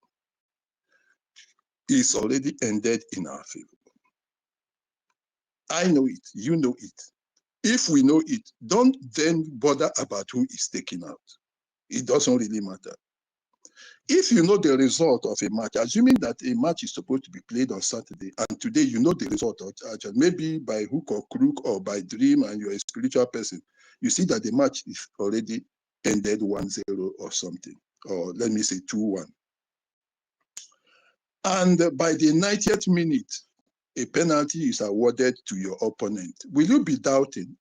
It's already ended in our favor. I know it, you know it. If we know it, don't then bother about who is taken out. It doesn't really matter. If you know the result of a match, assuming that a match is supposed to be played on Saturday, and today you know the result of it, maybe by hook or crook or by dream, and you're a spiritual person, you see that the match is already ended 1-0 or something, or let me say 2-1. And by the 90th minute, a penalty is awarded to your opponent. Will you be doubting?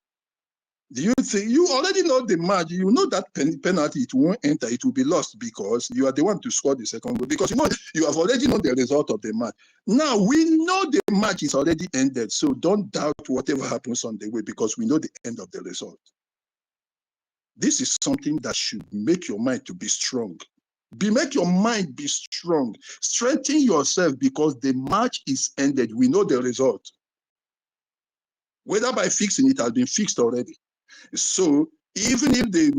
Do you think you already know the match? You know that penalty, it won't enter, it will be lost because you are the one to score the second goal. Because you know you have already known the result of the match. Now we know the match is already ended, so don't doubt whatever happens on the way because we know the end of the result. This is something that should make your mind to be strong. Make your mind be strong. Strengthen yourself because the match is ended. We know the result. Whether by fixing it has been fixed already. So even if they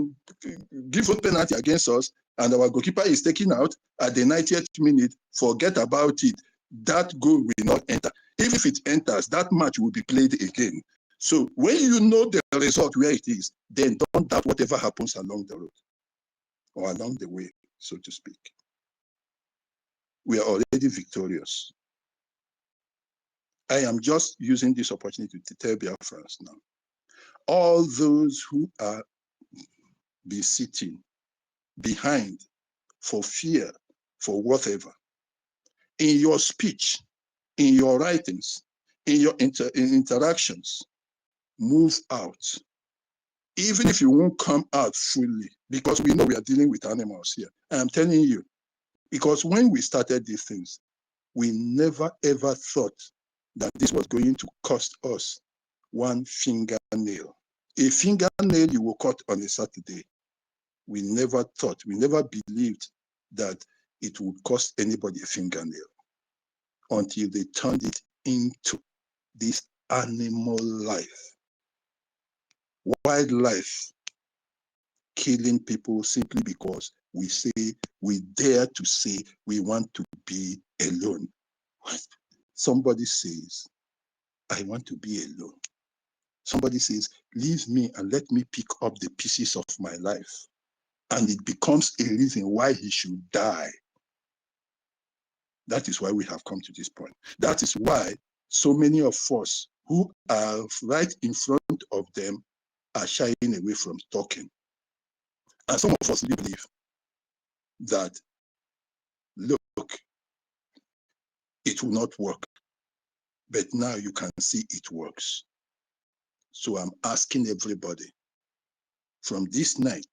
give a penalty against us and our goalkeeper is taken out at the 90th minute, forget about it. That goal will not enter. Even if it enters, that match will be played again. So when you know the result where it is, then don't doubt whatever happens along the road or along the way, so to speak. We are already victorious. I am just using this opportunity to tell BIAFRANS now. All those who are be sitting behind for fear, for whatever, in your speech, in your writings, in your interactions, move out. Even if you won't come out fully, because we know we are dealing with animals here. I'm telling you, because when we started these things, we never ever thought that this was going to cost us one fingernail. A fingernail you will cut on a Saturday. We never thought, we never believed that it would cost anybody a fingernail until they turned it into this animal life. Wildlife killing people simply because we dare to say we want to be alone. What? Somebody says, I want to be alone. Somebody says, leave me and let me pick up the pieces of my life. And it becomes a reason why he should die. That is why we have come to this point. That is why so many of us who are right in front of them are shying away from talking. And some of us believe that, look, it will not work. But now you can see it works. So I'm asking everybody, from this night,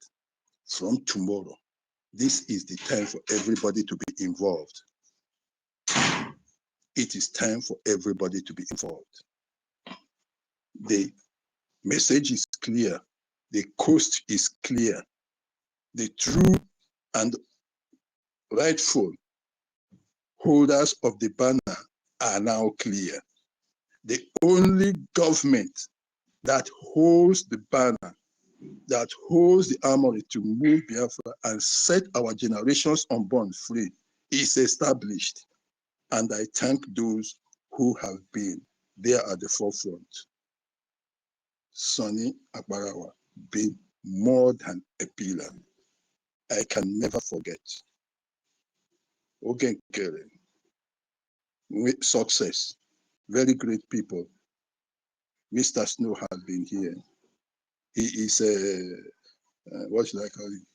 from tomorrow, this is the time for everybody to be involved. It is time for everybody to be involved. The message is clear. The coast is clear. The true and rightful holders of the banner are now clear. the only government that holds the banner, that holds the armory to move Biafra and set our generations unborn free is established. And I thank those who have been there at the forefront. Sonny Agbarawa being more than a pillar. I can never forget. Ogenkere, with success, very great people. Mr. Snow has been here. He is what should I call him?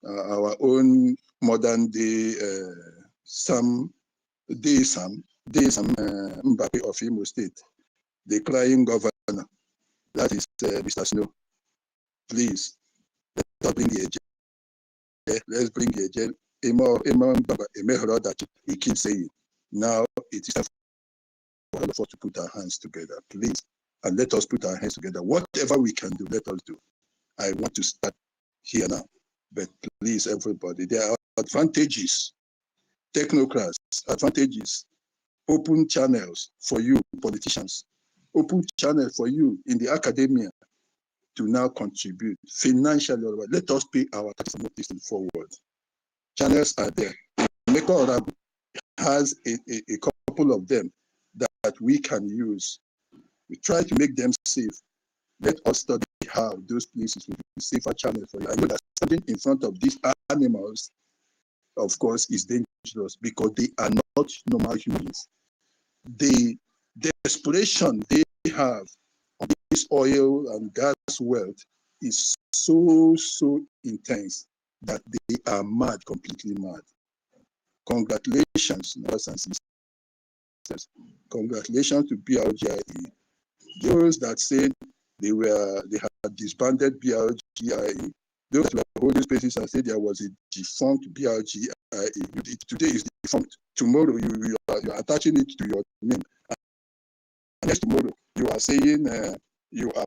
Our own modern day Sam Mbappe of Imo State, the crying governor. That is Mr. Snow. Please, let's bring the agent. Let's bring the agent. That he keeps saying. Now it is time for all of us to put our hands together, please, and let us put our hands together. Whatever we can do, let us do. I want to start here now, but please, everybody, there are advantages, technocrats, advantages, open channels for you, politicians, open channel for you in the academia to now contribute financially. Let us pay our taxes and move this forward. Channels are there. Meko has a couple of them that we can use. We try to make them safe. Let us study how those places will be safer channels for you. I know that standing in front of these animals, of course, is dangerous because they are not normal humans. The desperation they have on this oil and gas wealth is so intense that they are mad, completely mad. Congratulations, brothers and sisters. Congratulations to BRGIE. Those that said they had disbanded BRGIE, those that were holding spaces and said there was a defunct BRGIE. Today is defunct. Tomorrow you are attaching it to your name. And next tomorrow you are saying you are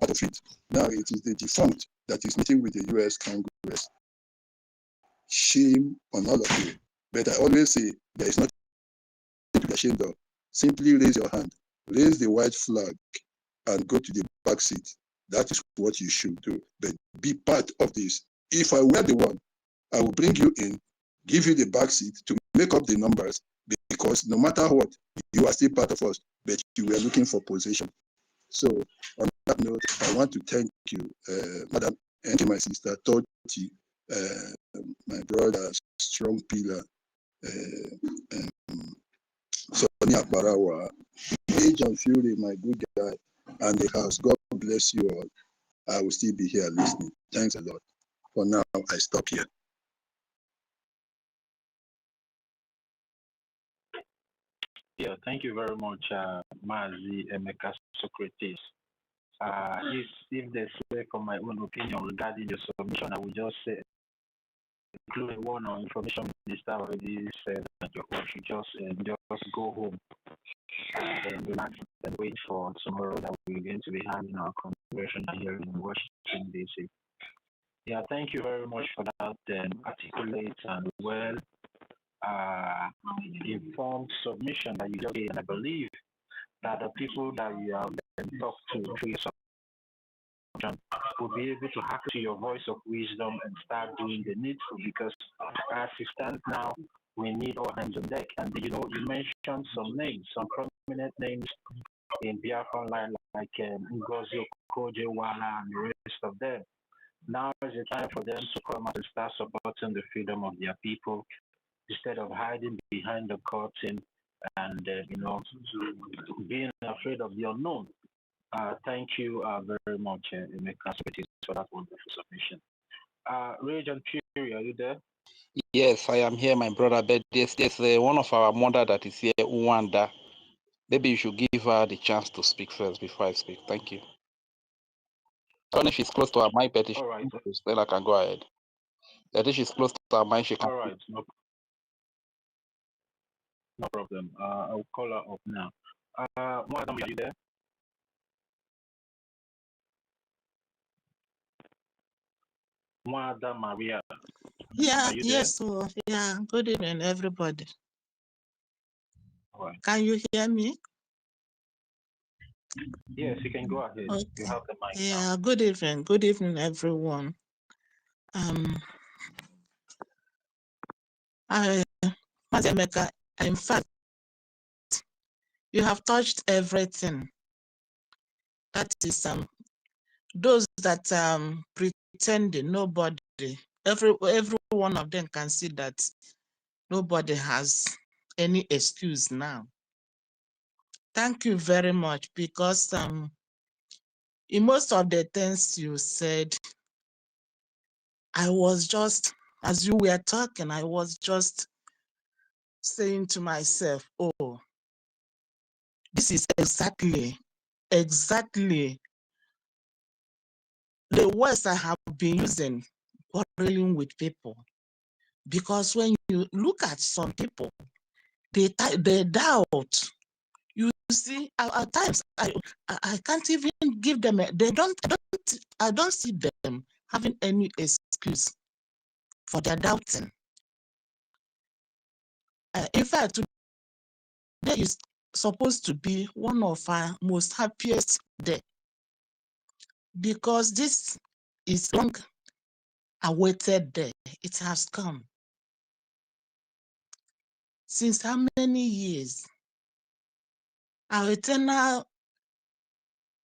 part of it. Now it is the defunct that is meeting with the US Congress. Shame on all of you. But I always say there is nothing to be ashamed of. Simply raise your hand, raise the white flag, and go to the back seat. That is what you should do. But be part of this. If I were the one, I will bring you in, give you the back seat to make up the numbers, because no matter what, you are still part of us, but you were looking for position. So on that note, I want to thank you, Madam, and my sister, Toti, my brother, strong pillar, Sonny Agbarawa, Agent Fury, my good guy, and the house. God bless you all. I will still be here listening. Thanks a lot. For now, I stop here. Yeah, thank you very much, Mazi Emeka Socrates. If they say from my own opinion regarding your submission, I will just say, including one on information minister already said that you should just go home and relax and wait for tomorrow that we're going to be having our congressional hearing in Washington, D.C. Yeah, thank you very much for that articulate and well informed submission that you just gave. And I believe that the people that you have talked to through your submission will be able to hack to your voice of wisdom and start doing the needful, because as it stands now, we need all hands on deck. And you mentioned some names, some prominent names in Biafran line, like NGOZI, OGOJA, and the rest of them. Now is the time for them to come out and start supporting the freedom of their people, instead of hiding behind the curtain and being afraid of the unknown. Thank you very much, Emeka, for that wonderful submission. Rage and Fury, are you there? Yes, I am here, my brother. But there's one of our mother that is here, Uwanda. Maybe you should give her the chance to speak first before I speak. Thank you. I don't know if she's close to her mic, but if then I can go ahead. I think she's close to her mic. She can. All right, no problem. I'll call her up now. Madam, are you there? Madam Maria. Yeah, yes, yeah. Good evening, everybody. All right. Can you hear me? Yes, you can go ahead. You Okay. have the mic now. Yeah, good evening. Good evening, everyone. Mazemeka, in fact, you have touched everything. That is those that pretending nobody, every one of them can see that nobody has any excuse now. Thank you very much, because in most of the things you said, I was just, as you were talking, I was just saying to myself, oh, this is exactly the words I have been using quarreling with people. Because when you look at some people, they doubt. You see, at times I can't even give them. I don't see them having any excuse for their doubting. In fact, today is supposed to be one of our most happiest days, because this is long awaited day. It has come. Since how many years? Our eternal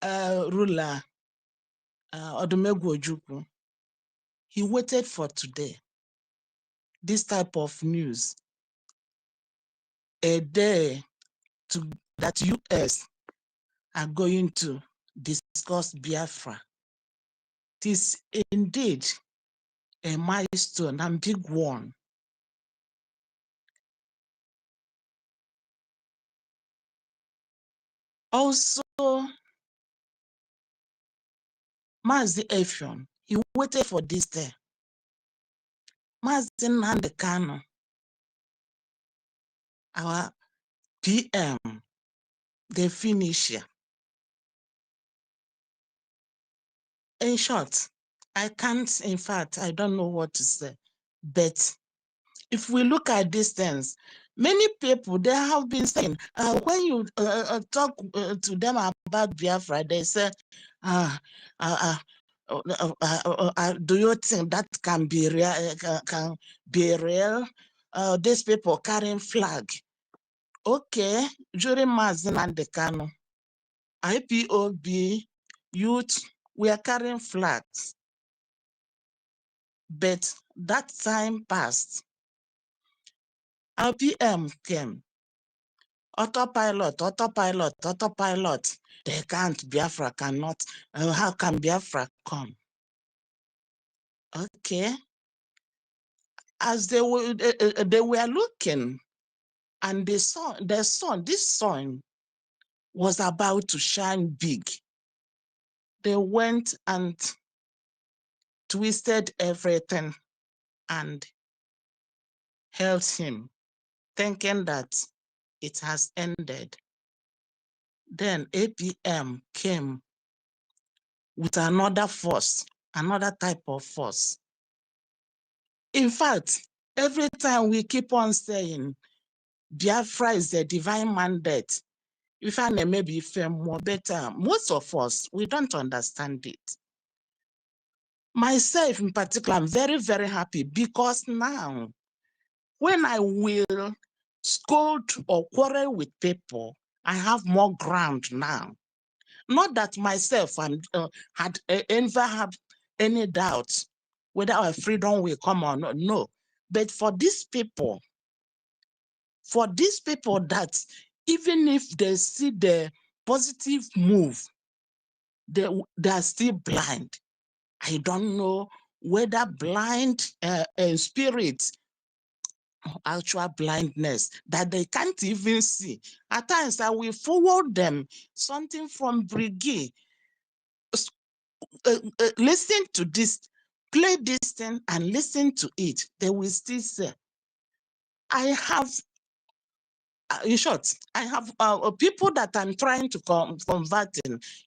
ruler, Odumegwu Ojukwu, he waited for today. This type of news, a day that US are going to discuss Biafra. It is indeed a milestone and big one. Also, Mazi Effiong, he waited for this day. Mazi Nnamdi Kanu, our PM, the finisher. In short, I can't, in fact, I don't know what to say. But if we look at these things, many people, they have been saying, when you talk to them about Biafra, they say, do you think that can be real? These people carrying flag. Okay, during Mazi Nnamdi Kanu, IPOB youth were carrying flags. But that time passed. Our PM came. Autopilot. They can't, Biafra cannot. How can Biafra come? Okay. As they were looking, and they saw this sun was about to shine big. They went and twisted everything and held him, thinking that it has ended. Then APM came with another force, another type of force. In fact, every time we keep on saying Biafra is a divine mandate, if I may be more better, most of us, we don't understand it. Myself in particular, I'm very, very happy, because now, when I will scold or quarrel with people, I have more ground now. Not that myself had ever had any doubt whether our freedom will come or not, no. But for these people that even if they see the positive move, they are still blind. I don't know whether blind spirit, actual blindness, that they can't even see. At times I will forward them something from BRGIE. Listen to this, play this thing and listen to it. They will still say, I have, in short, I have people that I'm trying to convert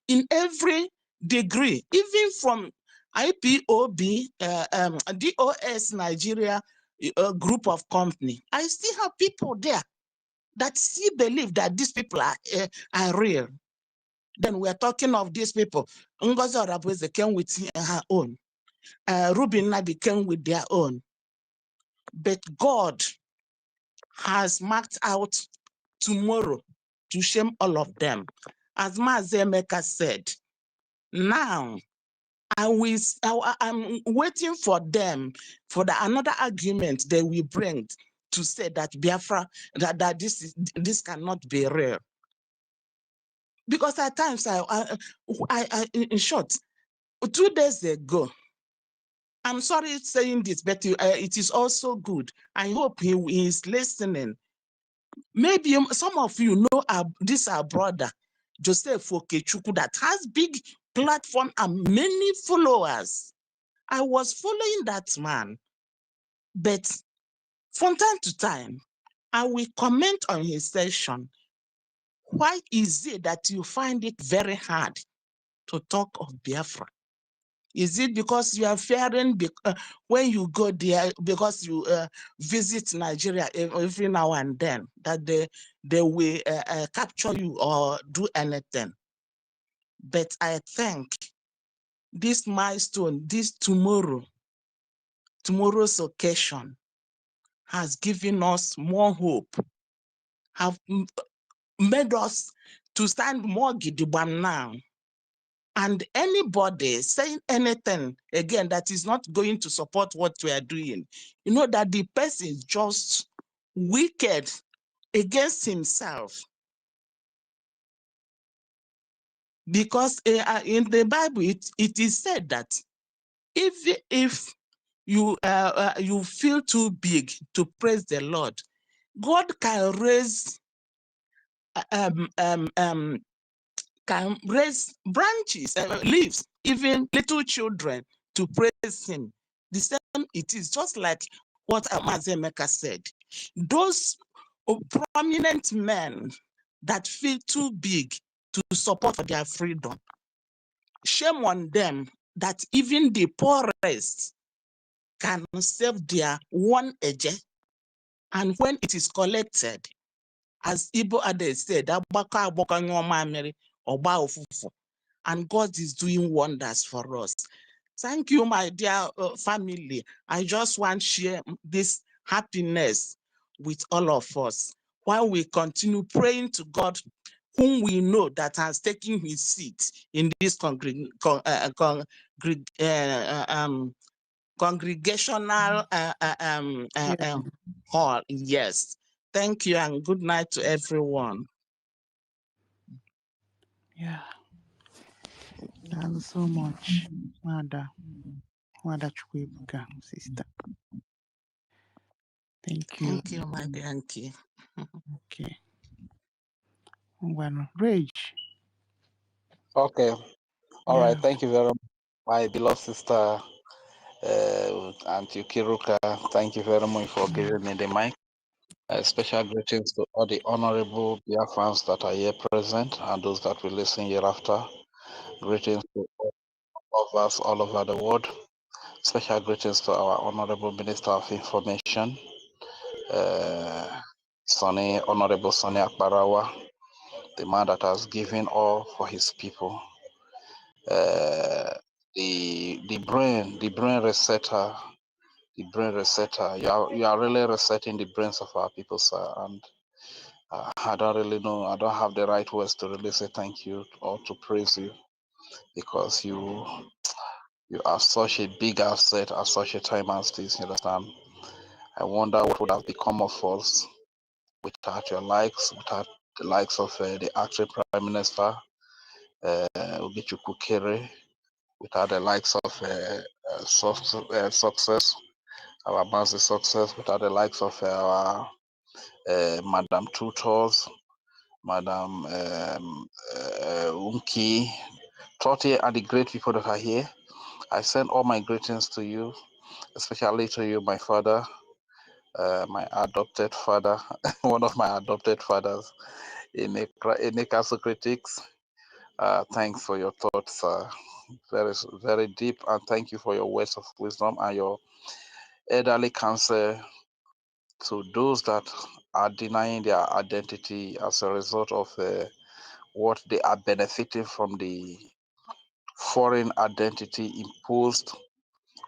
in every degree, even from IPOB, DOS Nigeria group of company. I still have people there that still believe that these people are real. Then we are talking of these people. Ngozi Orabueze came with her own. Ruby Nadi came with their own. But God has marked out tomorrow to shame all of them. As Mazi Emeka said, now I'm waiting for them for another argument they will bring to say that Biafra, that this cannot be real. Because at times, in short, 2 days ago, I'm sorry saying this, but it is also good. I hope he is listening. Maybe some of you know this our brother, Joseph Okechukwu, that has big platform and many followers. I was following that man, but from time to time, I will comment on his session. Why is it that you find it very hard to talk of Biafra? Is it because you are fearing when you go there, because you visit Nigeria every now and then, that they will capture you or do anything? But I think this milestone, this tomorrow's occasion has given us more hope, have made us to stand more gidigam now. And anybody saying anything, again, that is not going to support what we are doing, you know that the person is just wicked against himself. Because in the Bible, it is said that if you you feel too big to praise the Lord, God can raise can raise branches, leaves, even little children to praise him. The same it is, just like what Mazi Emeka said. Those prominent men that feel too big to support for their freedom, shame on them that even the poorest can save their one eje. And when it is collected, as Igbo Ade said, and God is doing wonders for us. Thank you, my dear family. I just want to share this happiness with all of us while we continue praying to God, whom we know that has taken his seat in this congregational hall. Yes. Thank you and good night to everyone. Yeah. Thank you so much, Mada Chukwibuka, sister. Thank you. Thank you, my auntie. Okay. Well, Rage. Okay. All right. Yeah. Thank you very much, my beloved sister, Auntie Kiruka. Thank you very much for giving me the mic. Special greetings to all the honorable Biafrans that are here present and those that will listen hereafter. Greetings to all of us all over the world. Special greetings to our honorable Minister of Information, Honorable Sonny Akbarawa, the man that has given all for his people. The brain resetter, You are really resetting the brains of our people, sir. And I don't really know. I don't have the right words to really say thank you or to praise you, because you are such a big asset at such a time as this. You understand? I wonder what would have become of us without your likes, without the likes of the acting Prime Minister, Obichukwu Kere, without the likes of Success, our massive Success, without the likes of our Madam Tutors, Madam Unki, Toti, and the great people that are here. I send all my greetings to you, especially to you, my father, my adopted father, one of my adopted fathers, Ineka Critics. Thanks for your thoughts, very, very deep, and thank you for your words of wisdom and your elderly counsel to those that are denying their identity as a result of what they are benefiting from the foreign identity imposed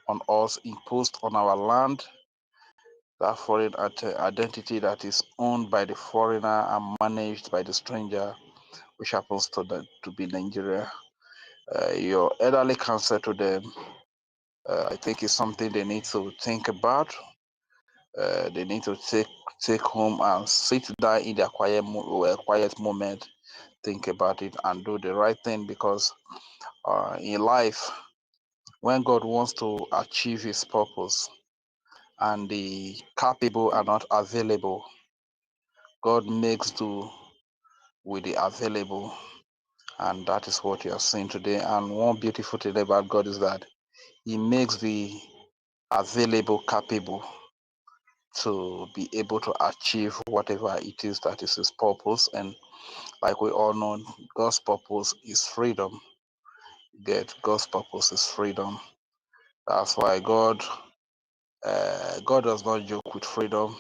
on us, imposed on our land, that foreign identity that is owned by the foreigner and managed by the stranger, which happens to be Nigeria. Your elderly counsel to them, I think, is something they need to think about. They need to take home and sit down in their quiet moment, think about it, and do the right thing, because in life, when God wants to achieve his purpose and the capable are not available, God makes do with the available. And that is what you are seeing today. And one beautiful thing about God is that he makes the available capable to be able to achieve whatever it is that is his purpose. And like we all know, God's purpose is freedom. God's purpose is freedom. That's why God does not joke with freedom.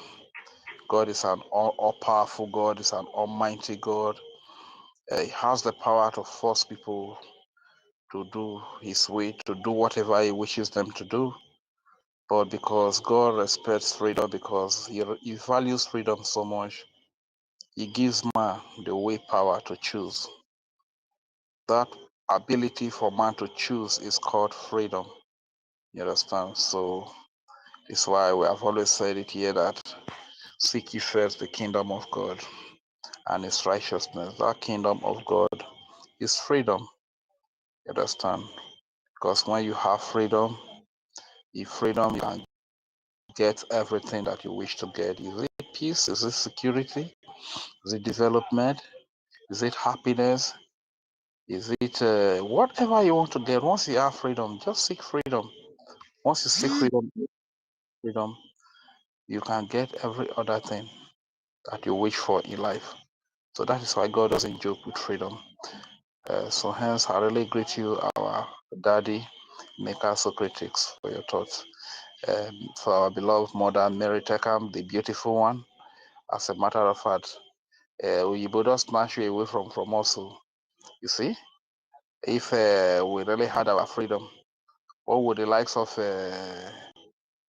God is an all-powerful God, is an almighty God. He has the power to force people to do his way, to do whatever he wishes them to do. But because God respects freedom, because he values freedom so much, he gives man the way power to choose. That ability for man to choose is called freedom. You understand? So it's why we have always said it here that seek ye first the kingdom of God and his righteousness. That kingdom of God is freedom. You understand? Because when you have freedom, you can get everything that you wish to get. Is it peace? Is it security? Is it development? Is it happiness? Is it whatever you want to get? Once you have freedom, just seek freedom. Once you seek freedom, you can get every other thing that you wish for in life. So that is why God doesn't joke with freedom. So hence, I really greet you, our daddy, Maker Socrates, for your thoughts. For our beloved mother, Mary Tekam, the beautiful one. As a matter of fact, we both snatch you away from us. You see, if we really had our freedom, what would the likes of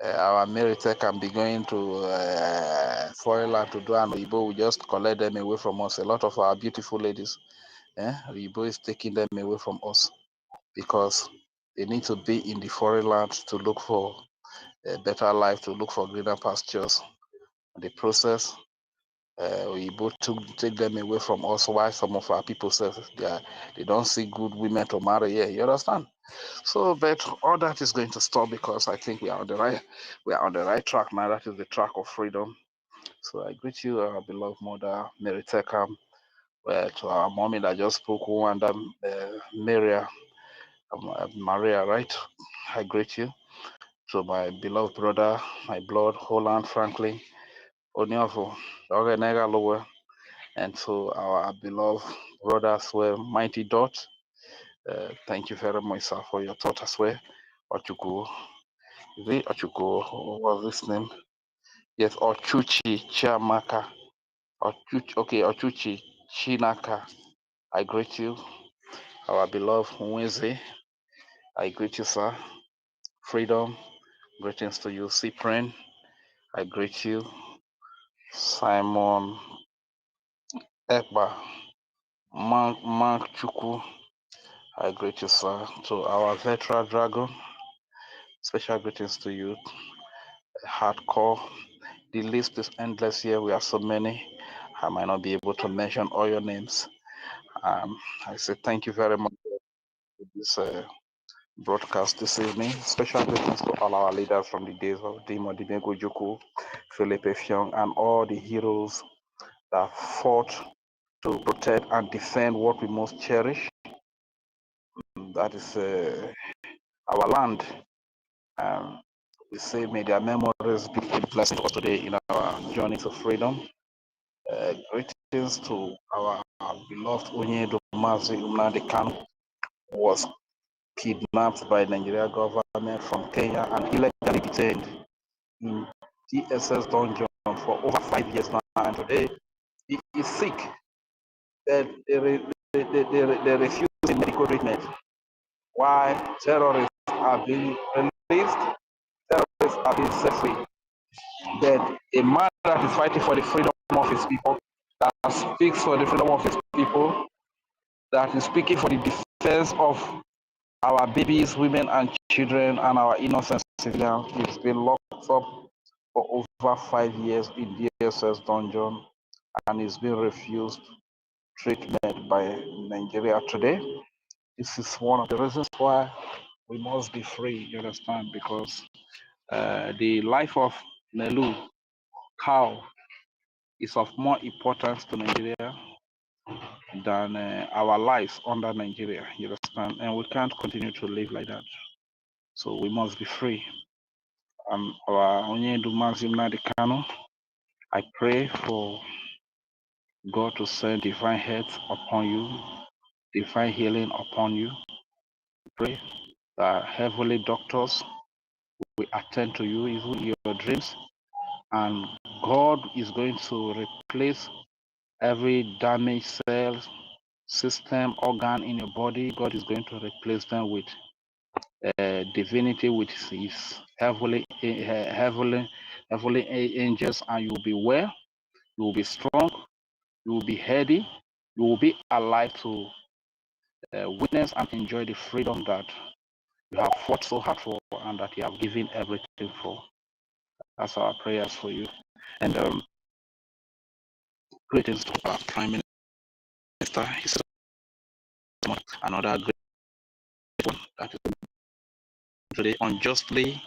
our Mary Tekam be going to foreign land to do? And Oyibo will just collect them away from us. A lot of our beautiful ladies, Oyibo is taking them away from us because they need to be in the foreign land to look for a better life, to look for greener pastures. In the process, we both take them away from us. Why some of our people say they don't see good women to marry here. You understand? So, but all that is going to stop because I think we are on the right track now. That is the track of freedom. So I greet you, our beloved mother, Mary Tekam, to our mommy that just spoke, Wanda Maria, Maria, right? I greet you. To my beloved brother, my blood, Holland Franklin, Onyofu, Ogenega Lowe, and to our beloved brother as well, Mighty Dot. Thank you very much, sir, for your thought as well. Ochuku, is it Ochuku? What was this name? Yes, Ochuchi Chiamaka. Ochuchi Chinaka. I greet you. Our beloved Nweze. I greet you, sir. Freedom. Greetings to you, Cyprian. I greet you. Simon Ekba. Mark Chuku. I greet you, sir. To our veteran dragon. Special greetings to you. Hardcore. The list is endless here. We are so many. I might not be able to mention all your names. I say thank you very much for this broadcast this evening. Special greetings to all our leaders from the days of Dimo Dimego Juku, Philippe Fiong, and all the heroes that fought to protect and defend what we most cherish. That is our land. We say may their memories be a blessing to us today in our journey to freedom. Greetings to our beloved Onyedo Mazi Nnamdi Kanu, who was kidnapped by the Nigerian government from Kenya and illegally detained in DSS dungeon for over 5 years now. And today he is sick. There they refuse medical treatment. Why terrorists are being released, terrorists are being set free. But a man that is fighting for the freedom of his people, that speaks for the freedom of his people, that is speaking for the defense of our babies, women, and children, and our innocent civilians, is being locked up for over 5 years in DSS dungeon and is being refused treatment by Nigeria today. This is one of the reasons why we must be free, you understand, because the life of Nelu cow is of more importance to Nigeria than our lives under Nigeria, you understand, and we can't continue to live like that. So we must be free. Our Onyedu Mazim Nadikano, I pray for God to send divine health upon you, divine healing upon you. Pray that heavenly doctors will attend to you, even in your dreams, and God is going to replace every damaged cell, system, organ in your body. God is going to replace them with divinity, with his heavenly angels, and you will be well, you will be strong, you will be healthy, you will be alive to witness and enjoy the freedom that you have fought so hard for and that you have given everything for. That's our prayers for you. And greetings to our Prime Minister, his another great one that is today unjustly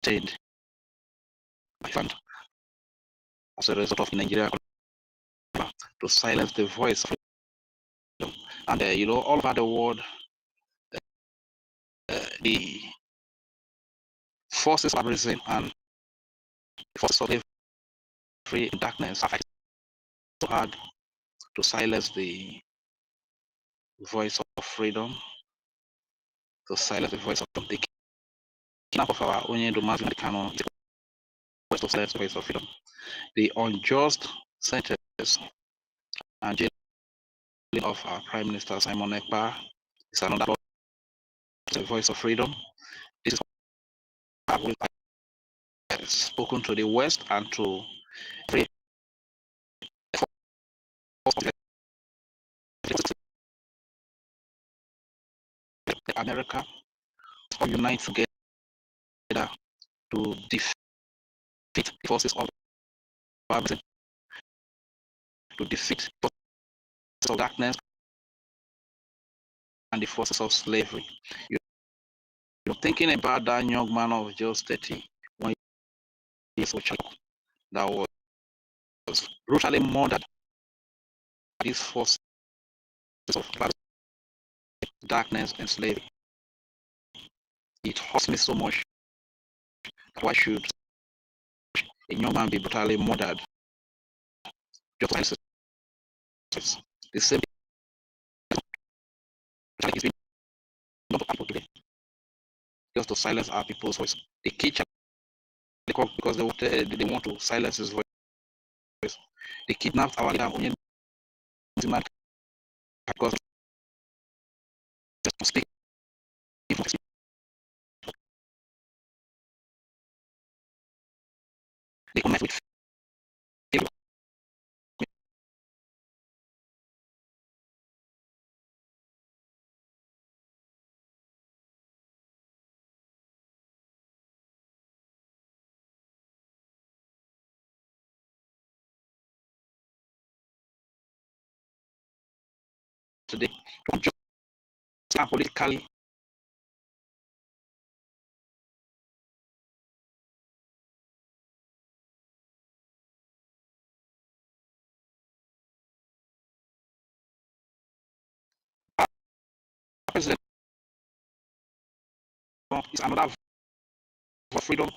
detained by fund as a result of Nigeria to silence the voice of freedom. And all over the world, the forces of reason and the forces of free darkness have so hard to silence the voice of freedom, to silence the voice of the kidnap of our own Americano, to silence the voice of freedom. The unjust sentence and jailing of our Prime Minister Simon Ekpa is another the voice of freedom. This is what I have spoken to the West and to free America all unite together to defeat the forces of barbarism, to defeat the forces of darkness and the forces of slavery. You're thinking about that young man of just 31 years old that was brutally murdered by these forces of darkness and slavery. It hurts me so much. Why should a young man be brutally murdered just like the same is being done to people today, just to silence our people's voice? They keep because they want to silence his voice. They kidnapped our leader because they speak. They connect with today to just politically president is another for freedom.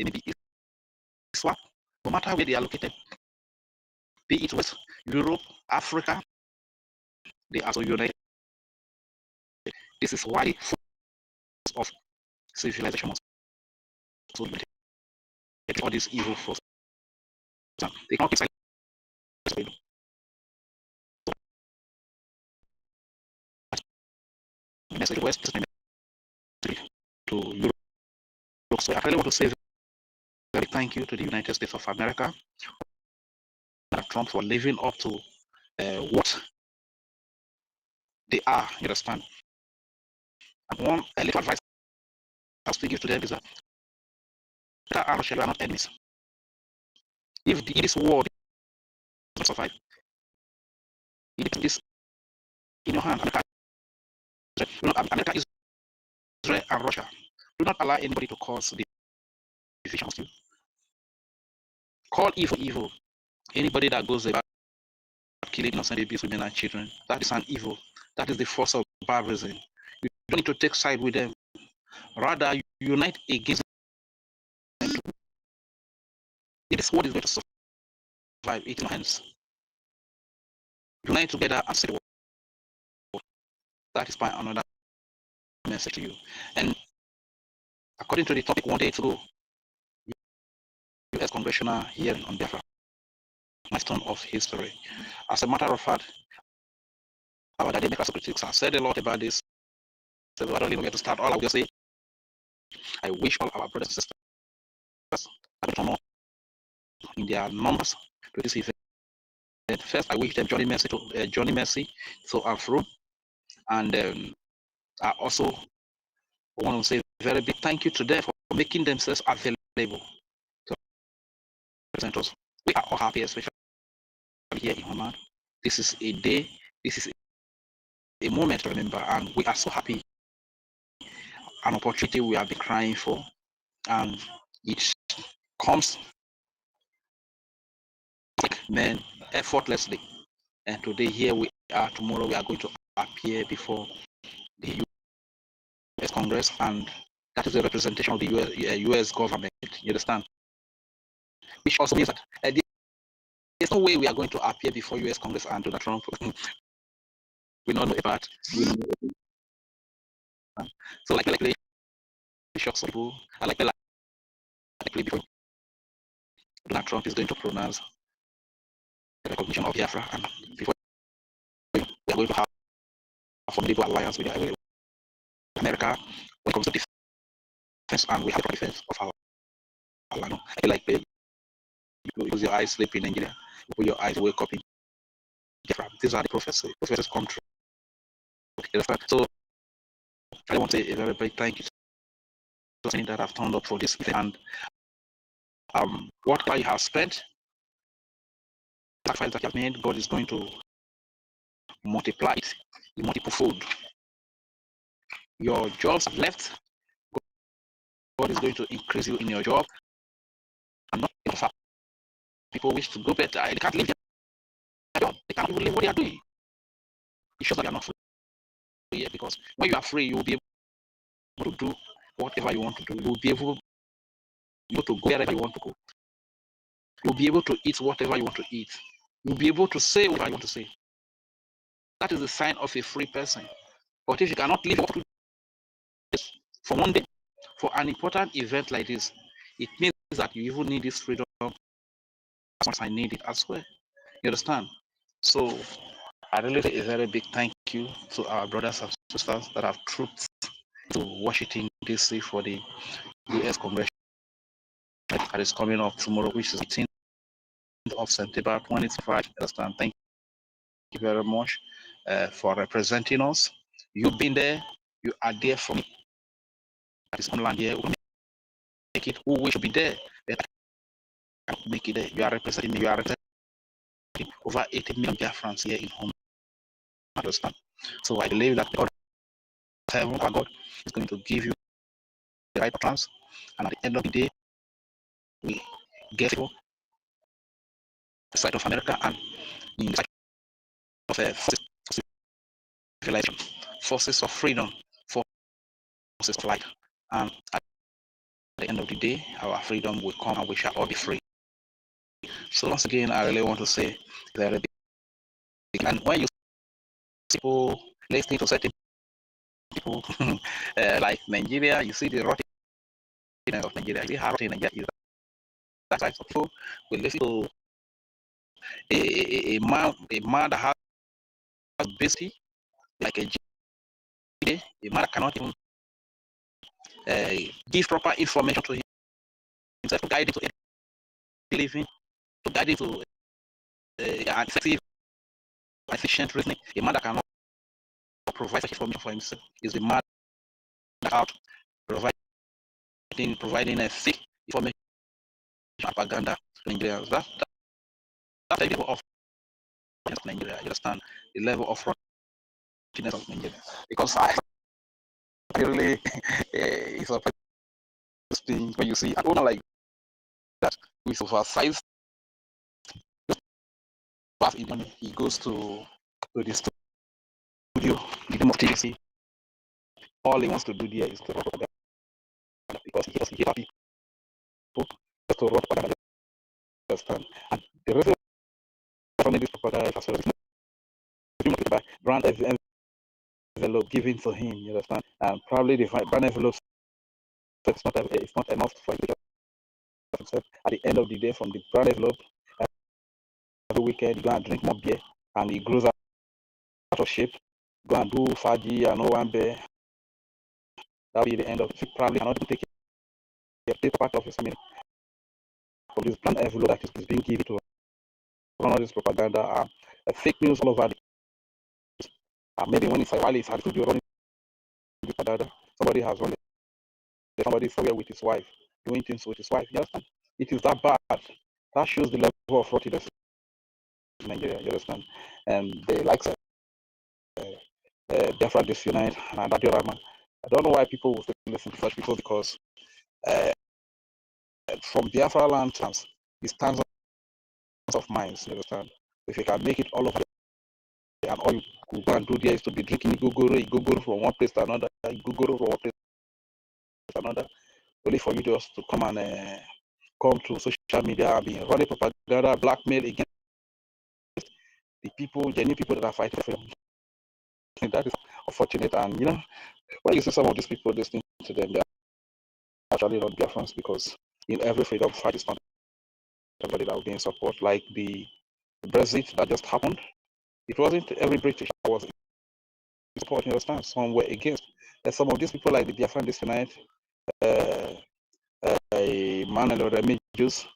they may be Islam, no matter where they are located, be it West Europe, Africa, they are so united. This is why the force of civilization must so united. All these evil forces, they cannot keep silent. Message West to Europe. So I really want to say very thank you to the United States of America, Trump, for living up to what they are. You understand? And one little advice I'll still give to them is that America and Russia are not enemies. If this war does not survive, if this in your hand, America, Israel, and Russia, do not allow anybody to cause the division of you. Call evil evil. Anybody that goes about killing innocent babies, women, and children, that is an evil. That is the force of barbarism. You don't need to take side with them. Rather, unite against them. If this world is going to survive, it's in your hands. Unite together and save the world. That is my another message to you. And according to the topic 1 day ago, Us-Congressional hearing on Biafra, Milestone of history. As a matter of fact, our democracy critics have said a lot about this. So I don't even get to start. All I will just say, I wish all our brothers and sisters in their numbers to this event. First, I wish them Johnny Mercy to and fro. And I also want to say a very big thank you to them for making themselves available to present us. We are all happy, especially here in Oman. This is a day, this is a moment to remember, and we are so happy. An opportunity we have been crying for, and it comes like men effortlessly. And today here we are, tomorrow we are going to appear before the US Congress, and that is a representation of the US government, you understand? Which also means that there's no way we are going to appear before US Congress and Donald Trump. We don't know about. So like shocks people, I like before Donald Trump is going to pronounce the recognition of Biafra, and before we are going to have a formidable alliance with America when it comes to defense, and we have the defense of our land. I like you use your eyes, sleep in Nigeria, you put your eyes, wake up in Biafra. These are the prophecies. Prophecies come true. So I want to say a very big thank you to those that have turned up for this event, and whatever you have spent, sacrifice that you have made, God is going to multiply it in multiple fold. Your jobs have left, God is going to increase you in your job. And not in fact, people wish to go better, they can't leave their job, they can't even leave what they are doing. It shows that you are not free yet, because when you are free, you will be able to do whatever you want to do. You will be able to go wherever you want to go. You'll be able to eat whatever you want to eat. You'll be able to say whatever you want to say. That is the sign of a free person. But if you cannot live for one day, for an important event like this, it means that you even need this freedom as much as I need it as well. You understand? So I really say a very big thank you to our brothers and sisters that have trooped to Washington, D.C. for the US Congress that is coming up tomorrow, which is 18th of September 2025. Understand? Thank you very much for representing us. You've been there, you are there for me. That is homeland here. We make it who we should be there. I can make it there. You are representing me, you are representing over 80 million BIAFRANS here in home. Understand? So I believe that God, our God, is going to give you the right plans, and at the end of the day, we get the side of America and in the side of forces of civilization, forces of freedom, forces of light. And the end of the day, our freedom will come and we shall all be free. So once again, I really want to say that, and when you see people listening to certain people like Nigeria, you see the rottenness of Nigeria. You see how rotten Nigeria is. That's why people will listen to a man that has basically like a man that cannot even give proper information to himself, to guide him to living, to guide him to effective, efficient reasoning. A man that cannot provide such information for himself is the man that out providing a fake information, propaganda to Nigerians. That's the level of Nigeria. You understand the level of rottenness of Nigeria. Because I really it's a thing when you see an owner like that with oversized path in money, he goes to the studio, the name of TDC. All he wants to do there is to rob propaganda because he doesn't give people just to rob propaganda. Understand? And the reason for this propaganda as well is by brand envelope given to him. You understand? And probably the brand envelope it's not enough for him himself. At the end of the day, from the brand envelope, every weekend you go and drink more beer, and he grows out of shape. Go and do faji and no one bear. That'll be the end of it. Probably cannot take part of his meal from this brand envelope that is being given to run all this propaganda, fake news all over. Maybe when it's while it's hard to be running the propaganda, somebody has run it. Somebody somewhere with his wife, doing things with his wife. You understand? It is that bad. That shows the level of rottenness in Nigeria. You understand? And they like Biafra disunite and that diorama. I don't know why people will listen to such people because from Biafra land terms, it's thousands of miles. You understand? If you can make it all over, and all you go and do there is to be drinking igogoro from one place to another, igogoro from one place to another, only for you just to come and come to social media and be running propaganda, blackmail against the people, genuine people that are fighting for them. That is unfortunate. And you know, when you see some of these people listening to them, they are actually not Biafrans because in every freedom fight is not everybody that will be in support. Like the Brexit that just happened, it wasn't every British that was in support. You understand? Some were against. And some of these people, like the Biafran Disunite, Manuel Remigius,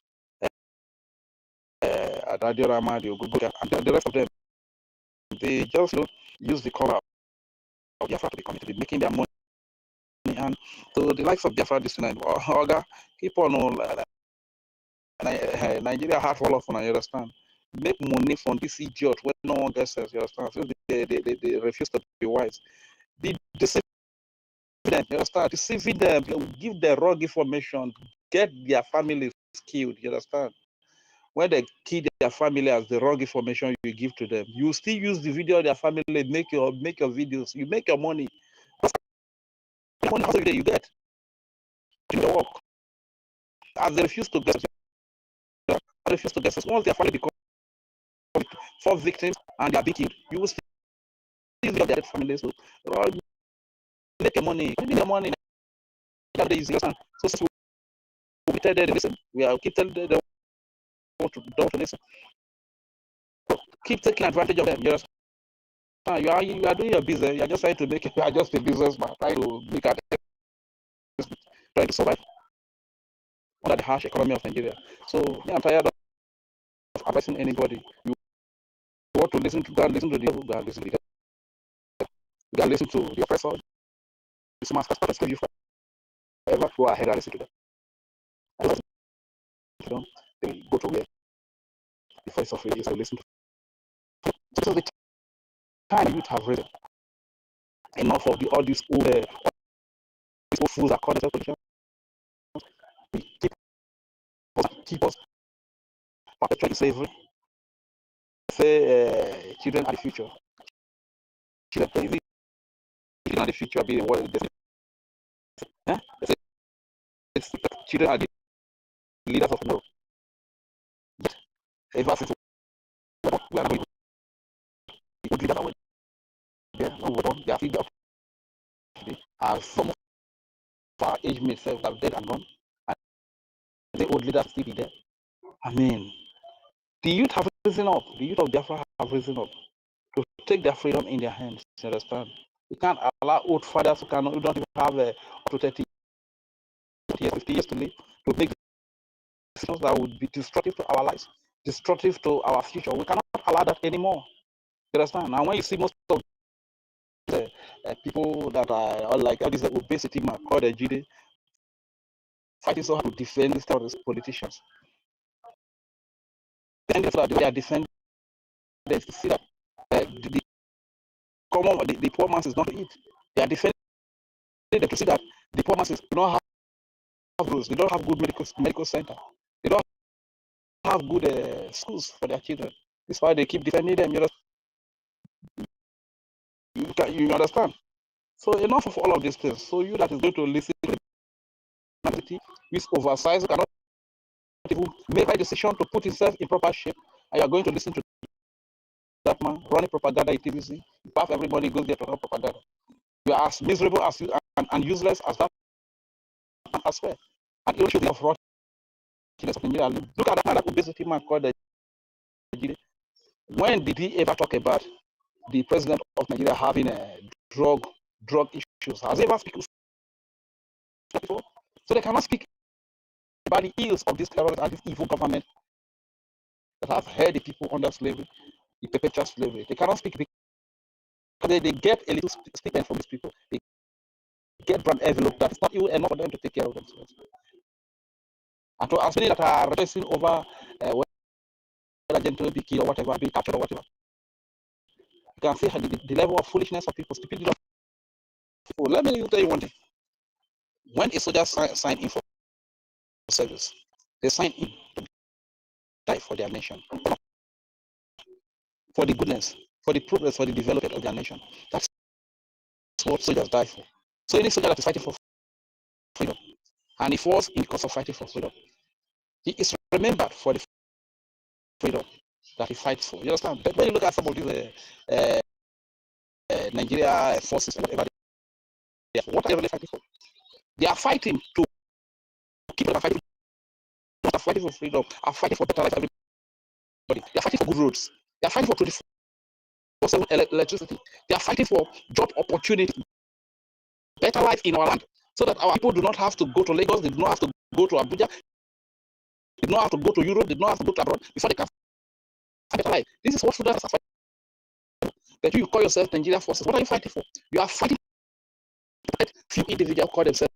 Adadio Rama, the OGOJA, and the rest of them, they just use the color of Biafra to be making their money. And so the likes of Biafra Disunite, Oga, keep on Nigeria hard for all of them, you understand? Make money from this idiot when no one gets sense, you understand? So they refuse to be wise. Be deceiving them, you understand? Deceiving them, give them wrong information, get their families killed, you understand? When they kill their family as the wrong information you give to them, you still use the video of their family, make your videos, you make your money. The money you get in the work. As they refuse to get once their family become 4 victims and they are being killed, you will still use their family. So make your money, that is understand. So we tell them listen, we are keep telling them don't listen. Keep taking advantage of them. You are doing your business. You are just trying to make it. You are just a businessman trying to make it, trying to survive under the harsh economy of Nigeria. So I'm tired of advising anybody. You want to listen to God, listen to the devil, God, listen to the devil. You can listen to the oppressor. This master has you forever. Go ahead and listen to them. They go to where the voice of it is to listen to. So the time youth have risen enough of all these old fools that call themselves politicians. Keep us perpetuating slavery. Say children are the future. Children are the future. Be the world. children are the leaders of tomorrow. But ever since we are not the good leaders are there, when we were done, they are still there today. Some of our age mates have dead and gone, and the old leaders still be there. I mean, the youth have risen up. The youth of Biafra have risen up to take their freedom in their hands. You understand? You can't allow old fathers who don't even have up to 30 years, 50 years to live to make decisions that would be destructive to our lives, destructive to our future. We cannot allow that anymore. You understand? Now, when you see most of the people that are like all these obesity man called the GD fighting so hard to defend these terrorist politicians, and they are defending. They see that the poor man is not to eat. They are defending them to see that the poor masses do not have roads. They don't have good medical center. They don't have good schools for their children. That's why they keep defending them. You understand? So enough of all of these things. So you that is going to listen to the with oversized cannot even make a decision to put himself in proper shape, and you are going to listen to that man running propaganda in TVC. Half everybody goes there to run propaganda. You are as miserable as you and useless as that as well. And it should be of rottenness of Nigeria. Look at that obesity man called the GD. When did he ever talk about the president of Nigeria having drug issues? Has he ever spoken before? So they cannot speak about the ills of this terrorist and this evil government that have held the people under slavery, the perpetual slavery. They cannot speak because they get a little statement from these people. They get brand envelope that is not even enough for them to take care of themselves. And to as many that are rejoicing over whether gentle be killed or whatever, be captured or whatever, you can see the level of foolishness of people, stupidity of people. Let me tell you one thing. When a soldier sign in for service, they sign in to die for their nation, for the goodness, for the progress, for the development of their nation. That's what soldiers die for. So any soldier that is fighting for freedom, and he falls in the cause of fighting for freedom, he is remembered for the freedom that he fights for. You understand? But when you look at some of these Nigeria forces, whatever, what are they really fighting for? They are fighting to keep them fighting. They are fighting for freedom, are fighting for better life for everybody. They are fighting for good roads. They are fighting for 24/7 electricity. They are fighting for job opportunity, better life in our land, so that our people do not have to go to Lagos, they do not have to go to Abuja, they do not have to go to Europe, they do not have to go to abroad before they can find better life. This is what Sudan is fighting. That you call yourself Nigeria forces. What are you fighting for? You are fighting for few individuals call themselves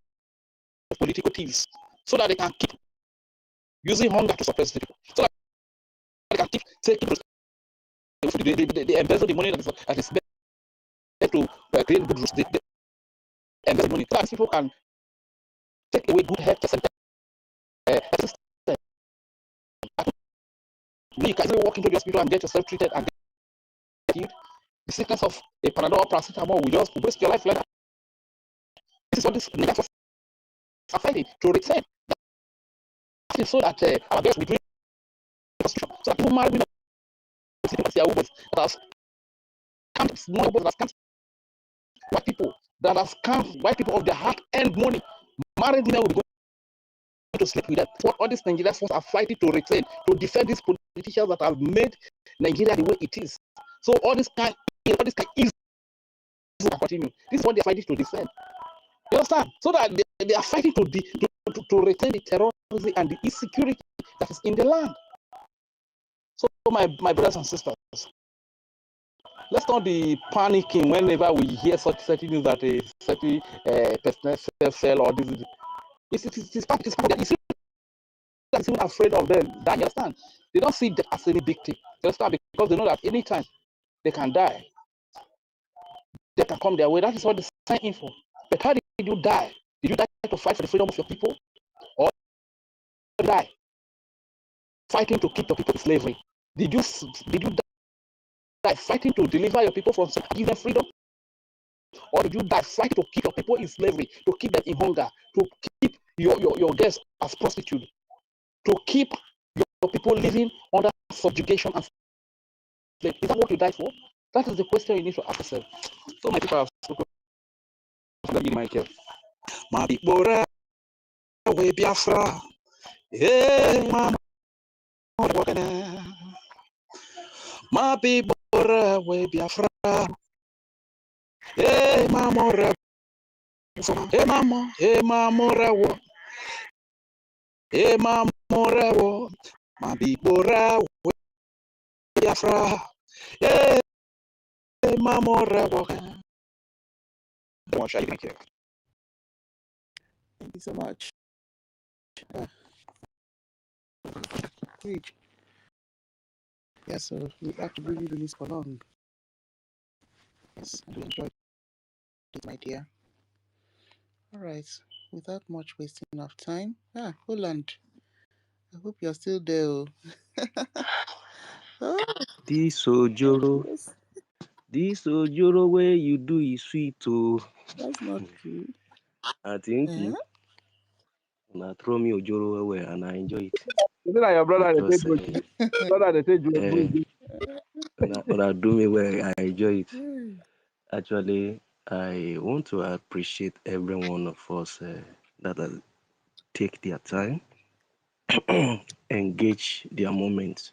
political thieves, so that they can keep using hunger to suppress the people, so that they can keep taking they embezzle the money that is meant to create good rules. They embezzle the money so that people can take away good health system. You can easily walk into the hospital and get yourself treated and get healed. The sickness of a Panadol or paracetamol will just waste your life like that. This is what this negative are fighting to return. That is so that our girls will be doing prostitution. So that people marry women that have scammed small boys, that have scammed white people, that have scammed white people of their hard-earned money. Married women will be going to sleep with them. What all these Nigerian forces are fighting to return, to defend these politicians that have made Nigeria the way it is. So all this kind is continue. This is what they are fighting to defend. You understand? So that they are fighting to return the terrorism and the insecurity that is in the land. So my brothers and sisters, let's not be panicking whenever we hear such news that a certain person fell or this. It's part of them. It's even afraid of them. That, you understand? They don't see that as any big thing. You understand? Because they know that anytime they can die, they can come their way. That is what they sign in for. But how did you die? Did you die to fight for the freedom of your people, or die fighting to keep your people in slavery? Did you die fighting to deliver your people from give them freedom, or did you die fighting to keep your people in slavery, to keep them in hunger, to keep your guests as prostitutes to keep your people living under subjugation and slavery? Is that what you died for? That is the question you need to ask yourself. So my people have spoken. Michael. Mabibora we Biafra. Hey, mama. Mabibora we Biafra. Hey, mama. Hey, mama. Hey, mama. Hey, mama. Mabibora we Biafra. Hey, mama. Thank you so much. Great. Yes, so we have to really release for long. Yes, I do enjoy it, my dear. All right, without much wasting of time. Holland, I hope you're still there. Oh, This Ojoro, yes. this Ojoro where you do is sweet too. That's not true. I think you throw me Ojoro where and I enjoy it. You know your brother Because, they say when I do me where I enjoy it. Actually, I want to appreciate every one of us that take their time, engage their moments.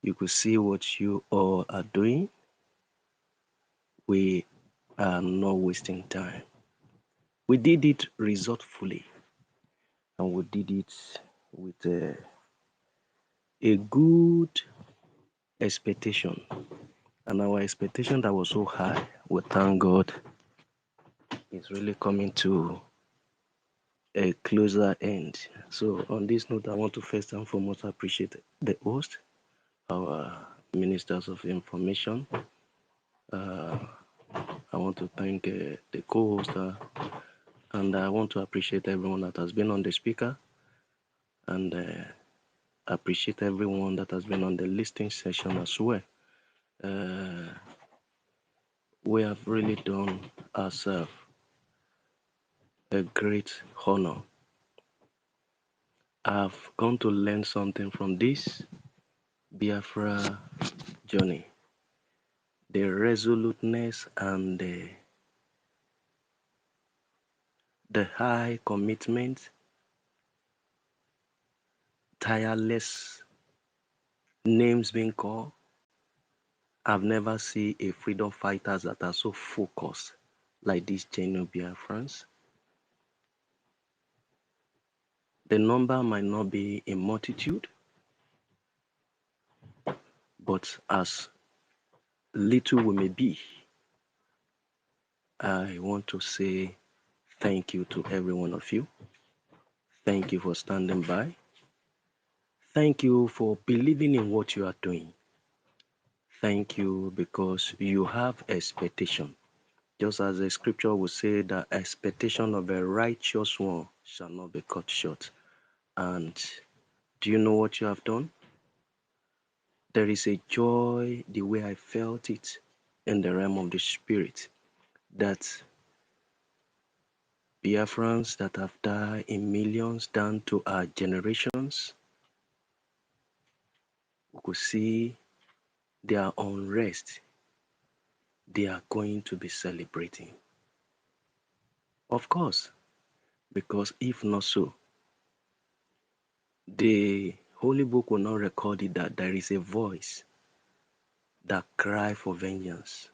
You could see what you all are doing. We are not wasting time. We did it resourcefully, and we did it with a good expectation. And our expectation that was so high, we thank God, it's really coming to a closer end. So on this note, I want to first and foremost appreciate the host, our ministers of information. I want to thank the co-host, and I want to appreciate everyone that has been on the speaker, and appreciate everyone that has been on the listening session as well. We have really done ourselves a great honor. I've come to learn something from this Biafra journey. The resoluteness and the high commitment, tireless names being called. I've never seen a freedom fighters that are so focused like these genuine Biafrans. The number might not be a multitude, but as little we may be, I want to say thank you to every one of you. Thank you for standing by. Thank you for believing in what you are doing. Thank you because you have expectation. Just as the scripture will say that expectation of a righteous one shall not be cut short. And do you know what you have done? There is a joy the way I felt it in the realm of the spirit that Biafrans that have died in millions down to our generations, we could see their unrest. They are going to be celebrating. Of course, because if not so, the Holy Book will not record it that there is a voice that cried for vengeance,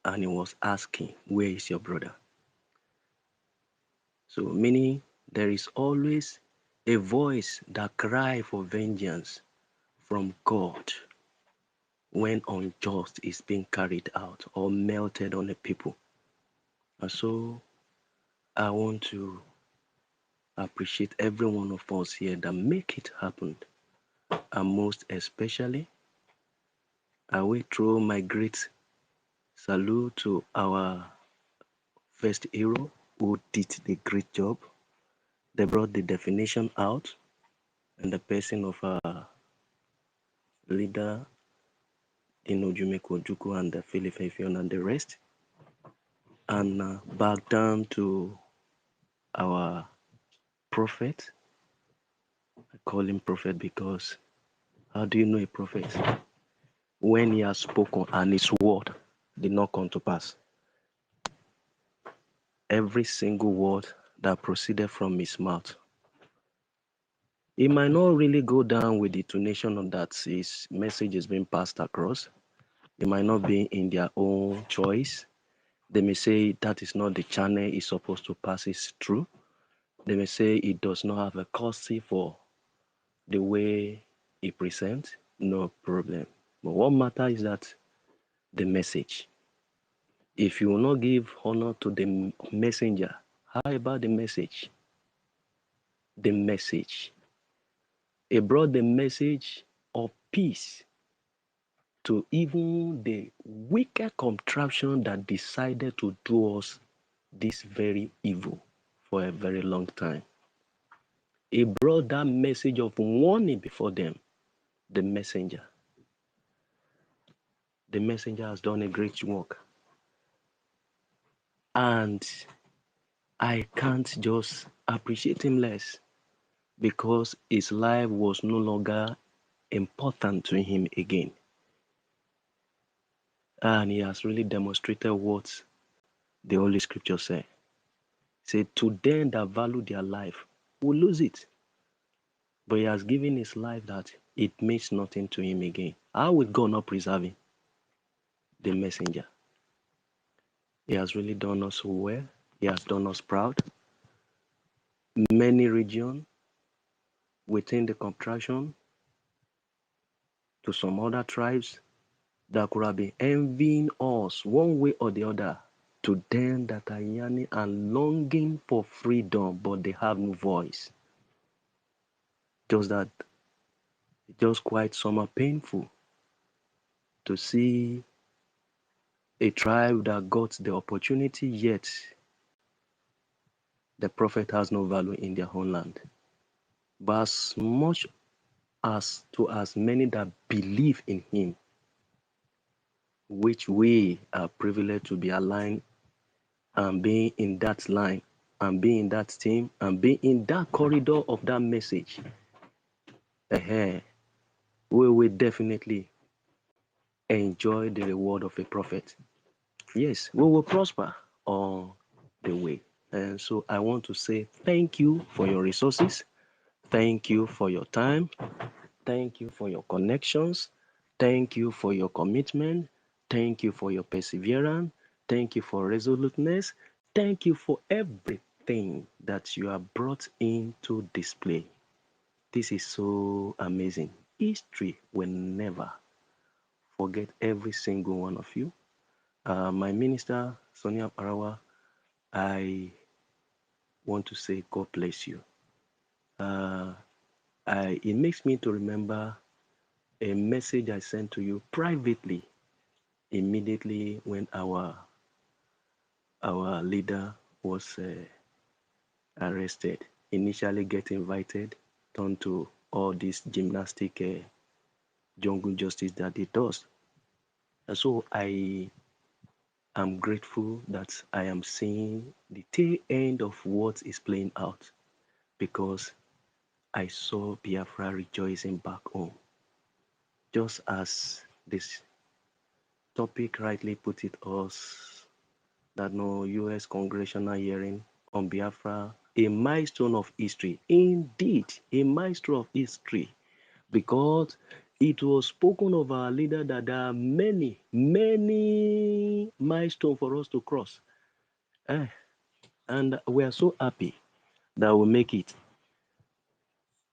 and he was asking, where is your brother? So meaning there is always a voice that cries for vengeance from God when unjust is being carried out or melted on the people. And so I want to appreciate every one of us here that make it happen. And most especially, I will throw my great salute to our first hero who did the great job. They brought the definition out in the person of our leader, Inojume Kojuku and Philip Effion and the rest. And back down to our prophet. I call him prophet because how do you know a prophet? When he has spoken and his word did not come to pass. Every single word that proceeded from his mouth, it might not really go down with the intonation of that his message is being passed across. It might not be in their own choice. They may say that is not the channel it's supposed to pass it through. They may say it does not have a courtesy for the way he presents. No problem. But what matters is that the message. If you will not give honor to the messenger, how about the message? The message. He brought the message of peace to even the wicked contraption that decided to do us this very evil for a very long time. He brought that message of warning before them. The messenger. The messenger has done a great work. And I can't just appreciate him less because his life was no longer important to him again. And he has really demonstrated what the Holy Scripture says. Say, to them that value their life will lose it. But he has given his life that it means nothing to him again. How will God not preserve him? The messenger. He has really done us so well. He has done us proud. Many regions within the contraction to some other tribes that could have been envying us one way or the other, to them that are yearning and longing for freedom, but they have no voice. Just that, just quite somehow painful to see a tribe that got the opportunity, yet the prophet has no value in their own land. But as much as to as many that believe in him, which we are privileged to be aligned and being in that line and being in that team and being in that corridor of that message, we will definitely enjoy the reward of a prophet. Yes, we will prosper on the way. And so I want to say thank you for your resources. Thank you for your time. Thank you for your connections. Thank you for your commitment. Thank you for your perseverance. Thank you for resoluteness. Thank you for everything that you have brought into display. This is so amazing. History will never forget every single one of you. My minister, Sonia Parawa, I want to say God bless you. It makes me to remember a message I sent to you privately immediately when our leader was arrested. Initially get invited, turned to all this gymnastic jungle justice that he does. And so I am grateful that I am seeing the tail end of what is playing out, because I saw Biafra rejoicing back home. Just as this topic rightly put it us, that no Us-Congressional hearing on Biafra, a milestone of history. Indeed, a milestone of history, because it was spoken of our leader that there are many, many milestones for us to cross. And we are so happy that we'll make it.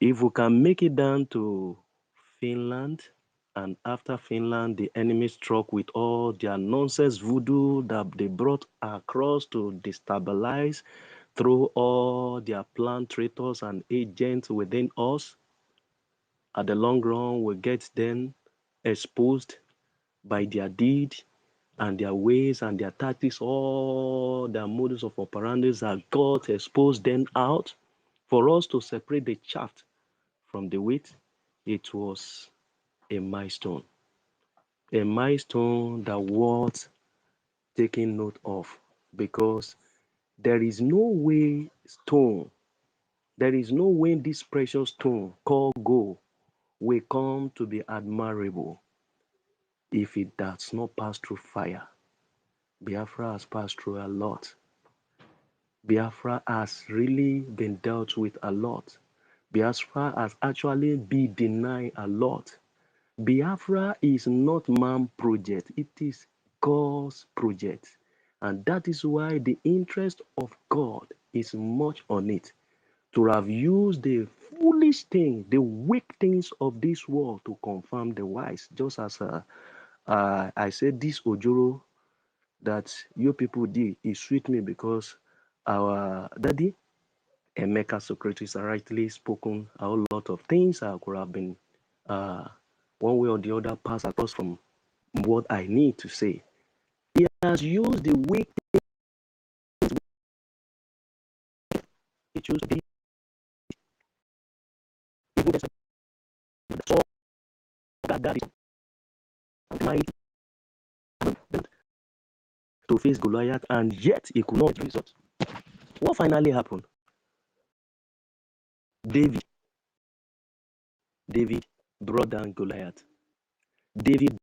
If we can make it down to Finland, and after Finland, the enemy struck with all their nonsense voodoo that they brought across to destabilize through all their plant traitors and agents within us, at the long run, we get them exposed by their deed and their ways and their tactics, all their modus of operandi that God exposed them out. For us to separate the chaff from the wheat, it was a milestone that was taken note of, because There is no way this precious stone called gold will come to be admirable if it does not pass through fire. Biafra has passed through a lot. Biafra has really been dealt with a lot. Biafra has actually been denied a lot. Biafra is not man project, it is God's project. And that is why the interest of God is much on it. To have used the foolish thing, the weak things of this world to confirm the wise. Just as I said, this Ojoro that you people did, it sweet me because our daddy, Emeka Socrates, rightly spoken a whole lot of things I could have been one way or the other passed across from what I need to say. He has used the weak things he chose to be even so that is mighty to face Goliath, and yet he could not result. What finally happened? David brought down Goliath. David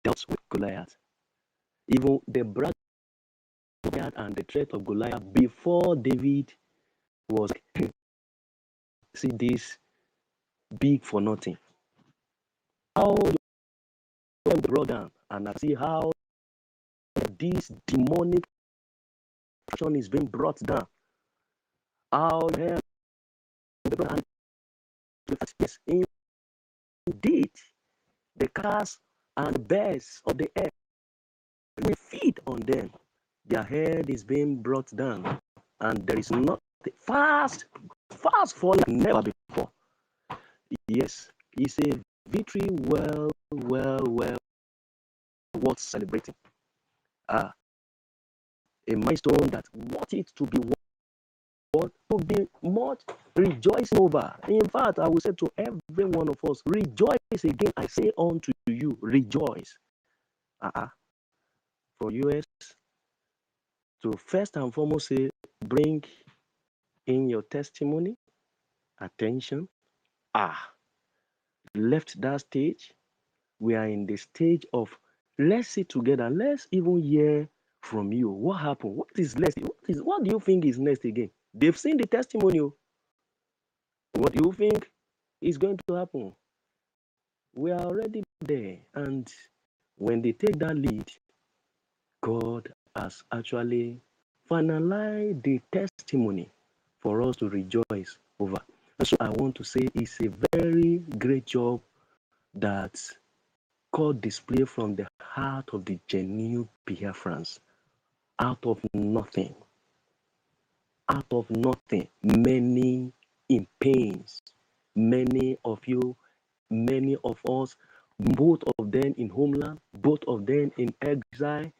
dealt with Goliath. Even the brother Goliath and the threat of Goliath before David was see this big for nothing. How the brought down, and I see how this demonic action is being brought down. How the and yes, indeed, the cats and birds of the air will feed on them. Their head is being brought down, and there is not fast falling never before. Yes, it's a victory well worth celebrating. A milestone that want it to be much rejoicing over. In fact, I will say to every one of us, rejoice again. I say unto you, rejoice. For US to first and foremost say, bring in your testimony, attention. Left that stage. We are in the stage of let's sit together. Let's even hear from you. What happened? What is next? What do you think is next again? They've seen the testimony. What do you think is going to happen? We are already there. And when they take that lead, God has actually finalized the testimony for us to rejoice over. And so I want to say it's a very great job that God displayed from the heart of the genuine BIAFRANS. Out of nothing, many in pains, many of you, many of us, both of them in homeland, both of them in exile,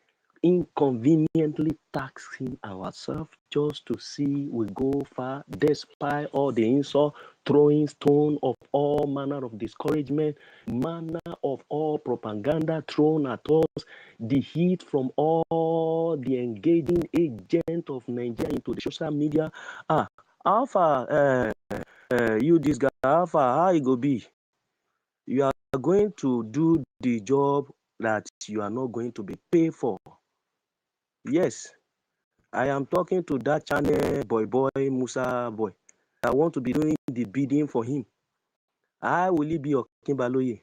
inconveniently taxing ourselves just to see we go far, despite all the insult, throwing stone of all manner of discouragement, manner of all propaganda thrown at us, the heat from all the engaging agent of Nigeria into the social media. How far you this guy, how far, how it go be? You are going to do the job that you are not going to be paid for. Yes, I am talking to that channel boy, Musa boy. I want to be doing the bidding for him. I will be Okinbaloye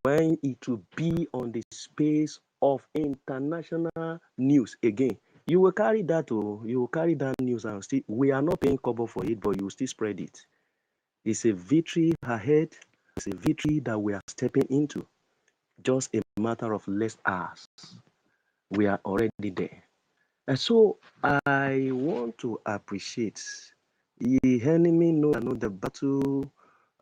when it will be on the space of international news again. You will carry that, you will carry that news and still, we are not paying cover for it, but you will still spread it. It's a victory ahead. It's a victory that we are stepping into. Just a matter of less hours. We are already there. And so I want to appreciate the enemy know the battle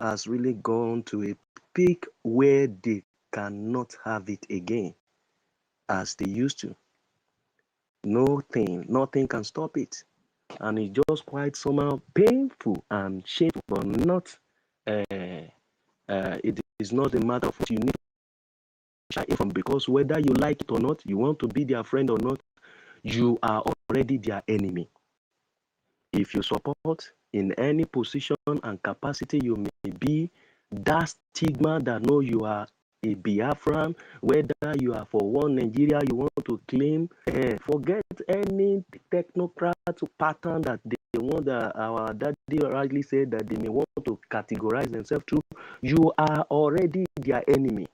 has really gone to a peak where they cannot have it again as they used to. Nothing can stop it. And it's just quite somehow painful and shameful, but not it is not a matter of what you need to shy from, because whether you like it or not, you want to be their friend or not, you are already their enemy. If you support in any position and capacity you may be, that stigma that no, you are a Biafran, whether you are for one Nigeria you want to claim, forget any technocrat pattern that they want, that our daddy rightly said that they may want to categorize themselves to. You are already their enemy.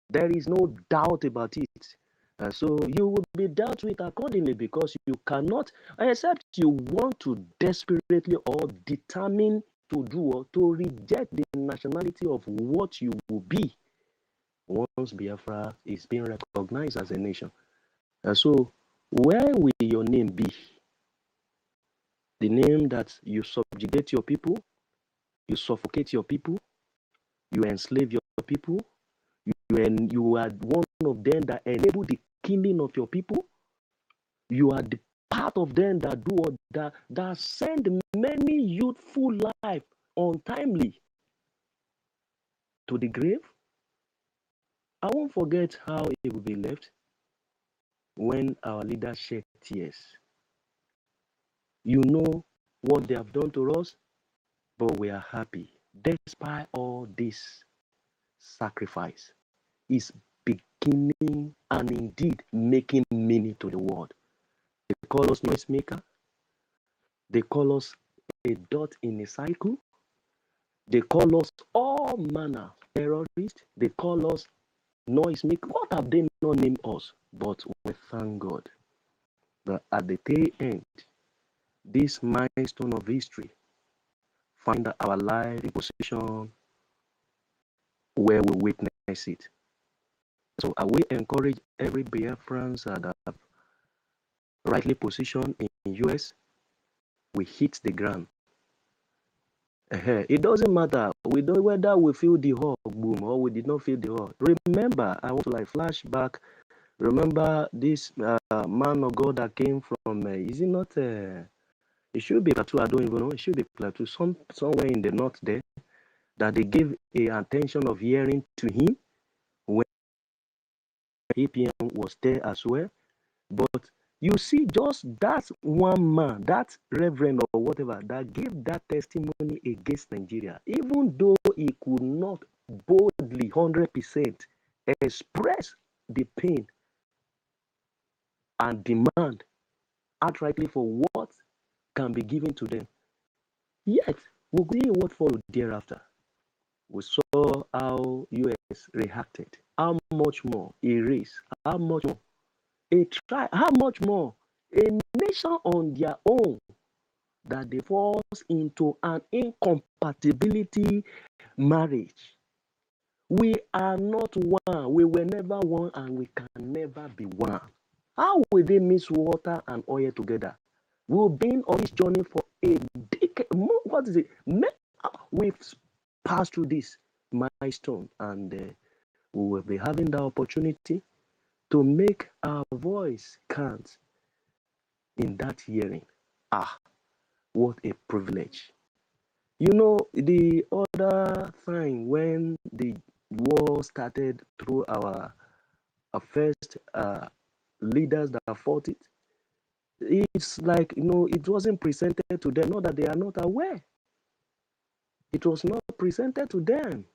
There is no doubt about it. So you will be dealt with accordingly, because you cannot, except you want to desperately or determine to do or to reject the nationality of what you will be once Biafra is being recognized as a nation. So where will your name be? The name that you subjugate your people, you suffocate your people, you enslave your people, you are one of them that enable the killing of your people. You are the part of them that do that send many youthful life untimely to the grave. I won't forget how it will be left when our leaders shed tears. You know what they have done to us, but we are happy. Despite all this sacrifice, is beginning and indeed making meaning to the world. They call us noisemaker. They call us a dot in a cycle. They call us all manner terrorists. They call us noisemaker. What have they not named us? But we thank God that at the tail end, this milestone of history find our life in position where we witness it. So I will encourage every Biafrans that are rightly positioned in US, we hit the ground. It doesn't matter whether we feel the hug boom or we did not feel the hug. Remember, I want to flash back. Remember this man of God that came from, is it not, it should be Plateau, I don't even know, it should be Plateau, somewhere in the north there, that they gave a attention of hearing to him when APM was there as well. But you see, just that one man, that reverend or whatever, that gave that testimony against Nigeria, even though he could not boldly 100% express the pain and demand outrightly for what can be given to them. Yet, we see what followed thereafter. We saw how US reacted, how much more a race, how much more a tribe, how much more a nation on their own, that they force into an incompatibility marriage. We are not one. We were never one, and we can never be one. How will they mix water and oil together? We've been on this journey for a decade. What is it? We've passed through this milestone, and we will be having the opportunity to make our voice count in that hearing. What a privilege. You know, the other thing, when the war started through our first leaders that fought it, it's like, it wasn't presented to them, not that they are not aware. It was not presented to them.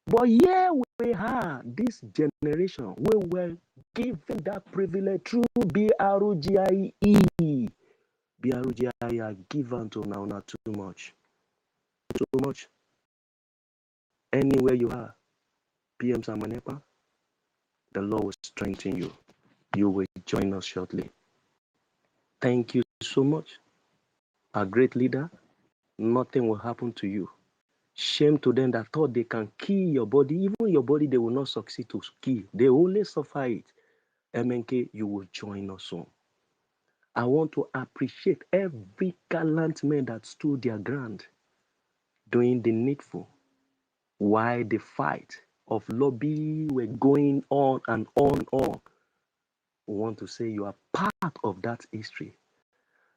But here we are, this generation, we were given that privilege through BRGIE. BRGIE are given to now, not too much. Too much. Anywhere you are, PM Samanepa, the Lord will strengthen you. You will join us shortly. Thank you so much. A great leader, nothing will happen to you. Shame to them that thought they can kill your body. Even your body, they will not succeed to kill. They only suffer it. MNK, you will join us soon. I want to appreciate every gallant man that stood their ground doing the needful while the fight of lobby were going on and on and on. We want to say you are part of that history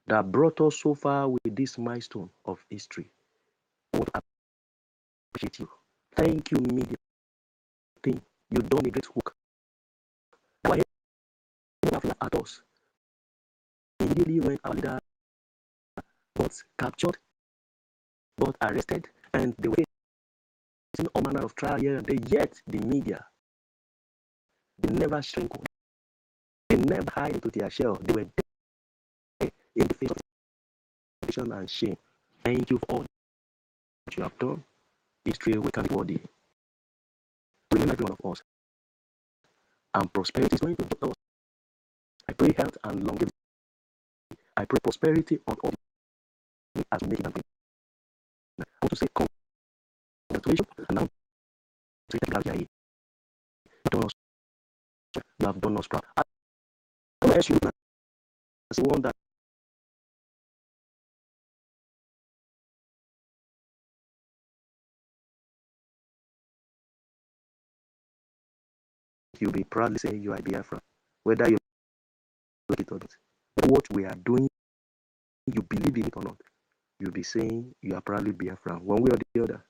that brought us so far with this milestone of history. I want to appreciate you. Thank you, media team. You've done a great work. At us. immediately when our leader was captured, got arrested, and they were facing all manner of trial here and there, yet the media, they never shrink, they never hide into their shell. They were there in the face of temptation and shame. Thank you for all that you have done. History will come before thee. Remember every one of us. And prosperity is going to be us. I pray health and longevity. I pray prosperity on all as we make it happen. I want to say congratulations and now to the BRGIE. You have done us proud. I want to ask you now, as one that you'll be proudly saying you are Biafra, whether you like it or not. What we are doing, you believe in it or not, you'll be saying you are proudly Biafra, one way or the other.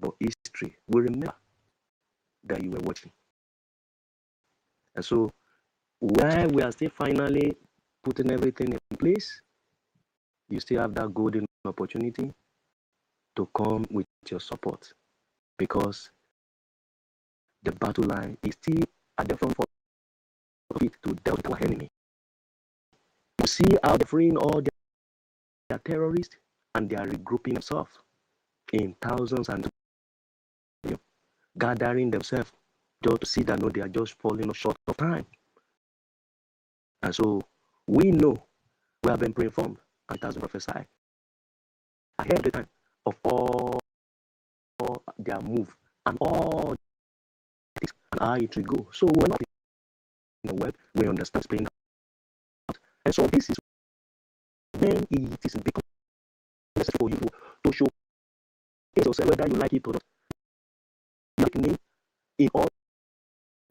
But history will remember that you were watching. And so, while we are still finally putting everything in place, you still have that golden opportunity to come with your support, because the battle line is still at the front of it to deal with our enemy. You see how they're freeing all their terrorists, and they are regrouping themselves in thousands and gathering themselves just to see that no, they are just falling short of time. And so we know, we have been pre-informed, and it has been prophesied ahead of the time of all their move and all this and how it will go. So we're not in the web, we understand playing out. And so this is when it is becoming necessary for you to show yourself, whether you like it or not. Like me, in all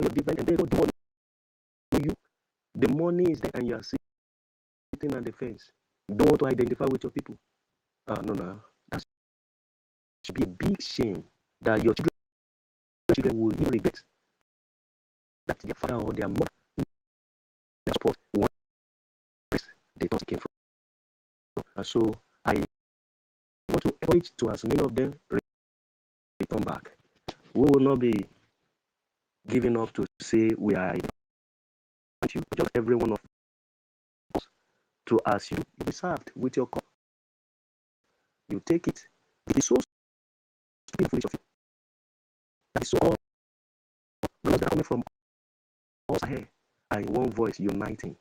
your different and the money for you, the money is there and you are sitting on the fence. You don't want to identify with your people. No, that should be a big shame that your children will even regret that their father or their mother support one place they thought it came from. And so I want to encourage to as many of them return back. We will not be giving up to say we are you, just every one of us to ask you be served with your cup. You take it. It is so stupid foolish of you. That is so all brothers that are coming from us ahead and in one voice uniting.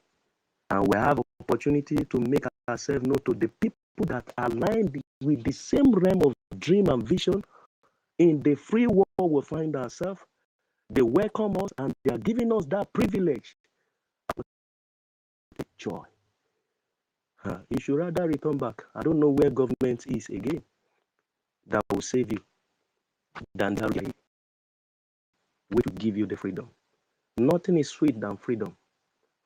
And we have opportunity to make ourselves known to the people that align with the same realm of dream and vision in the free world we find ourselves. They welcome us and they are giving us that privilege. Joy. You should rather return back. I don't know where government is again that will save you than that which will give you the freedom. Nothing is sweet than freedom.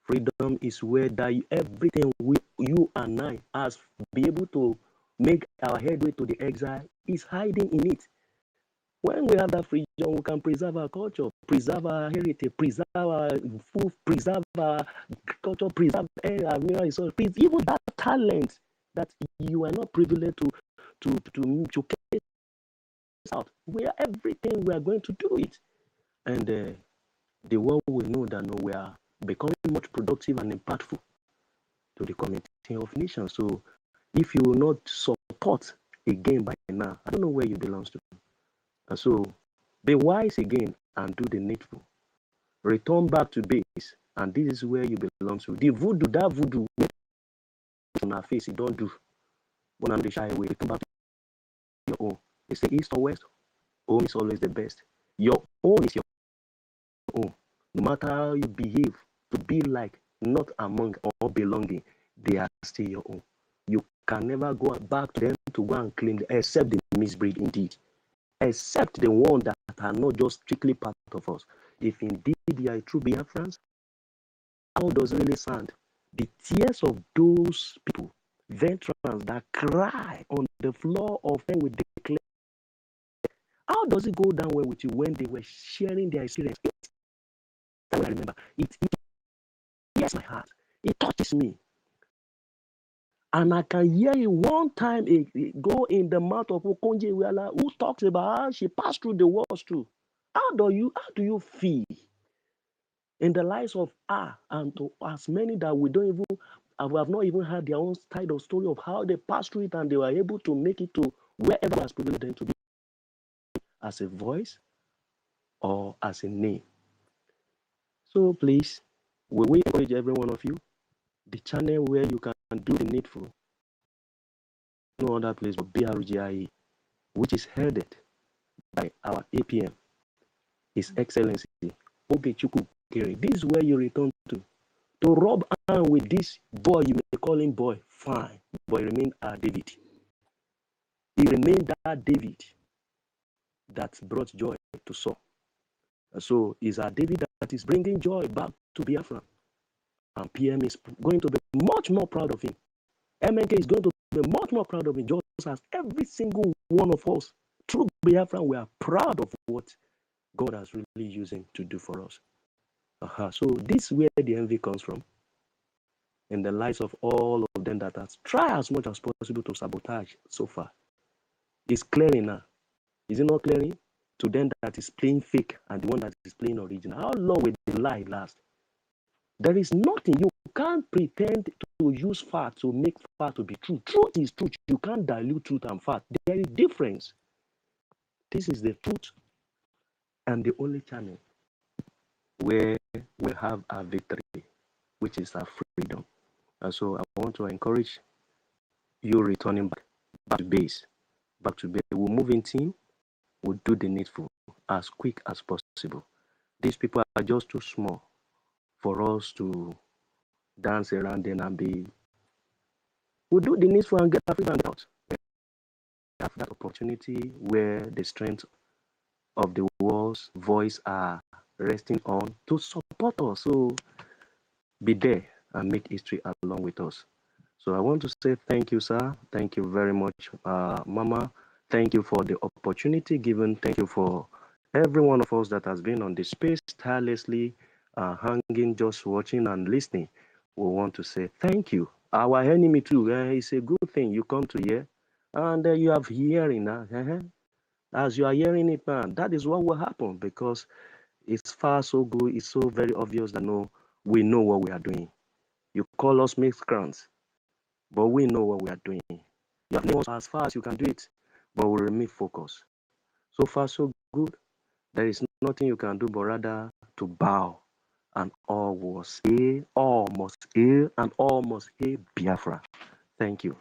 Freedom is where that everything you and I has be able to make our headway to the exile is hiding in it. When we have that freedom, we can preserve our culture, preserve our heritage, preserve our food, preserve our culture, preserve our mineral resources, even that talent that you are not privileged to carry out. We are everything, we are going to do it. And the world will know that no, we are becoming much productive and impactful to the community of nations. So if you will not support again by now, I don't know where you belong to. And so be wise again and do the needful. Return back to base, and this is where you belong to. The voodoo, that voodoo on our face, you don't do. When I'm the shy away, return back to your own. They say east or west, home is always the best. Your own is your own. No matter how you behave to be like not among or belonging, they are still your own. You can never go back to them to go and claim them, except the misbreed indeed. Except the one that are not just strictly part of us. If indeed they are true Biafrans, how does it really sound? The tears of those people, veterans that cry on the floor of them with declare. How does it go down well with you when they were sharing their experience? I remember it. Yes, my heart. It touches me. And I can hear it one time it go in the mouth of Okonjo-Iweala, who talks about how she passed through the wars too. How do you feel in the lives of her and to as many that we don't even we have not even heard their own side of story of how they passed through it and they were able to make it to wherever God has privileged them to be, as a voice or as a name. So please, we encourage every one of you, the channel where you can do the needful, no other place but BRGIE, which is headed by our APM, His Excellency Obechukwu Kere. This is where you return to rub hand with this boy, you may call him boy, fine, but he remained David. He remained that David that brought joy to Saul. So it's a David that is bringing joy back to Biafra. And PM is going to be much more proud of him. MNK is going to be much more proud of him, just as every single one of us, through Biafra, we are proud of what God has really used him to do for us. So this is where the envy comes from, in the lives of all of them that has tried as much as possible to sabotage so far. It's clearing now. Is it not clearing? To them that is playing fake and the one that is playing original. How long will the lie last? There is nothing. You can't pretend to use fact to make fact to be true. Truth is truth. You can't dilute truth and fact. There is difference. This is the truth and the only channel where we have our victory, which is our freedom. And so I want to encourage you returning back to base. Back to base. We'll move in team. We'll do the needful as quick as possible. These people are just too small for us to dance around them and be. We'll do the needful and get our freedom out. We have that opportunity where the strength of the world's voice are resting on to support us. So be there and make history along with us. So I want to say thank you, sir. Thank you very much, Mama. Thank you for the opportunity given. Thank you for every one of us that has been on the space tirelessly, hanging, just watching and listening. We want to say thank you. Our enemy too, it's a good thing you come to hear. And you have hearing now. As you are hearing it now, that is what will happen, because it's far so good. It's so very obvious that we know what we are doing. You call us miscreants, but we know what we are doing. You have known us as far as you can do it, but we remain focused. So far, so good. There is nothing you can do but rather to bow, and all was hail, all must hail, and all must hail Biafra. Thank you.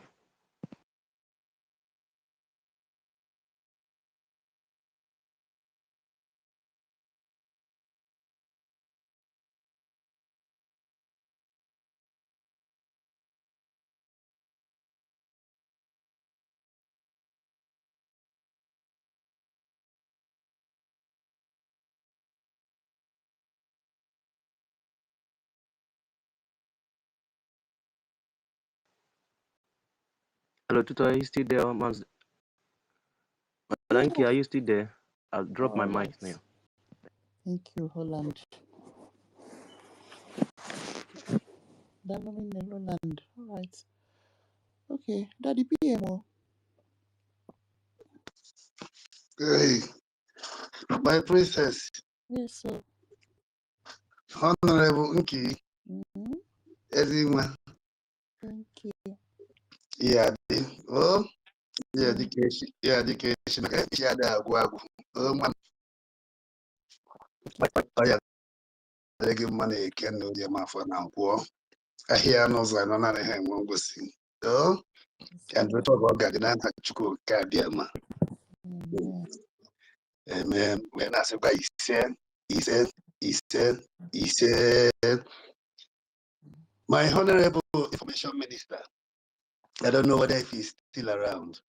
Hello, Tutor, are you still there? Thank you. Are you still there? I'll drop my mic now. Thank you, Holland. Darling Roland. All right. Okay, Daddy PMO. Hey, my princess, Yes, sir. Honorable Nki, everyone. Thank you. Yeah, oh, yeah, the case, yeah, the guagu. Oh, man, I give money, can do the man for now. I hear no sign on other hand, won't go see. Oh, and we talk about Gadinan Hachuko, Kadiama. Amen. When I say, he said, my honorable information minister, I don't know whether if he's still around.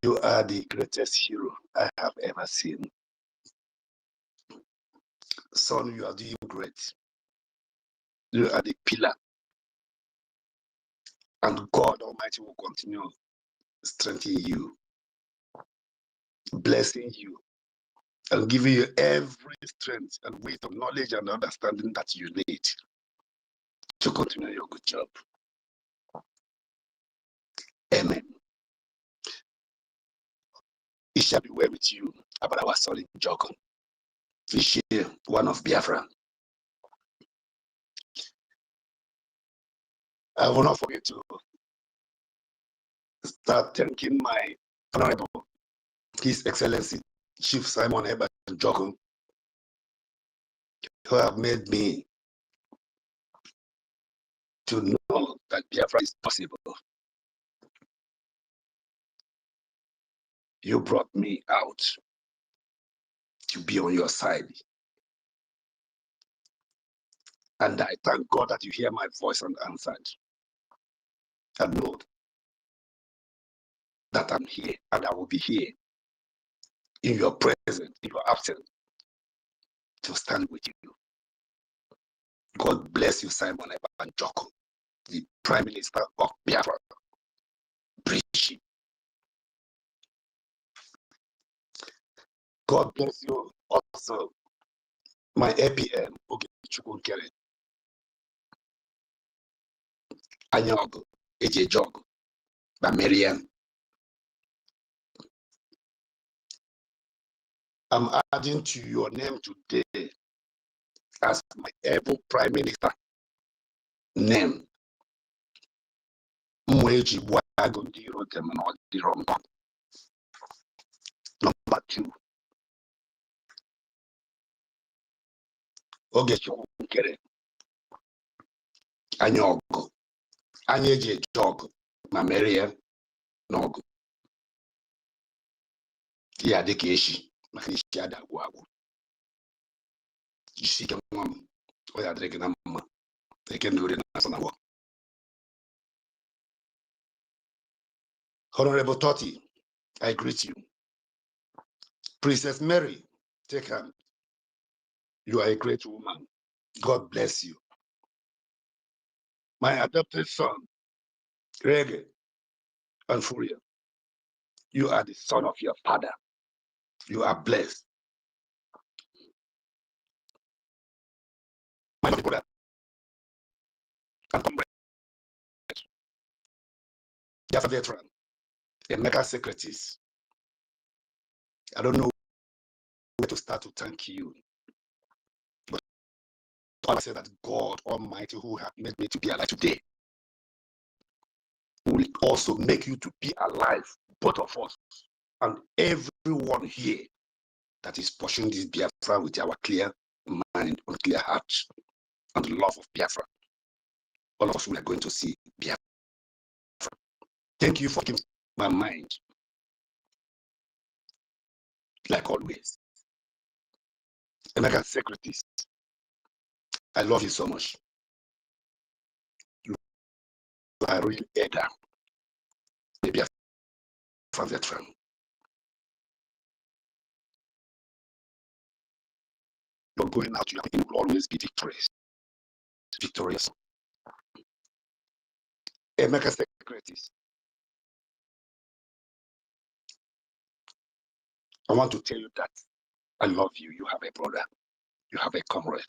You are the greatest hero I have ever seen. Son, you are doing great. You are the pillar. And God Almighty will continue strengthening you, blessing you, and giving you every strength and weight of knowledge and understanding that you need to continue your good job. Amen. It shall be well with you about our solid Jokon. This year, one of Biafra. I will not forget to start thanking my Honorable, His Excellency, Chief Simon Herbert Jokon, who have made me to know that Biafra is possible. You brought me out to be on your side. And I thank God that you hear my voice and answered. And know that I'm here and I will be here in your presence, in your absence, to stand with you. God bless you, Simon Eban Joko, the Prime Minister of Biafra. BRGIE. God bless you also, my APM, Ogechukwunkere, Anyog, Ejejog, Bamerian. I'm adding to your name today as my able Prime Minister name. Mweji Wagondiro Temanodiromo. Number 2. Ogechukwunkere, Anyog, Anyejejog, Bamerian, Nog. Ya dikeshi, makishi adagwago. Jisike mwam, oya dreke na mama. Eke ndure na sanawa. Honorable Totti, I greet you. Princess Mary, take her. You are a great woman. God bless you. My adopted son, Reggae and Furia, you are the son of your father. You are blessed. My brother and comrade, just a veteran, a mega secretaries. I don't know where to start to thank you. But I say that God Almighty, who has made me to be alive today, will also make you to be alive, both of us, and everyone here that is pursuing this Biafra with our clear mind and clear heart and the love of Biafra. All of us we are going to see Biafra. Thank you for keeping my mind, like always. American secretaries, I love you so much. You are a real elder, a Biafra veteran. You're going out, you will always be victorious. Victorious. American secretaries, I want to tell you that I love you. You have a brother. You have a comrade.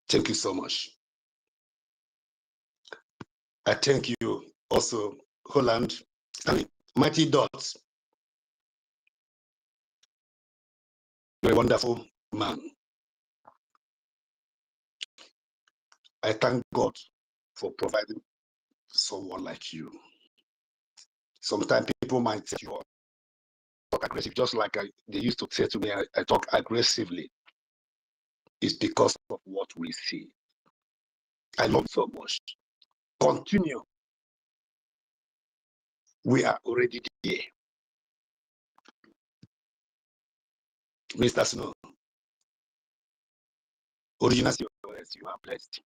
Thank you so much. I thank you also, Holland, Stanley, Mighty Dots. You're a wonderful man. I thank God for providing someone like you. Sometimes people might say you talk aggressive, just like they used to say to me, I talk aggressively. It's because of what we see. I love you so much. Continue. We are already there. Mr. Snow, original COS, you are blessed.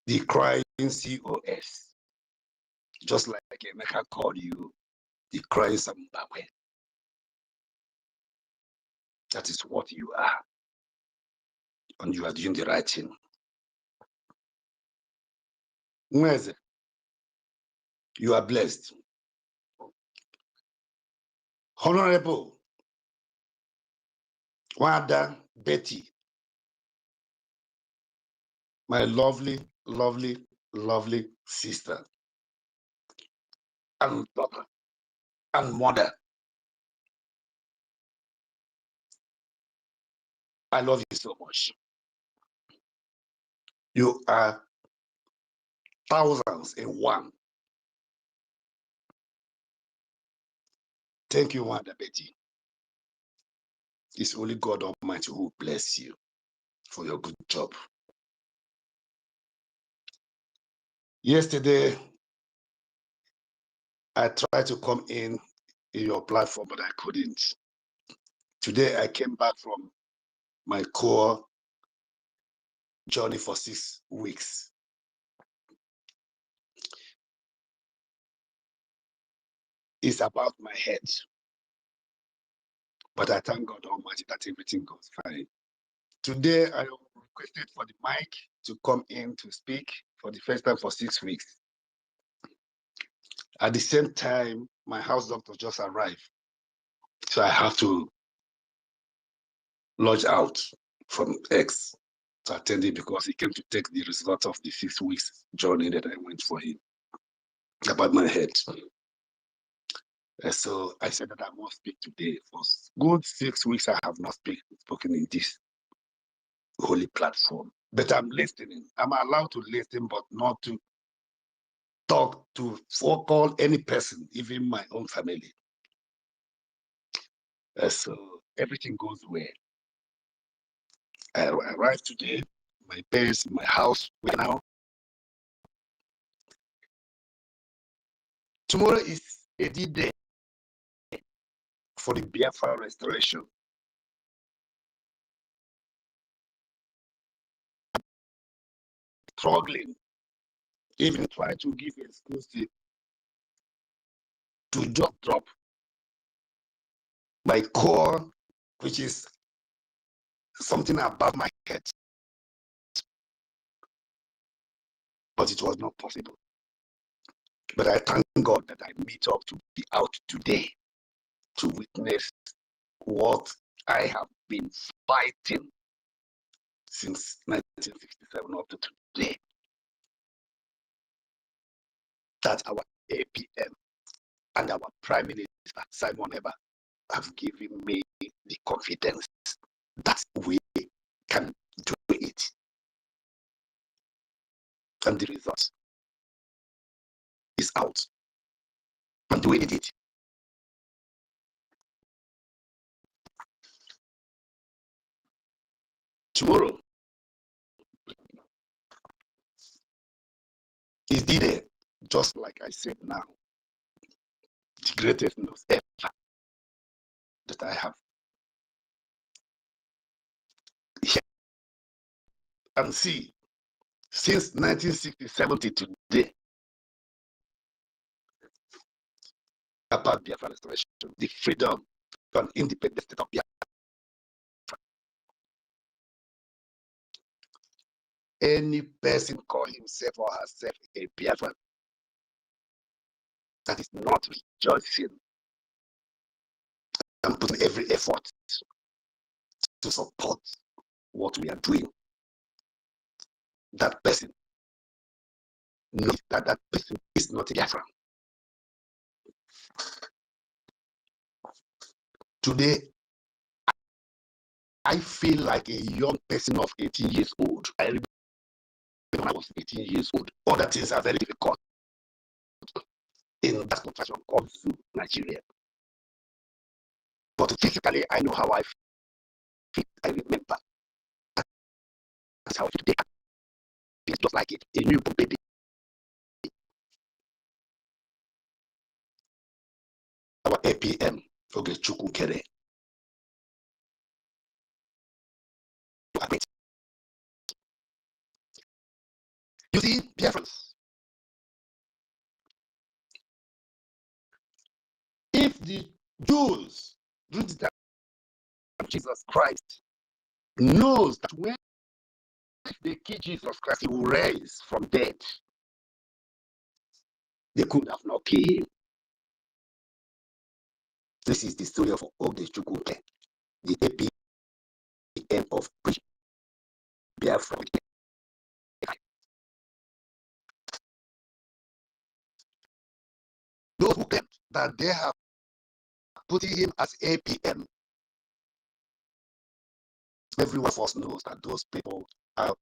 The crying COS, just like Emeka called you, the crying Zimbabwe. That is what you are. And you are doing the right thing. Mweze, you are blessed. Honorable Wanda Betty, my lovely, lovely, lovely sister and daughter and mother. I love you so much. You are thousands in one. Thank you, Wanda Betty. It's only God Almighty who bless you for your good job. Yesterday, I tried to come in your platform, but I couldn't. Today, I came back from my core journey for 6 weeks. It's about my head, but I thank God Almighty that everything goes fine. Today, I requested for the mic to come in to speak for the first time for 6 weeks. At the same time, my house doctor just arrived, so I have to lodge out from X to attend it because he came to take the result of the 6 weeks journey that I went for him about my head. So I said that I must speak today. For good 6 weeks, I have not spoken in this holy platform. But I'm listening. I'm allowed to listen, but not to talk to call any person, even my own family. So everything goes well. I arrived today, my base, my house, now. Tomorrow is a D-Day for the Biafra restoration. Struggling, even try to give exclusive to just drop my core, which is something above my head. But it was not possible. But I thank God that I meet up to be out today to witness what I have been fighting since 1967 up to today. That our APM and our Prime Minister, Simon Eber, have given me the confidence that we can do it. And the result is out. And we did it. Tomorrow is the day, just like I said now, the greatest news ever that I have heard and see since 1967 to today about Biafra restoration, the freedom and independent state of Biafra. Any person call himself or herself a Biafran that is not rejoicing and putting every effort to support what we are doing, that person knows that that person is not a Biafran. Today, I feel like a young person of 18 years old. I remember when I was 18 years old. Other things are very difficult in that contraction called Nigeria. But physically, I know how I feel. I remember. That's how I feel today. It's just like a newborn baby. Our APM, Ogechukwu Kere. You see, BIAFRANS, if the Jews during the time of Jesus Christ knows that when they kill Jesus Christ, he will rise from dead, they could have not killed him. This is the story of Ogechukwu Kere, the APM of Biafra that they have put him as APM. Every one of us knows that those people are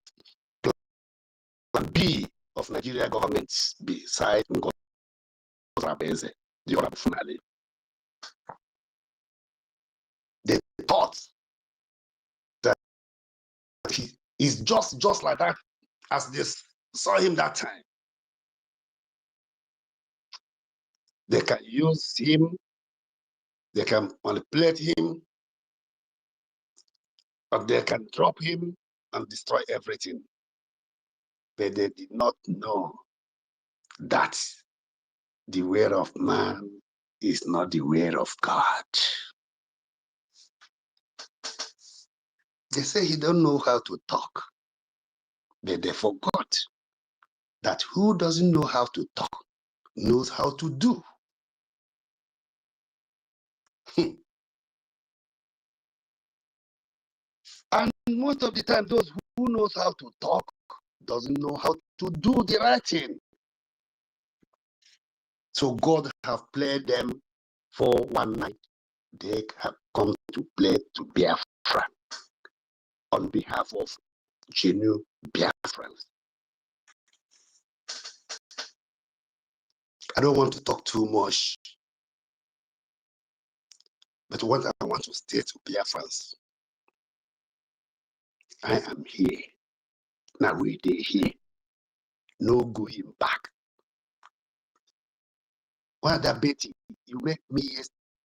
plan B of Nigeria government beside Ngozi, the other finally. They thought that he is just like that as they saw him that time. They can use him, they can manipulate him, or they can drop him and destroy everything. But they did not know that the way of man is not the way of God. They say he don't know how to talk, but they forgot that who doesn't know how to talk knows how to do. And most of the time, those who knows how to talk doesn't know how to do the right thing. So God have played them for one night. They have come to play to Biafra on behalf of genuine Biafrans. I don't want to talk too much, but what I want to state to Biafrans, I am here. Now we are here. No going back. Wanda Betty, you met me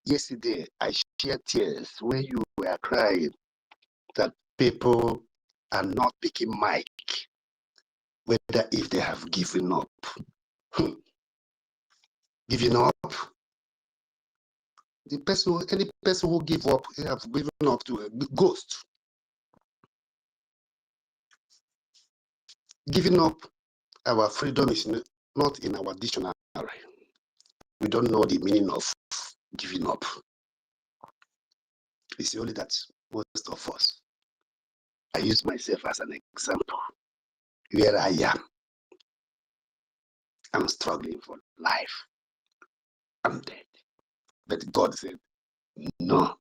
yesterday. I shed tears when you were crying that people are not picking mic, whether if they have given up. Giving up. The person, any person who give up, they have given up to a ghost. Giving up our freedom is not in our dictionary. We don't know the meaning of giving up. It's only that most of us, I use myself as an example. Where I am, I'm struggling for life. I'm dead. But God said, no,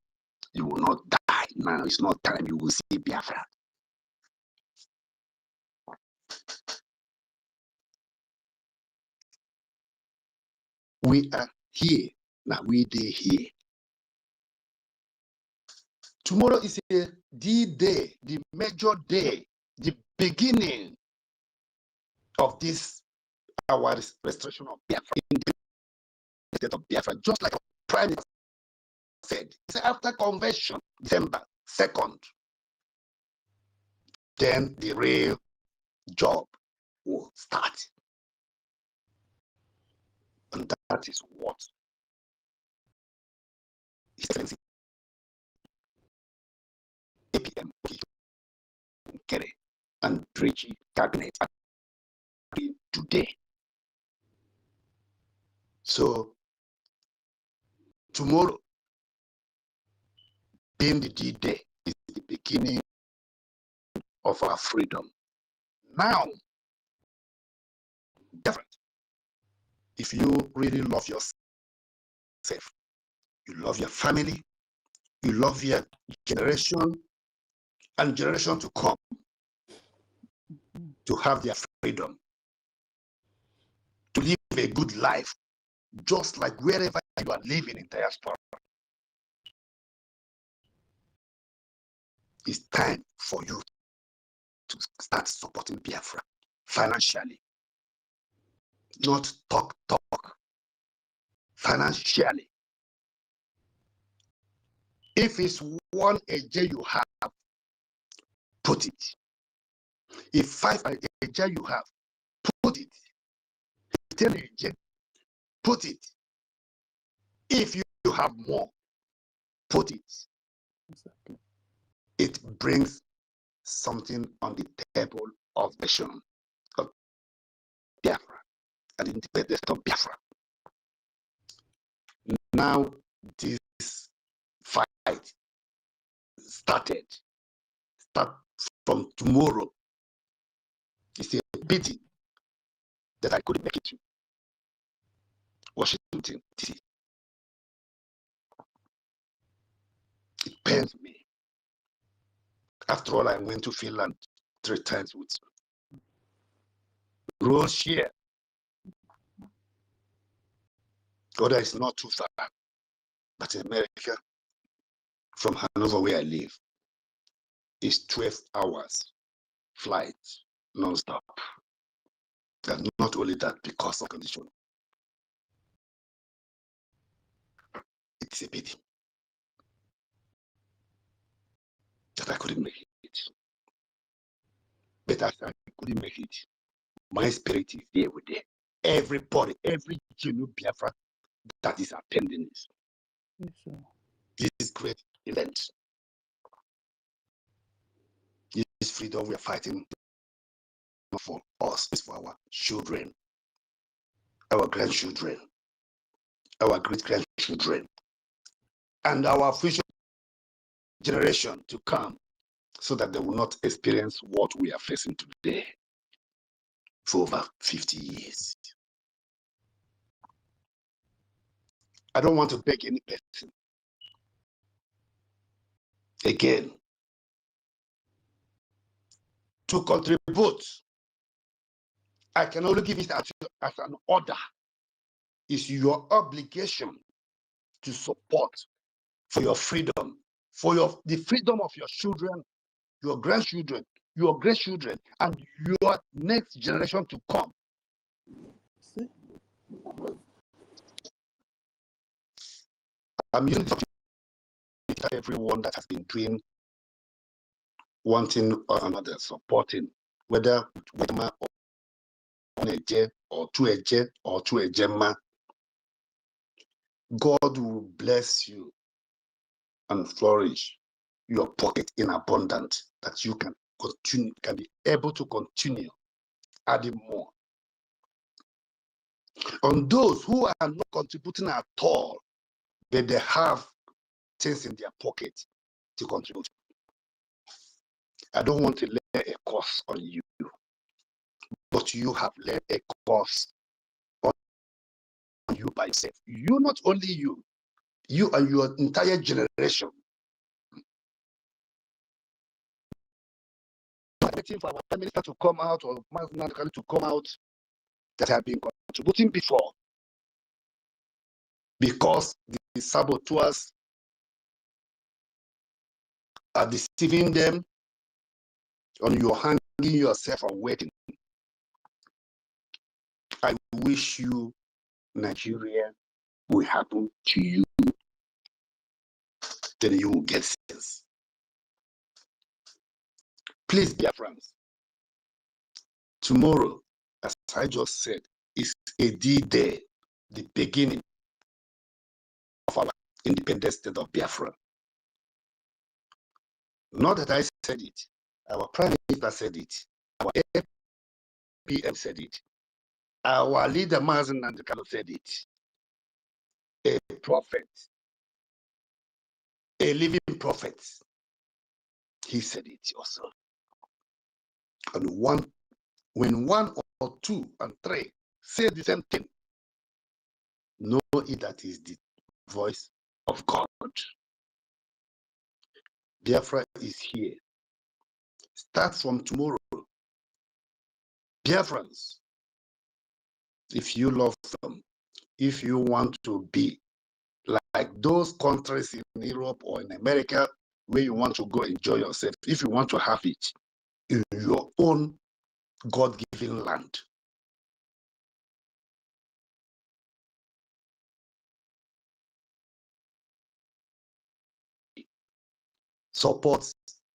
you will not die. Now it's not time you will see Biafra. We are here. Now we are here. Tomorrow is a D-Day, the major day, the beginning of this, our restoration of Biafra, in the state of Biafra, just like our Prime Minister said. It's after convention, December 2nd, then the real job will start. And that is what is APM and BRGIE cabinet today. So tomorrow, being the D-Day, is the beginning of our freedom. Now, different. If you really love yourself, you love your family, you love your generation and generation to come to have their freedom, to live a good life, just like wherever you are living in diaspora. It's time for you to start supporting Biafra financially. Not talk, financially. If it's one AJ you have, put it. If 5 AJ you have, put it. 10 AJ, put it. If you have more, put it. Exactly. It brings something on the table of the nation of Biafra and the independence of Biafra. Now this fight start from tomorrow. It's a pity that I couldn't make it to Washington, D.C. pains me. After all, I went to Finland 3 times with road share. OGOJA is not too far, but in America, from Hanover where I live, is 12 hours flight non-stop. And not only that, because of condition. It's a pity that I couldn't make it. But as I couldn't make it, my spirit is there with them. Everybody, every genuine Biafra that is attending this. Yes, sir. This great event. This freedom we are fighting for us, is for our children, our grandchildren, our great-grandchildren, and our future generation to come, so that they will not experience what we are facing today for over 50 years. I don't want to beg any person again to contribute. I can only give it as an order. It's your obligation to support for your freedom, for the freedom of your children, your grandchildren, your great-children, and your next generation to come. See? I'm using everyone that has been doing one thing or another, supporting, whether Wema or Oneje or Tueje or Tuejema. God will bless you and flourish your pocket in abundance, that you can continue, can be able to continue adding more. On those who are not contributing at all, but they have things in their pocket to contribute. I don't want to lay a curse on you, but you have laid a curse on you by yourself. You, not only you and your entire generation. Waiting for our Prime Minister to come out, or to come out, that have been contributing before, because the saboteurs are deceiving them, and you're hanging yourself on waiting. I wish you Nigeria will happen to you, then you will get sense. Please, Biafrans, tomorrow, as I just said, is a D-Day, the beginning of our independent state of Biafra. Not that I said it, our Prime Minister said it, our APM said it, our leader Mazen Nandekano said it, a prophet, a living prophet, he said it also. And when one or two and three say the same thing, know it that is the voice of God. Biafra is here. Start from tomorrow. Biafrans, if you love them, if you want to be like those countries in Europe or in America where you want to go enjoy yourself, if you want to have it in your own God-given land, support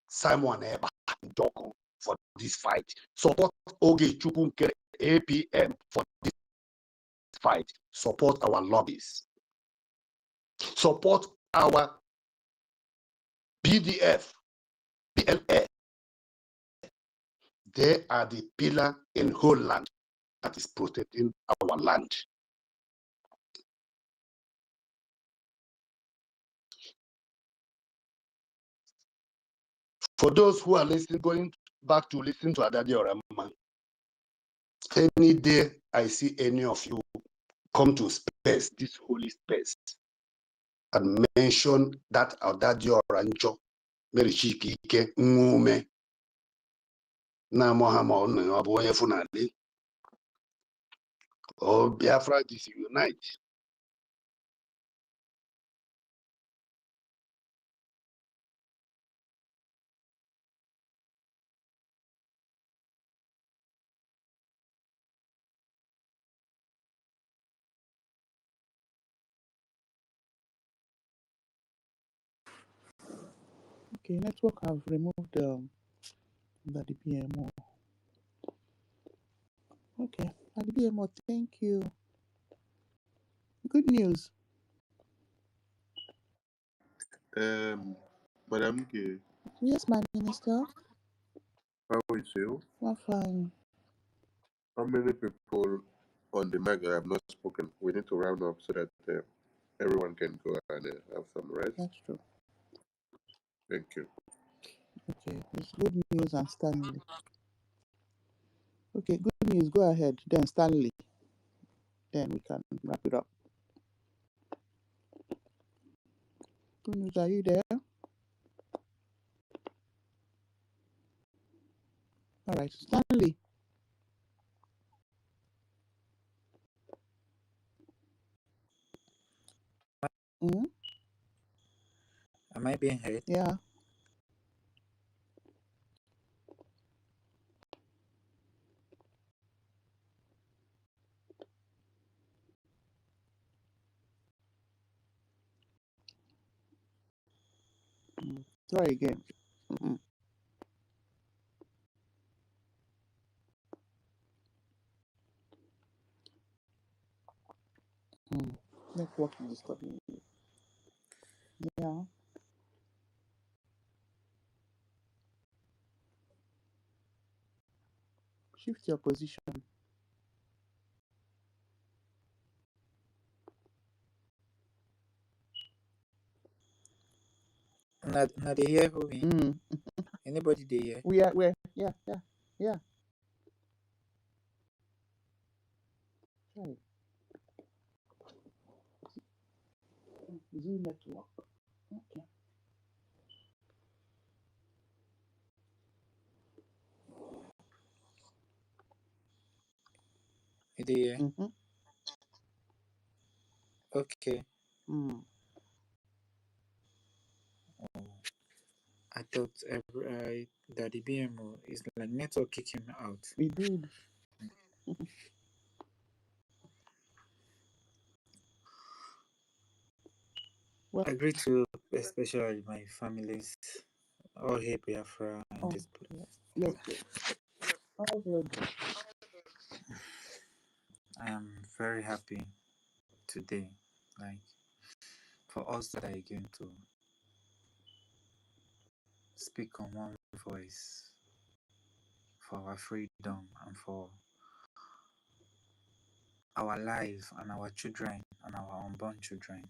Simon Eba Doko for this fight. Support Oge Chukwunkere APM for this fight. Support our lobbies. Support our BDF, BLA. They are the pillar in whole land that is protecting our land. For those who are listening, going back to listen to Adadi Orama, any day I see any of you come to space, this holy space, and mention that Audadio Rancho, Mary Chiki, Mume, Namohamon, or Boyafunali, or Biafra disunite. Okay, network have removed the BMO. Okay, the BMO, thank you. Good news. Madam K, Yes, my minister. how is you? I'm fine. How many people on the mic that have not spoken? We need to round up so that everyone can go and have some rest. That's true. Thank you. Okay, it's good news and Stanley. Okay, good news. Go ahead. Then Stanley. Then we can wrap it up. Good news. Are you there? All right, Stanley. Mm-hmm. Am I being heard? Yeah. Try again. Mm-hmm. Network is disturbing you. Yeah. Shift your position. Now they hear who me? Anybody they hear? Where? Yeah. Try. Is it network? Okay. They hear? Mm-hmm. Okay. I thought that the BMO is like network kicking me out. We did. Well, I greet you, especially my families, all here Biafra and this place. Yes. Oh, good. I am very happy today, like for us that are going to speak on one voice for our freedom and for our life and our children and our unborn children.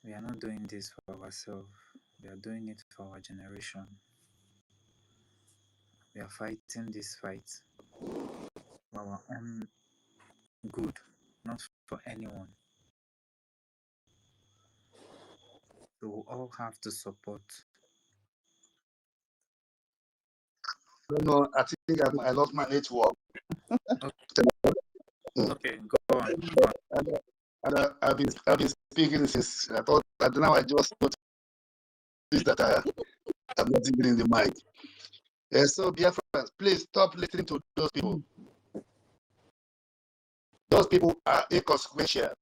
We are not doing this for ourselves. We are doing it for our generation. We are fighting this fight for our own good, not for anyone. So we all have to support. No, I think I lost my network. Okay, go on. And I've been speaking since I thought that now I just noticed that I'm not even in the mic. So BIAFRANS, please stop listening to those people. Those people are inconsequential.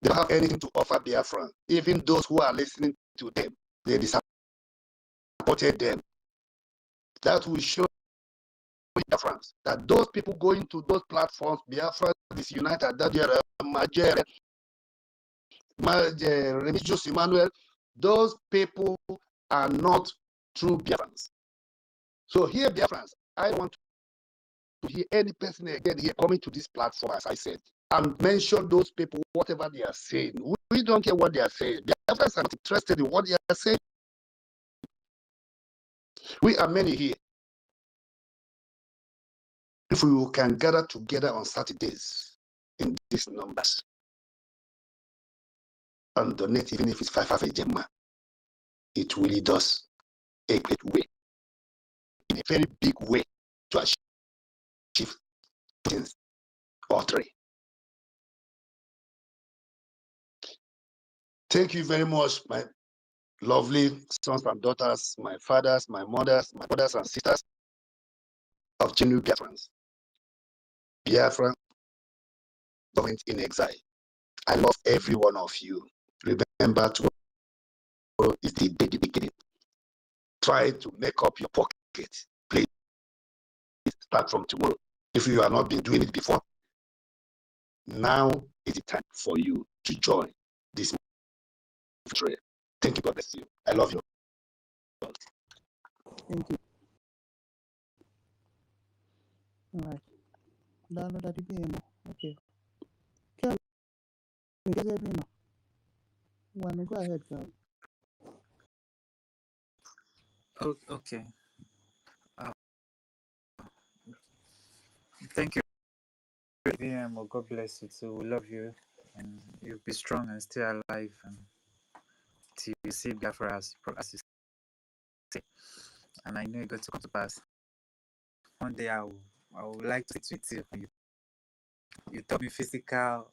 They don't have anything to offer Biafran. Even those who are listening to them, they disappointed them. That will show Biafrans that those people going to those platforms, Biafra Disunited, that Majere, Remigius Emmanuel, those people are not true Biafrans. So here, Biafrans, I want to hear any person again here coming to this platform, as I said, and mention those people, whatever they are saying. We don't care what they are saying. Biafrans are not interested in what they are saying. We are many here. If we can gather together on Saturdays in these numbers, and donate, even if it's 5 gemma, it really does a great way, in a very big way, to achieve things or three. Thank you very much, my lovely sons and daughters, my fathers, my mothers, my brothers and sisters of genuine Biafrans. Biafra government in exile. I love every one of you. Remember, tomorrow is the day, the beginning. Try to make up your pocket. Please start from tomorrow. If you have not been doing it before, now is the time for you to join this trail. Thank you. God bless you. I love you. Thank you. All right. Download the BMO. Okay. Kelly, get it now. Wanna go ahead, girl. Oh, okay. Thank you, BMO. God bless you too. We love you, and you'll be strong and stay alive, and till you see Biafra as you say. And I know it's going to come to pass. One day I would like to sit with you. You tell me physical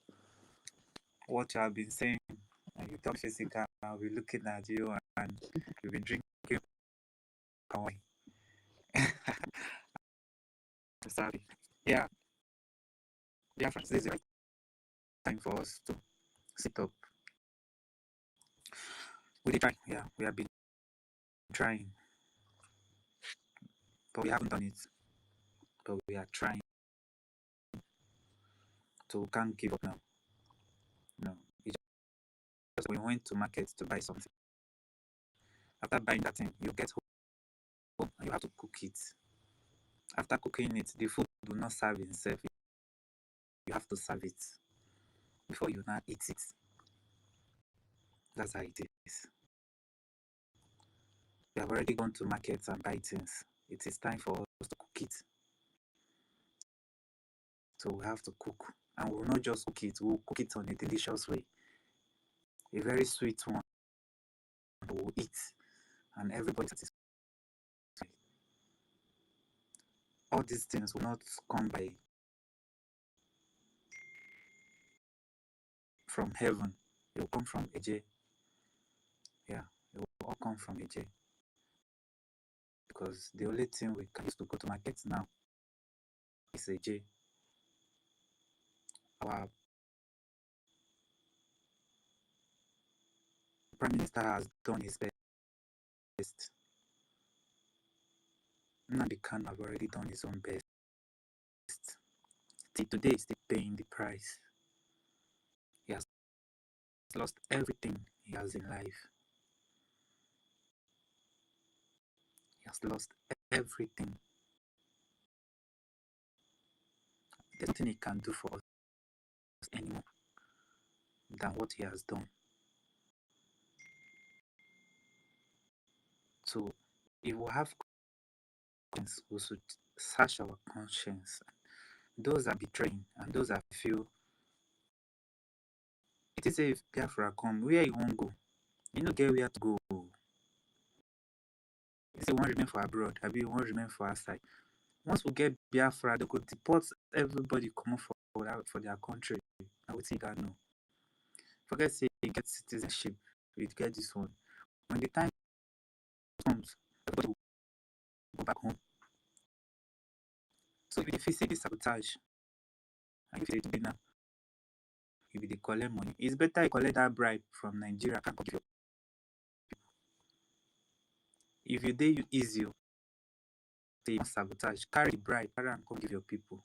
what you have been saying, and you tell me physical. I'll be looking at you, and you've been drinking wine. Sorry. Yeah. Biafra, this is the right time for us to sit up. We did try. Yeah, we have been trying, but we haven't done it. But we are trying. So we can't give up now. No. Just we went to market to buy something. After buying that thing, you get home and you have to cook it. After cooking it, the food will not serve itself. You have to serve it before you now eat it. That's how it is. We have already gone to markets and buy things. It is time for us to cook it. So we have to cook. And we will not just cook it, we'll cook it on a delicious way. A very sweet one. We'll eat. And everybody satisfied. All these things will not come by from heaven. It will come from AJ. Yeah, it will all come from AJ. Because the only thing we can use to go to market now is AJ. Our Prime Minister has done his best. Nnamdi Kanu have already done his own best. Till today, he's still paying the price. He has lost everything he has in life. He has lost everything. There's nothing he can do for us anymore than what he has done. So, if we have conscience, we should search our conscience. Those that betraying and those that feel it is a Biafra come, where you won't go. You know, get where to go. You say, one remain for abroad, I mean, one remain for outside. Once we get Biafra, they could deport everybody come for their country. I would think I know. Forget say you get citizenship, you get this one. When the time comes, everybody will go back home. So if you say this sabotage, and if you say to now, if they collect money, it's better you collect that bribe from Nigeria. Can't give you. If you do easy, say sabotage, carry the bribe, carry and come give your people.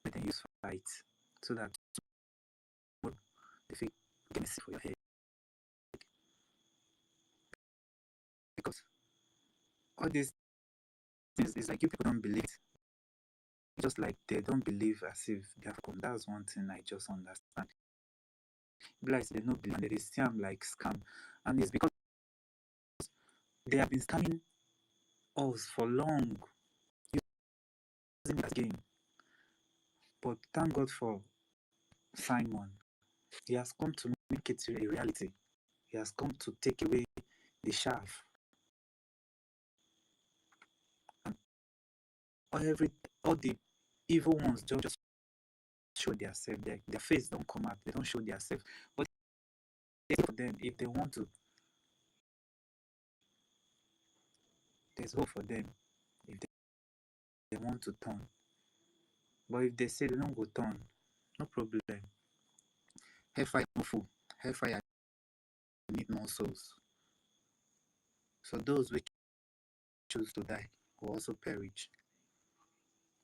Let them use fight so that if you get sick for your head. Because all these things is like you people don't believe. Just like they don't believe as if they have come. That's one thing I just understand. Like they don't believe, and they see them like scam, and it's because they have been scamming us for long, using it as game. But thank God for Simon. He has come to make it a reality. He has come to take away the shaft. And all the evil ones just show themselves. Their face don't come out. They don't show themselves. But for them, if they want to, there's hope for them. If they want to turn. But if they say they don't go turn, no problem. Hellfire no full. Hellfire need more souls. So those which choose to die will also perish.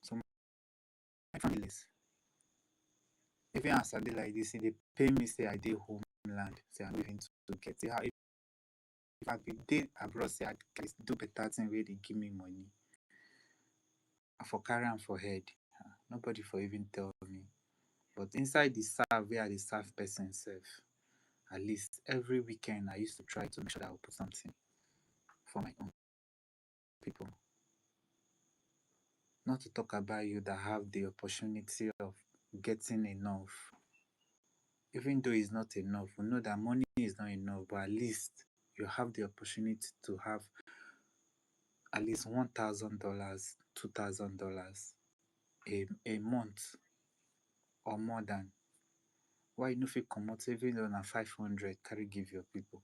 So my families, even as I did like this, they pay me say I did homeland, say I'm living to get. Say how if I be did abroad, say I do better thing where they give me money. I for carry am for head. Nobody for even tell me. But inside the serve where the serve person self, at least every weekend I used to try to make sure that I will put something for my own people. Not to talk about you that have the opportunity of getting enough. Even though it's not enough, we know that money is not enough, but at least you have the opportunity to have at least $1,000, $2,000 a month or more than. Why you no fit comot even though na 500 carry give your people?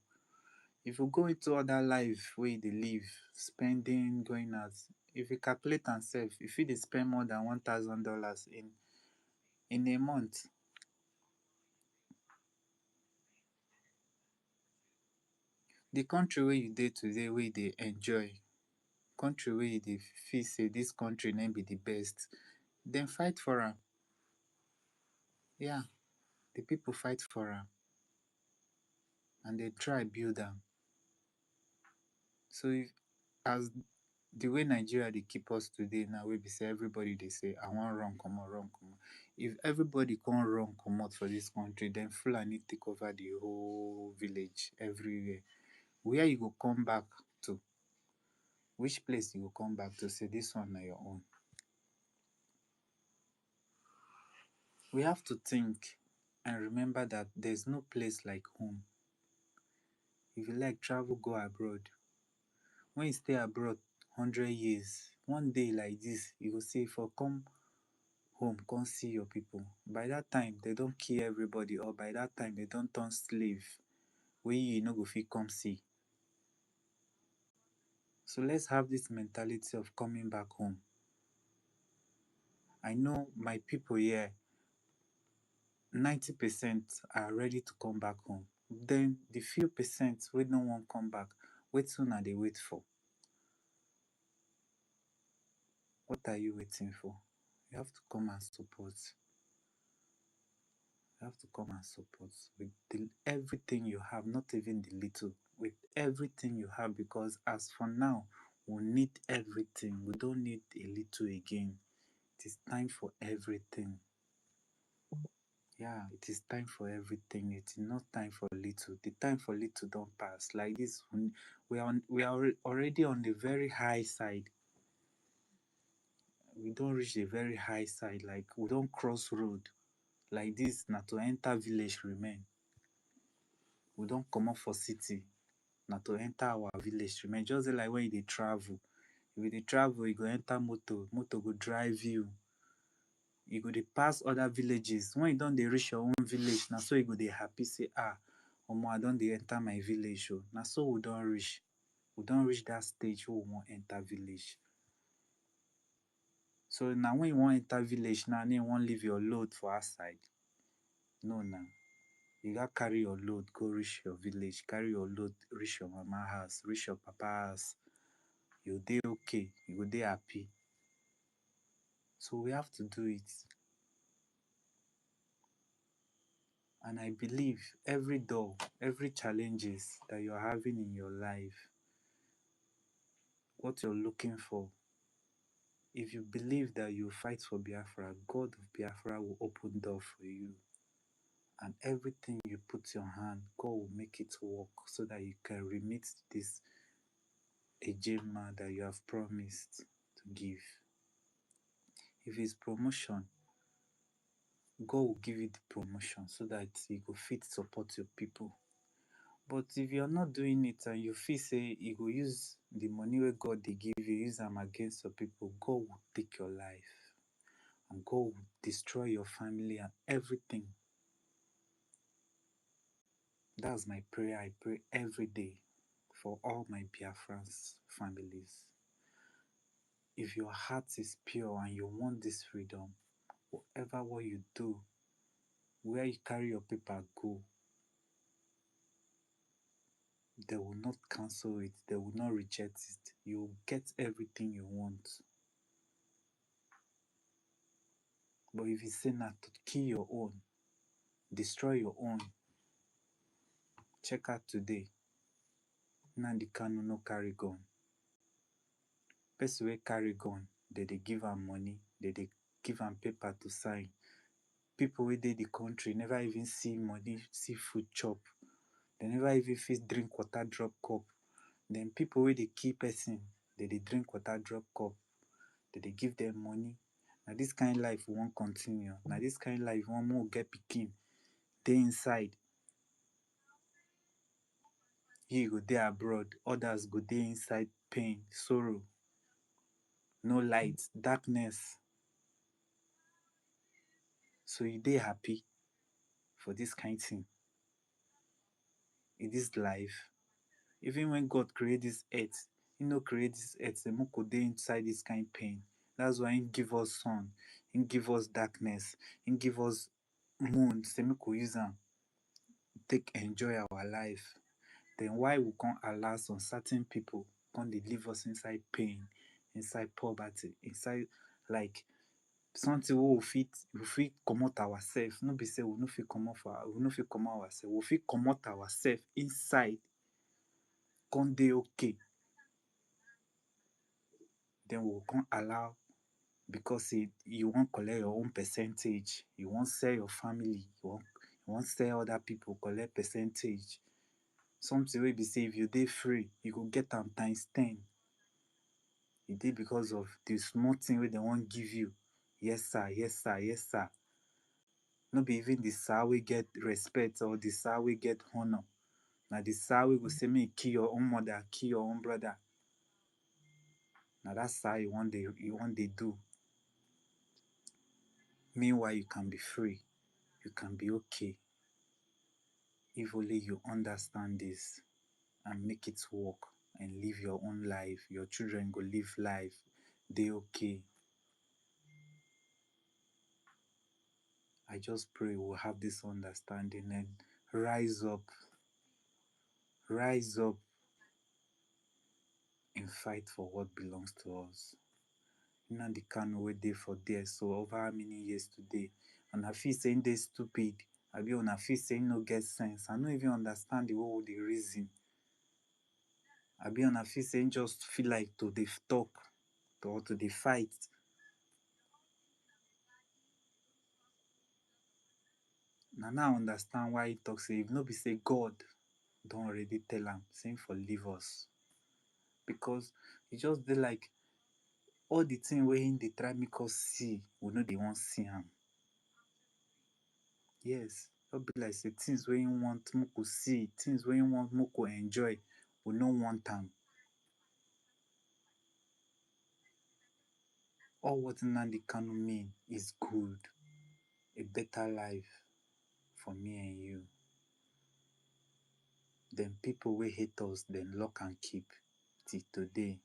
If you go into other life where they live, spending, going out, if you calculate and save, if you spend more than $1,000 in a month, the country where you dey today, where they enjoy, country where they feel say this country name be the best, then fight for am. Yeah, the people fight for am, and they try build am. So if, as the way Nigeria they keep us today now, we be say everybody they say I want run comot, run comot. If everybody can't run comot for this country, then Fulani take over the whole village everywhere. Where you go come back to? Which place you go come back to say this one na your own? We have to think and remember that there's no place like home. If you like, travel, go abroad. When you stay abroad 100 years, one day like this, you go say for come home, come see your people. By that time, they don't kill everybody, or by that time, they don't turn slave wey you no go fit come see. So let's have this mentality of coming back home. I know my people here, 90% are ready to come back home. Then the few percent wey no wan come back, wetin una dey wait for? What are you waiting for? You have to come and support. You have to come and support with everything you have, not even the little, with everything you have, because as for now, we need everything. We don't need a little again. It is time for everything. Yeah, it is time for everything. It is not time for little. The time for little don't pass. Like this, we are already on the very high side. We don't reach the very high side. Like we don't cross road. Like this, na to enter village remain. We don't come up for city. Na to enter our village remain. Just like when you travel. If you travel, you go enter motor. Motor go drive you. You go dey pass other villages. When you don't reach your own village, now so you go dey happy say, omo, I don't enter my village. Oh. Now so we don't reach. We don't reach that stage where we want enter village. So now when you want enter village, now you want leave your load for outside. No, now. You got carry your load, go reach your village. Carry your load, reach your mama house, reach your papa house. You dey okay. You go dey happy. So we have to do it. And I believe every door, every challenges that you're having in your life, what you're looking for, if you believe that you fight for Biafra, God of Biafra will open door for you. And everything you put your hand, God will make it work so that you can remit this ejema that you have promised to give. If it's promotion, God will give you the promotion so that you go fit support your people. But if you're not doing it and you feel say you go use the money where God they give you, use them against your people, God will take your life. And God will destroy your family and everything. That's my prayer. I pray every day for all my Biafrans families. If your heart is pure and you want this freedom, whatever what you do, where you carry your paper go, they will not cancel it. They will not reject it. You will get everything you want. But if you say not to kill your own, destroy your own, check out today. Nnamdi Kanu no carry gun. Person wey carry gun, they give am money, they give am paper to sign. People wey dey the country never even see money, see food chop. They never even fit drink water drop cup. Then people wey dey kill person, they drink water drop cup. They give them money. Now this kind of life we won't continue. Now this kind of life we want more get pikin. They inside. You go there abroad, others go there inside pain, sorrow, no light, darkness. So you dey happy for this kind of thing in this life. Even when God create this earth, He no create this earth, say make we dey inside this kind of pain. That's why He give us sun, He give us darkness, He give us moon, say make we use am take enjoy our life. Then why we can't allow some certain people can't they leave us inside pain, inside poverty, inside like something we fit come out ourselves. No be say we no fit come out ourselves. We fit come out ourselves inside, can't they okay. Then we can't allow because you won't collect your own percentage. You won't sell your family. You won't sell other people, collect percentage. Something will be say if you dey free, you go get them times 10. It dey because of the small thing where they won't give you. Yes sir, yes sir, yes sir. No be even the sir we get respect or the sir we get honor. Now the sir we go say me kill your own mother, kill your own brother. Now that's how you want they do. Meanwhile, you can be free. You can be okay. If only you understand this and make it work and live your own life. Your children go live life. They okay. I just pray we'll have this understanding and rise up and fight for what belongs to us. Nnamdi Kanu wey dey for there so over how many years today? And I feel saying they stupid. I be on I feel saying no get sense. I don't even understand the whole the reason. I be on I feel saying just feel like to dey talk or to dey fight. Now I understand why he talks say if no be say God don't already tell him, saying for leave us. Because he just dey like all the thing where they try make us see, we know they won't see him. Yes, it'll be like say things where you want Moko see, things where you want Moko enjoy, we don't want them. All what Nnamdi Kanu mean is good, a better life for me and you. Then people will hate us, then lock and keep till today.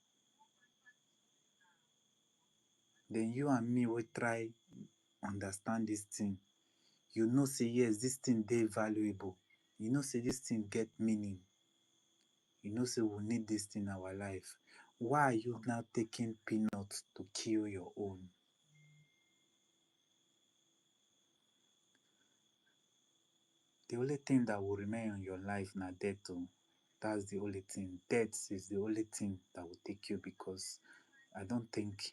Then you and me will try understand this thing. You know say yes, this thing they valuable. You know say this thing get meaning. You know say we need this thing in our life. Why are you now taking peanuts to kill your own? The only thing that will remain in your life now death. Oh. That's the only thing. Death is the only thing that will take you because I don't think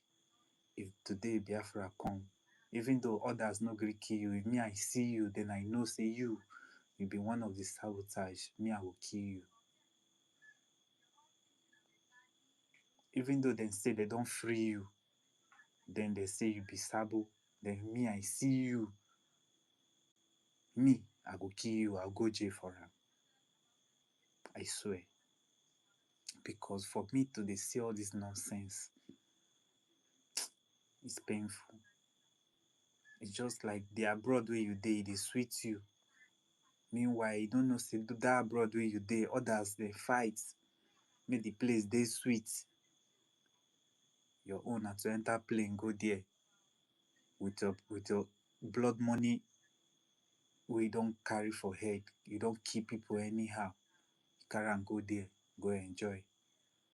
if today Biafra come, even though others no gree kill you, if me I see you, then I know say you be one of the sabotage. Me I will kill you. Even though they say they don't free you, then they say you be sabo. Then me I see you, me I go kill you. I'll go jail for him. I swear. Because for me to dey see all this nonsense, it's painful. It's just like the abroad where you dey, they sweet you. Meanwhile, you don't know say that abroad where you dey, others they fight, make the place dey sweet. Your own na to enter plane go there with your blood money wey you don't carry for head. You don't keep people anyhow. Carry and go there, go enjoy.